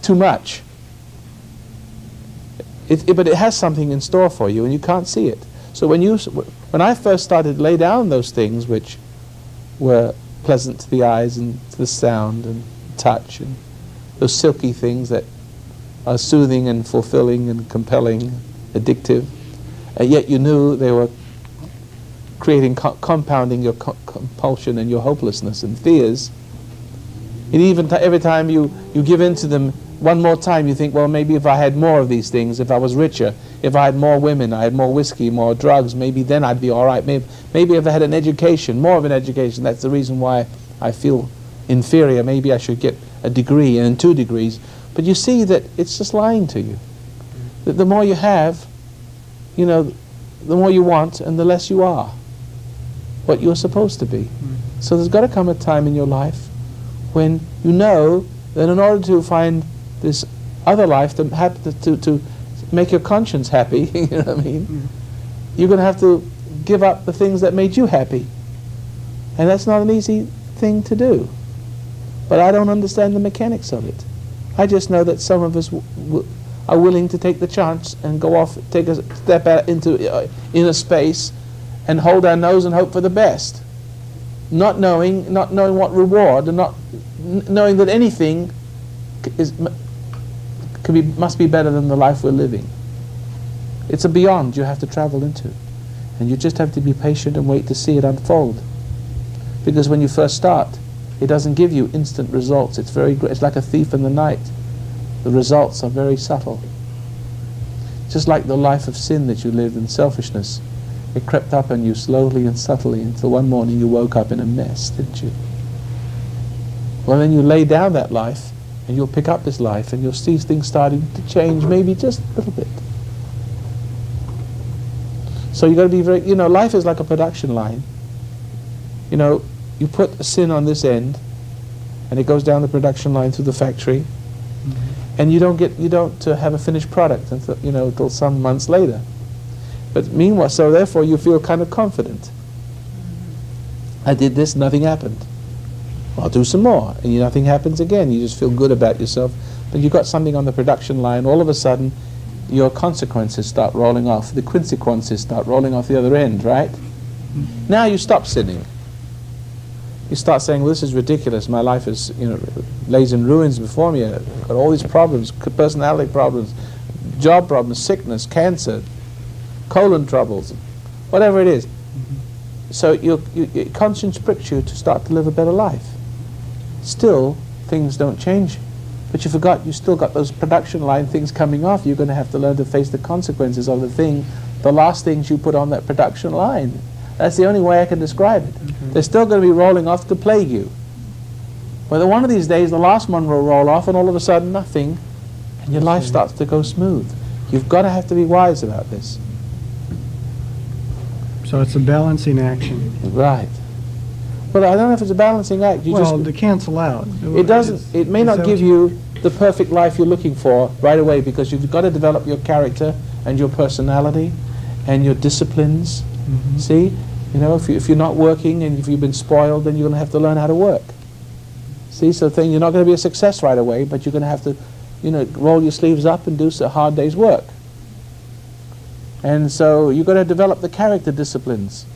S2: Too much. But it has something in store for you, and you can't see it. So when I first started to lay down those things which were pleasant to the eyes and to the sound and touch, and those silky things that are soothing and fulfilling and compelling, addictive, and yet you knew they were creating, compounding your compulsion and your hopelessness and fears. And even every time you give in to them one more time, you think, well, maybe if I had more of these things, if I was richer, if I had more women, I had more whiskey, more drugs, maybe then I'd be all right. Maybe if I had an education, more of an education, that's the reason why I feel inferior. Maybe I should get a degree and 2 degrees. But you see that it's just lying to you. That the more you have, the more you want and the less you are what you're supposed to be. So there's got to come a time in your life when you know then in order to find this other life to make your conscience happy, you know what I mean? You're going to have to give up the things that made you happy. And that's not an easy thing to do. But I don't understand the mechanics of it. I just know that some of us are willing to take the chance and go off, take a step out into inner space and hold our nose and hope for the best. Not knowing what reward, and not knowing that anything must be better than the life we're living. It's a beyond you have to travel into. And you just have to be patient and wait to see it unfold. Because when you first start, it doesn't give you instant results. It's like a thief in the night. The results are very subtle. Just like the life of sin that you lived in selfishness. It crept up on you slowly and subtly until one morning you woke up in a mess, didn't you? Well, then you lay down that life and you'll pick up this life and you'll see things starting to change, maybe just a little bit. So you've got to be very, life is like a production line. You put a sin on this end and it goes down the production line through the factory, and you don't have a finished product until some months later. But meanwhile, so therefore you feel kind of confident. I did this, nothing happened. I'll do some more, and nothing happens again. You just feel good about yourself. But you've got something on the production line, all of a sudden your consequences start rolling off. The consequences start rolling off the other end, right? Now you stop sinning. You start saying, well, this is ridiculous. My life is, lays in ruins before me. I've got all these problems, personality problems, job problems, sickness, cancer, colon troubles, whatever it is. So your conscience pricks you to start to live a better life. Still, things don't change. But you forgot you still got those production line things coming off. You're going to have to learn to face the consequences of the last things you put on that production line. That's the only way I can describe it. They're still going to be rolling off to plague you. But one of these days, the last one will roll off, and all of a sudden, nothing, and your life starts to go smooth. You've got to have to be wise about this.
S12: So it's a balancing action.
S2: Right. Well, I don't know if it's a balancing act.
S12: To cancel out.
S2: It doesn't. It may not give you the perfect life you're looking for right away, because you've got to develop your character and your personality and your disciplines. See? If you're not working and if you've been spoiled, then you're going to have to learn how to work. See? So you're not going to be a success right away, but you're going to have to, roll your sleeves up and do a hard day's work. And so you're going to develop the character disciplines.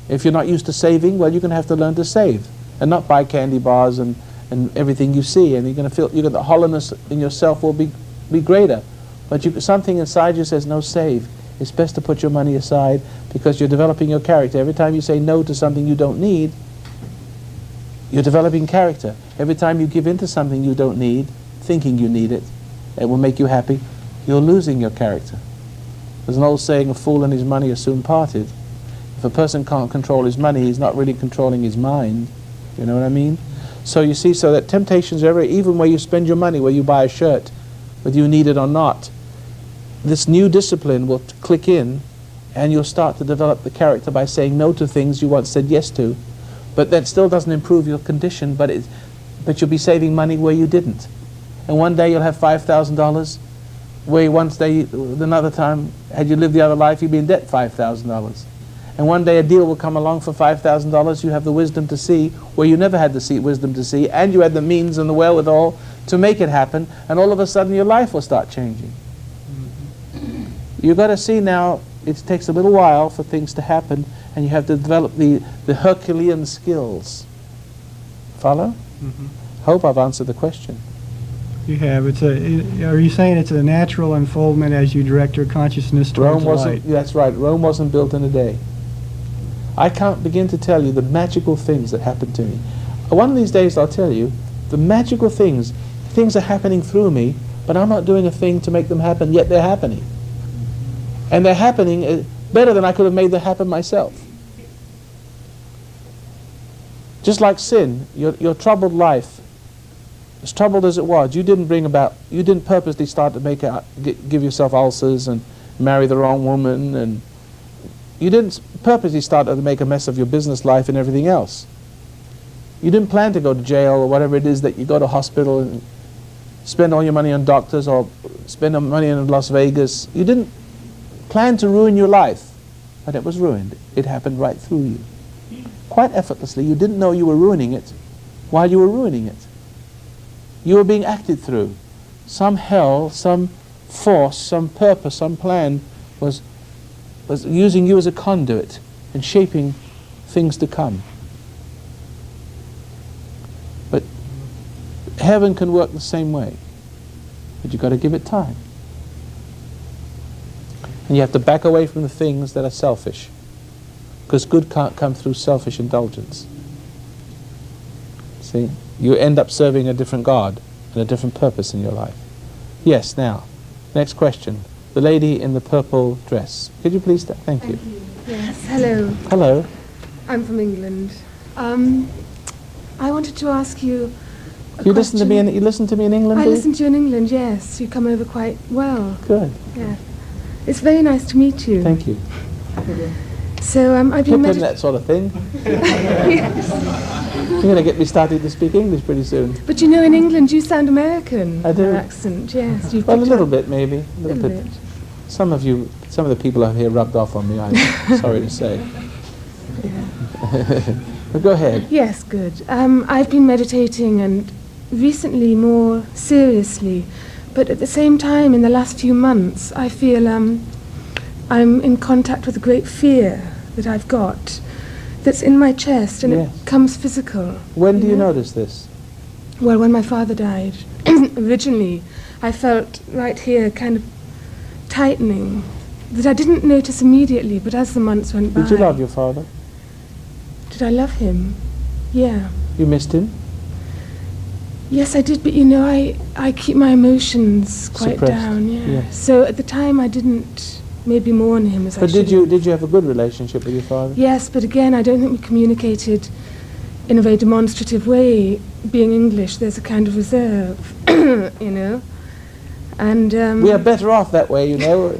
S2: If you're not used to saving, well, you're going to have to learn to save and not buy candy bars and everything you see. And you're going to feel the hollowness in yourself will be greater. But something inside you says, no, save. It's best to put your money aside because you're developing your character. Every time you say no to something you don't need, you're developing character. Every time you give in to something you don't need, thinking you need it, it will make you happy, you're losing your character. There's an old saying, a fool and his money are soon parted. If a person can't control his money, he's not really controlling his mind. You know what I mean? So you see, so that temptations are even where you spend your money, where you buy a shirt, whether you need it or not, this new discipline will click in, and you'll start to develop the character by saying no to things you once said yes to. But that still doesn't improve your condition, but you'll be saving money where you didn't. And one day you'll have $5,000, where another time, had you lived the other life, you'd be in debt $5,000. And one day a deal will come along for $5,000, you have the wisdom to see where you never had the wisdom to see, and you had the means and the wherewithal to make it happen, and all of a sudden your life will start changing. You've got to see now, it takes a little while for things to happen, and you have to develop the Herculean skills. Follow? Hope I've answered the question.
S12: You have. Are you saying it's a natural unfoldment as you direct your consciousness towards light?
S2: That's right. Rome wasn't built in a day. I can't begin to tell you the magical things that happened to me. One of these days I'll tell you the magical things are happening through me, but I'm not doing a thing to make them happen, yet they're happening. And they're happening better than I could have made them happen myself. Just like sin, your troubled life, as troubled as it was, you didn't purposely start to give yourself ulcers and marry the wrong woman, and you didn't purposely start to make a mess of your business life and everything else. You didn't plan to go to jail or whatever it is that you go to hospital and spend all your money on doctors or spend money in Las Vegas. You didn't plan to ruin your life, but it was ruined. It happened right through you. Quite effortlessly. You didn't know you were ruining it while you were ruining it. You were being acted through. Some hell, some force, some purpose, some plan was using you as a conduit and shaping things to come. But heaven can work the same way. But you've got to give it time. And you have to back away from the things that are selfish. Because good can't come through selfish indulgence. See? You end up serving a different God and a different purpose in your life. Yes, now, next question. The lady in the purple dress. Could you please thank you.
S13: Yes, hello.
S2: Hello.
S13: I'm from England. I wanted to ask you a
S2: You listen to me
S13: question.
S2: you listen to me in England?
S13: I
S2: do you?
S13: listen to you in England, yes. You come over quite well.
S2: Good.
S13: Yeah. It's very nice to meet you.
S2: Thank you.
S13: So I've
S2: Keep
S13: been
S2: doing that sort of thing. You're going to get me started to speak English pretty soon.
S13: But you know, in England, you sound American.
S2: I do.
S13: Your accent, yes. You've
S2: Well, a
S13: picked
S2: little
S13: up-
S2: bit maybe. A little bit. Some of the people out here rubbed off on me, I'm sorry to say. But go ahead.
S13: Yes, good. I've been meditating and recently more seriously, but at the same time, in the last few months, I feel I'm in contact with a great fear that I've got that's in my chest and
S2: Yes.
S13: it comes physical.
S2: When do you notice this?
S13: Well, when my father died, originally, I felt right here kind of tightening that I didn't notice immediately, but as the months went by.
S2: Did you love your father?
S13: Did I love him? Yeah.
S2: You missed him?
S13: Yes, I did, but you know, I keep my emotions quite
S2: Suppressed,
S13: down, yeah.
S2: yes.
S13: So at the time I didn't maybe mourn him as I
S2: But
S13: should.
S2: did you have a good relationship with your father?
S13: Yes, but again, I don't think we communicated in a very demonstrative way. Being English, there's a kind of reserve, you know. And
S2: We are better off that way, you know.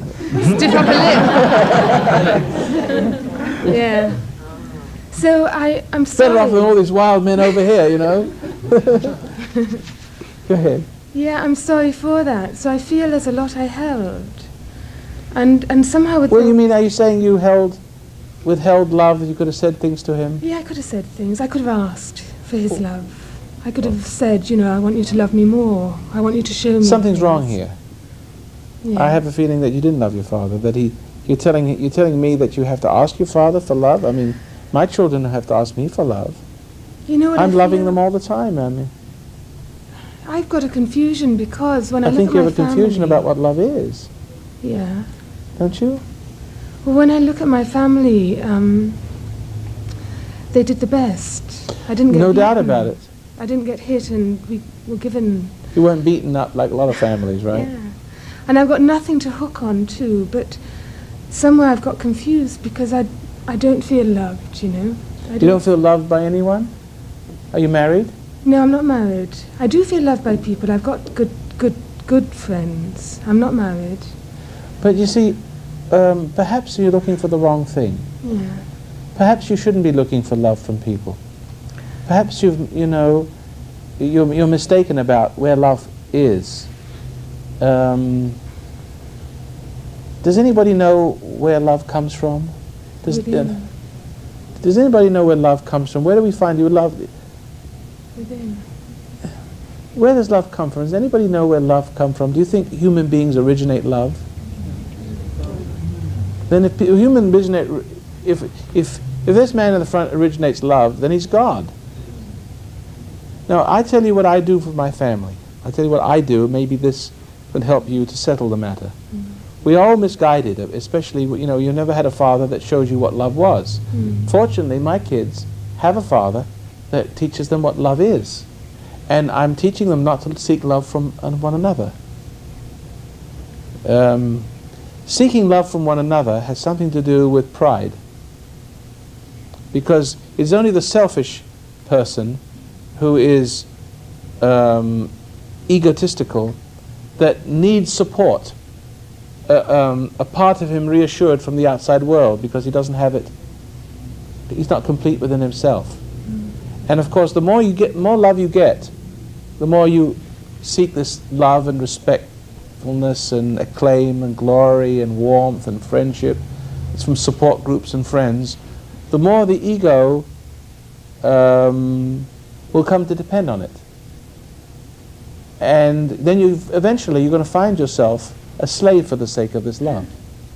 S13: stiff upper lip. Yeah. So I'm sorry.
S2: Better off than all these wild men over here, you know. Go ahead.
S13: Yeah, I'm sorry for that. So I feel there's a lot I held. And somehow with
S2: Well,
S13: the-
S2: you mean, are you saying you withheld love, that you could have said things to him?
S13: Yeah, I could have said things. I could have asked for his love. I could have said, you know, I want you to love me more. I want you to show me.
S2: Something's
S13: things.
S2: wrong here.
S13: Yeah.
S2: I have a feeling that you didn't love your father, that you're telling me that you have to ask your father for love. I mean, my children have to ask me for love.
S13: You know what
S2: I'm
S13: I
S2: loving
S13: feel?
S2: them all the time, I mean.
S13: I've got a confusion because when I,
S2: I
S13: look
S2: think
S13: at
S2: you
S13: my
S2: have a confusion
S13: family-
S2: about what love is,
S13: Yeah.
S2: don't you?
S13: Well, when I look at my family, they did the best. I didn't get
S2: No doubt
S13: beaten.
S2: about it.
S13: I didn't get hit, and we were given.
S2: You weren't beaten up like a lot of families, right?
S13: Yeah. And I've got nothing to hook on to, but somewhere I've got confused because I don't feel loved, you know. I
S2: You don't feel loved by anyone? Are you married?
S13: No, I'm not married. I do feel loved by people. I've got good friends. I'm not married.
S2: But you see, perhaps you're looking for the wrong thing.
S13: Yeah.
S2: Perhaps you shouldn't be looking for love from people. Perhaps you're mistaken about where love is. Does anybody know where love comes from?
S13: Within.
S2: Does anybody know where love comes from? Where do we find you love?
S13: Within.
S2: Where does love come from? Does anybody know where love comes from? Do you think human beings originate love? Then if human originate, if this man in the front originates love, then he's God. Now, I tell you what I do for my family. I tell you what I do. Maybe this would help you to settle the matter. We are all misguided, especially, you know, you never had a father that shows you what love was. Fortunately, my kids have a father that teaches them what love is. And I'm teaching them not to seek love from one another. Seeking love from one another has something to do with pride. Because it's only the selfish person who is egotistical that needs support. A part of him reassured from the outside world because he doesn't have it. He's not complete within himself. And of course, the more love you get, the more you seek this love and respectfulness and acclaim and glory and warmth and friendship, it's from support groups and friends, the more the ego will come to depend on it. And then eventually you're going to find yourself a slave for the sake of this love.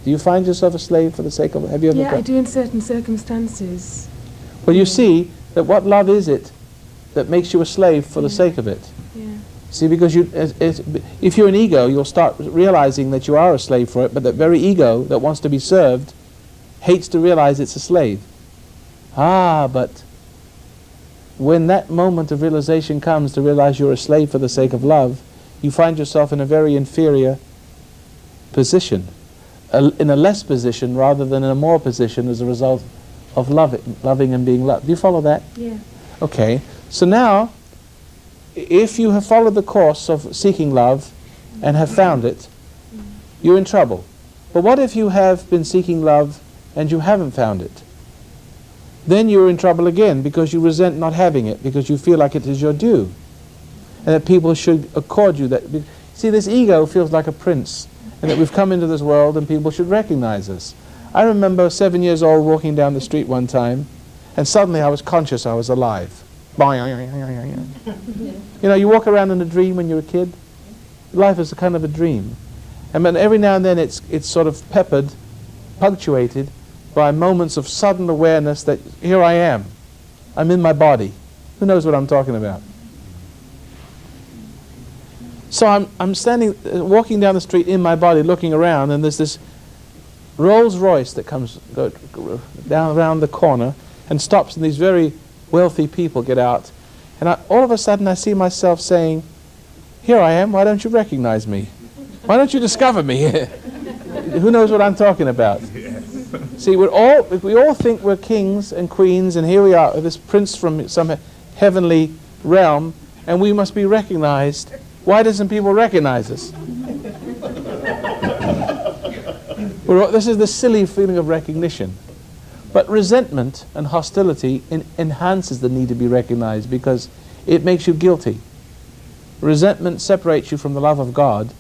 S2: Do you find yourself a slave for the sake of it? Have you ever?
S13: Yeah, I do in certain circumstances.
S2: Well, you see that what love is it that makes you a slave for the sake of it?
S13: Yeah.
S2: See, because if you're an ego, you'll start realizing that you are a slave for it, but that very ego that wants to be served hates to realize it's a slave. But when that moment of realization comes to realize you're a slave for the sake of love, you find yourself in a very inferior position, in a less position rather than in a more position as a result of loving and being loved. Do you follow that?
S13: Yeah.
S2: Okay, so now, if you have followed the course of seeking love and have found it, you're in trouble. But what if you have been seeking love and you haven't found it? Then you're in trouble again because you resent not having it, because you feel like it is your due, and that people should accord you that. See, this ego feels like a prince, and that we've come into this world and people should recognize us. I remember 7 years old walking down the street one time, and suddenly I was conscious I was alive. You know, you walk around in a dream when you're a kid. Life is a kind of a dream. And then every now and then it's sort of peppered, punctuated by moments of sudden awareness that here I am. I'm in my body. Who knows what I'm talking about? So I'm standing, walking down the street in my body, looking around, and there's this Rolls Royce that comes down around the corner and stops, and these very wealthy people get out. And all of a sudden I see myself saying, here I am, why don't you recognize me? Why don't you discover me? Who knows what I'm talking about? See, we all think we're kings and queens, and here we are, this prince from some heavenly realm, and we must be recognized. Why doesn't people recognize us? This is the silly feeling of recognition. But resentment and hostility enhances the need to be recognized because it makes you guilty. Resentment separates you from the love of God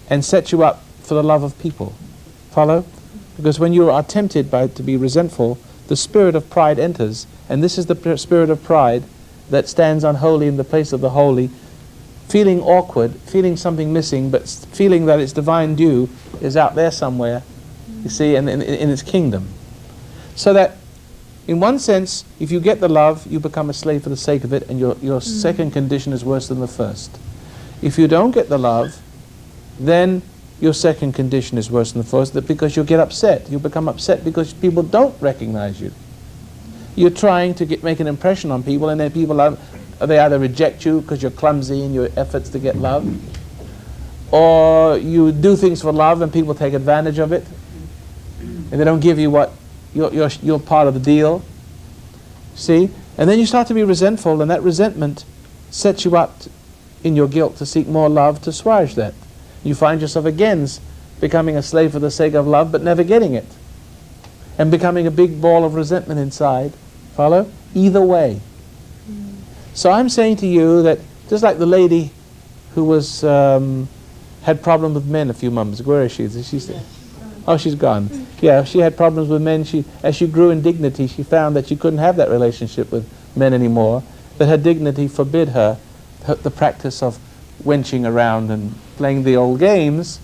S2: and sets you up for the love of people. Follow? Because when you are tempted to be resentful, the spirit of pride enters, and this is the spirit of pride that stands unholy in the place of the holy, feeling awkward, feeling something missing, but feeling that its divine due is out there somewhere, you see, in its kingdom. So that, in one sense, if you get the love, you become a slave for the sake of it, and your second condition is worse than the first. If you don't get the love, then your second condition is worse than the first, because you'll get upset. You become upset because people don't recognize you. You're trying to make an impression on people, and then people they either reject you because you're clumsy in your efforts to get love, or you do things for love and people take advantage of it, and they don't give you what you're part of the deal. See? And then you start to be resentful, and that resentment sets you up in your guilt to seek more love to assuage that. You find yourself again becoming a slave for the sake of love, but never getting it, and becoming a big ball of resentment inside. Follow? Either way. So I'm saying to you that just like the lady who was had problems with men a few months ago, where is she? Oh, she's gone. Yeah, she had problems with men. As she grew in dignity, she found that she couldn't have that relationship with men anymore, that her dignity forbid her the practice of wenching around and playing the old games.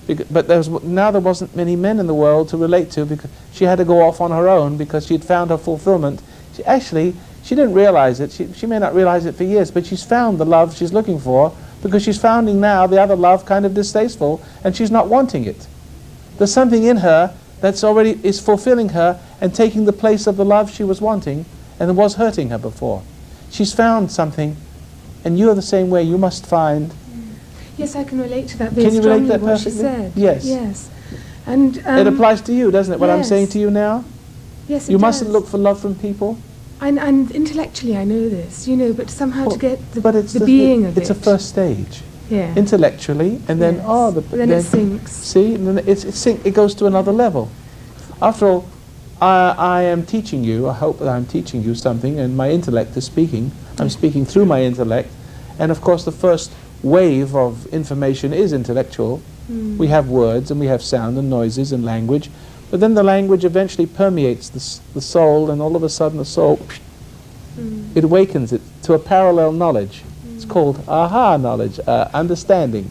S2: But now there wasn't many men in the world to relate to, because she had to go off on her own because she'd found her fulfillment. She didn't realize it. She may not realize it for years, but she's found the love she's looking for, because she's finding now the other love kind of distasteful, and she's not wanting it. There's something in her that's already is fulfilling her and taking the place of the love she was wanting and was hurting her before. She's found something, and you're the same way. You must find.
S13: Yes, I can relate to that very
S2: Can you relate
S13: strongly,
S2: to that
S13: what she
S2: perfectly?
S13: said.
S2: Yes.
S13: Yes. And
S2: it applies to you, doesn't it, what I'm
S13: yes.
S2: saying to you now?
S13: Yes, it
S2: You mustn't
S13: does.
S2: look for love from people.
S13: And intellectually I know this, but somehow to get the
S2: But
S13: being of it.
S2: it's a first stage.
S13: Yeah.
S2: Intellectually, and then
S13: Yes. Then it sinks.
S2: See, and then it goes to another level. After all, I am teaching you. I hope that I'm teaching you something, and my intellect is speaking. I'm speaking through my intellect, and of course, the first wave of information is intellectual. We have words and we have sound and noises and language, but then the language eventually permeates the soul, and all of a sudden the soul, it awakens it to a parallel knowledge. It's called aha knowledge, understanding.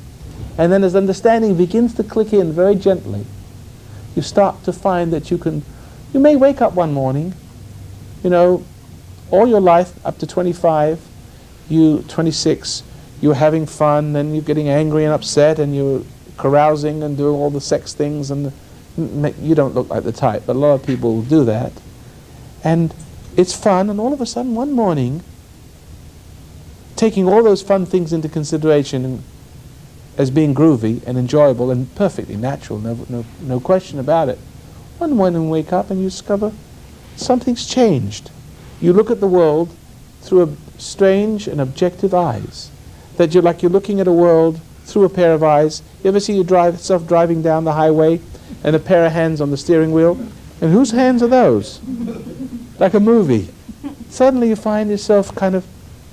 S2: And then as understanding begins to click in very gently, you start to find that you may wake up one morning, you know, all your life up to 25, 26, you're having fun and you're getting angry and upset and you're carousing and doing all the sex things, and you don't look like the type, but a lot of people do that. And it's fun, and all of a sudden one morning, taking all those fun things into consideration as being groovy and enjoyable and perfectly natural, no question about it, one morning you wake up and you discover something's changed. You look at the world through a strange and objective eyes, that you're looking at a world through a pair of eyes. You ever see yourself driving down the highway and a pair of hands on the steering wheel? And whose hands are those? Like a movie. Suddenly you find yourself kind of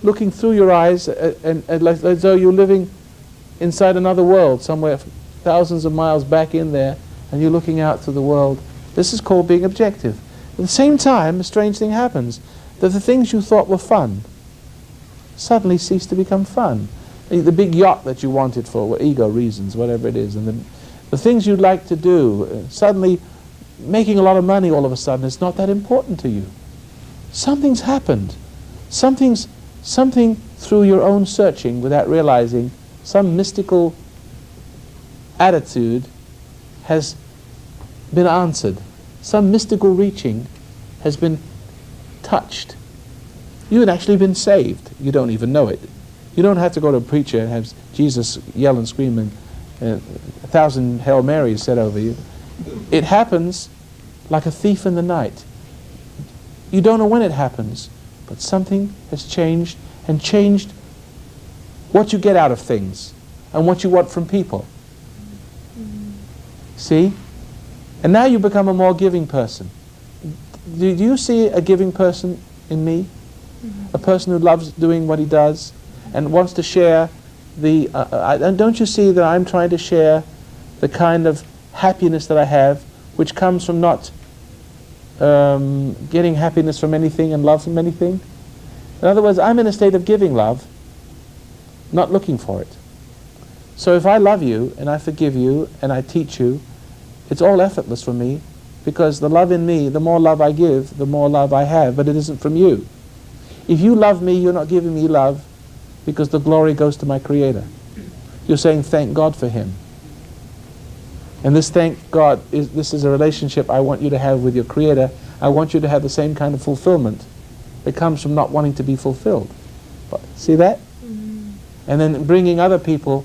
S2: looking through your eyes and as though you're living inside another world, somewhere thousands of miles back in there, and you're looking out through the world. This is called being objective. At the same time, a strange thing happens, that the things you thought were fun suddenly cease to become fun. The big yacht that you wanted for ego reasons, whatever it is, and the things you'd like to do, suddenly making a lot of money all of a sudden is not that important to you. Something's happened. Something through your own searching without realizing, some mystical attitude has been answered. Some mystical reaching has been touched. You had actually been saved. You don't even know it. You don't have to go to a preacher and have Jesus yell and scream and 1,000 Hail Marys said over you. It happens like a thief in the night. You don't know when it happens, but something has changed, and changed what you get out of things and what you want from people. See? And now you become a more giving person. Do you see a giving person in me? A person who loves doing what he does and wants to share and don't you see that I'm trying to share the kind of happiness that I have, which comes from not getting happiness from anything and love from anything? In other words, I'm in a state of giving love, not looking for it. So if I love you and I forgive you and I teach you, it's all effortless for me, because the love in me, the more love I give, the more love I have, but it isn't from you. If you love me, you're not giving me love, because the glory goes to my Creator. You're saying thank God for Him. And this thank God, this is a relationship I want you to have with your Creator. I want you to have the same kind of fulfillment that comes from not wanting to be fulfilled. See that? And then bringing other people,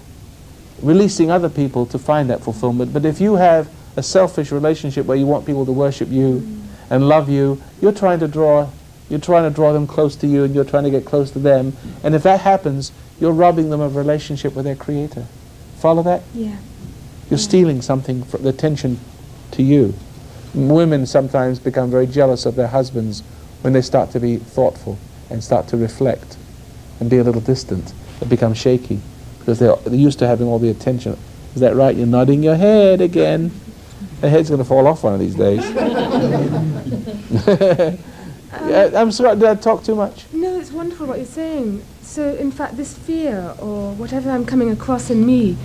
S2: releasing other people to find that fulfillment. But if you have a selfish relationship where you want people to worship you and love you, you're trying to draw them close to you, and you're trying to get close to them. And if that happens, you're robbing them of a relationship with their Creator. Follow that?
S13: Yeah.
S2: You're stealing something from the attention to you. Women sometimes become very jealous of their husbands when they start to be thoughtful and start to reflect and be a little distant. They become shaky because they're used to having all the attention. Is that right? You're nodding your head again. The head's going to fall off one of these days. I'm sorry, did I talk too much?
S13: No, it's wonderful what you're saying. So, in fact, this fear, or whatever I'm coming across in me,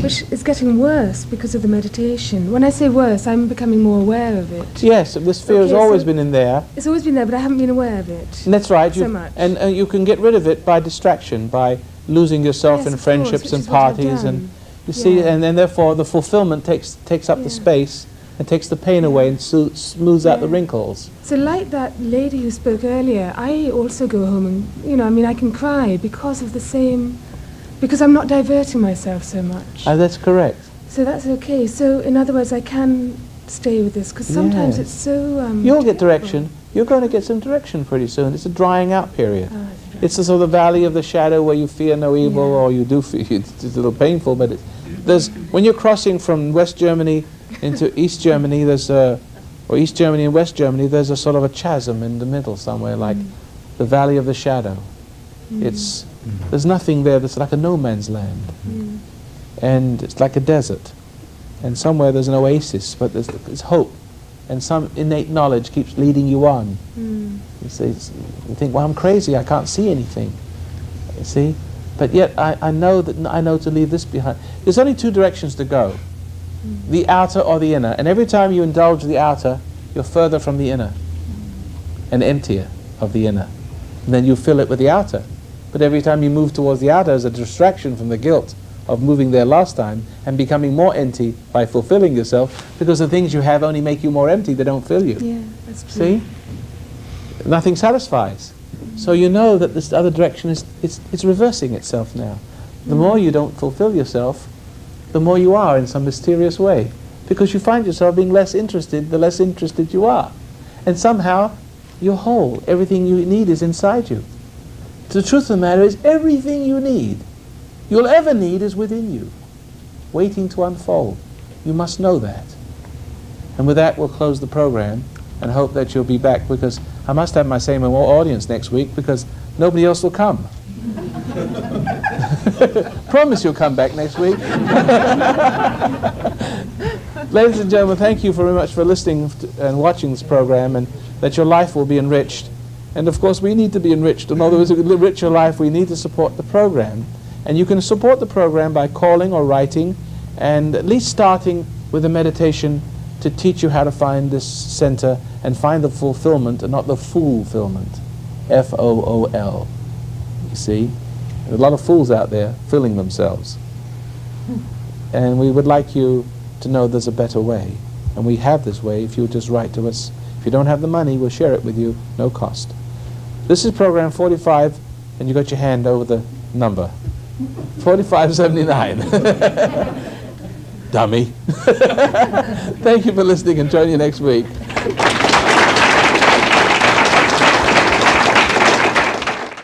S13: which is getting worse because of the meditation. When I say worse, I'm becoming more aware of it.
S2: Yes, this fear has always been in there.
S13: It's always been there, but I haven't been aware of it.
S2: And that's right.
S13: So much.
S2: And you can get rid of it by distraction, by losing yourself in friendships and parties, and you see, and then therefore the fulfillment takes up the space and takes the pain away and smooths out the wrinkles.
S13: So like that lady who spoke earlier, I also go home and, I can cry because of the same, because I'm not diverting myself so much.
S2: That's correct.
S13: So that's okay. So in other words, I can stay with this, because sometimes it's so...
S2: You'll get direction. You're going to get some direction pretty soon. It's a drying out period. It's the sort of valley of the shadow where you fear no evil, or you do fear. It's a little painful, but when you're crossing from West Germany into East Germany, or East Germany and West Germany, there's a sort of a chasm in the middle somewhere, like the valley of the shadow. There's nothing there that's like a no man's land. And it's like a desert. And somewhere there's an oasis, but there's hope. And some innate knowledge keeps leading you on. You see, you think, well, I'm crazy, I can't see anything. You see? But yet I know to leave this behind. There's only two directions to go. The outer or the inner. And every time you indulge the outer, you're further from the inner and emptier of the inner. And then you fill it with the outer. But every time you move towards the outer as a distraction from the guilt of moving there last time and becoming more empty by fulfilling yourself, because the things you have only make you more empty, they don't fill you.
S13: Yeah, that's true.
S2: See? Nothing satisfies. So you know that this other direction it's reversing itself now. The more you don't fulfill yourself, the more you are in some mysterious way. Because you find yourself being less interested, the less interested you are. And somehow, you're whole. Everything you need is inside you. The truth of the matter is, everything you'll ever need is within you, waiting to unfold. You must know that. And with that, we'll close the program and hope that you'll be back, because I must have my same audience next week, because nobody else will come. Promise you'll come back next week. Ladies and gentlemen, thank you very much for listening and watching this program, and that your life will be enriched. And of course, we need to be enriched. In other words, to enrich your life, we need to support the program. And you can support the program by calling or writing, and at least starting with a meditation to teach you how to find this center and find the fulfillment and not the foolfillment. F-O-O-L. You see? There are a lot of fools out there filling themselves. And we would like you to know there's a better way. And we have this way if you'll just write to us. If you don't have the money, we'll share it with you, no cost. This is program 45, and you got your hand over the number. 4579. Dummy. Thank you for listening, and join you next week.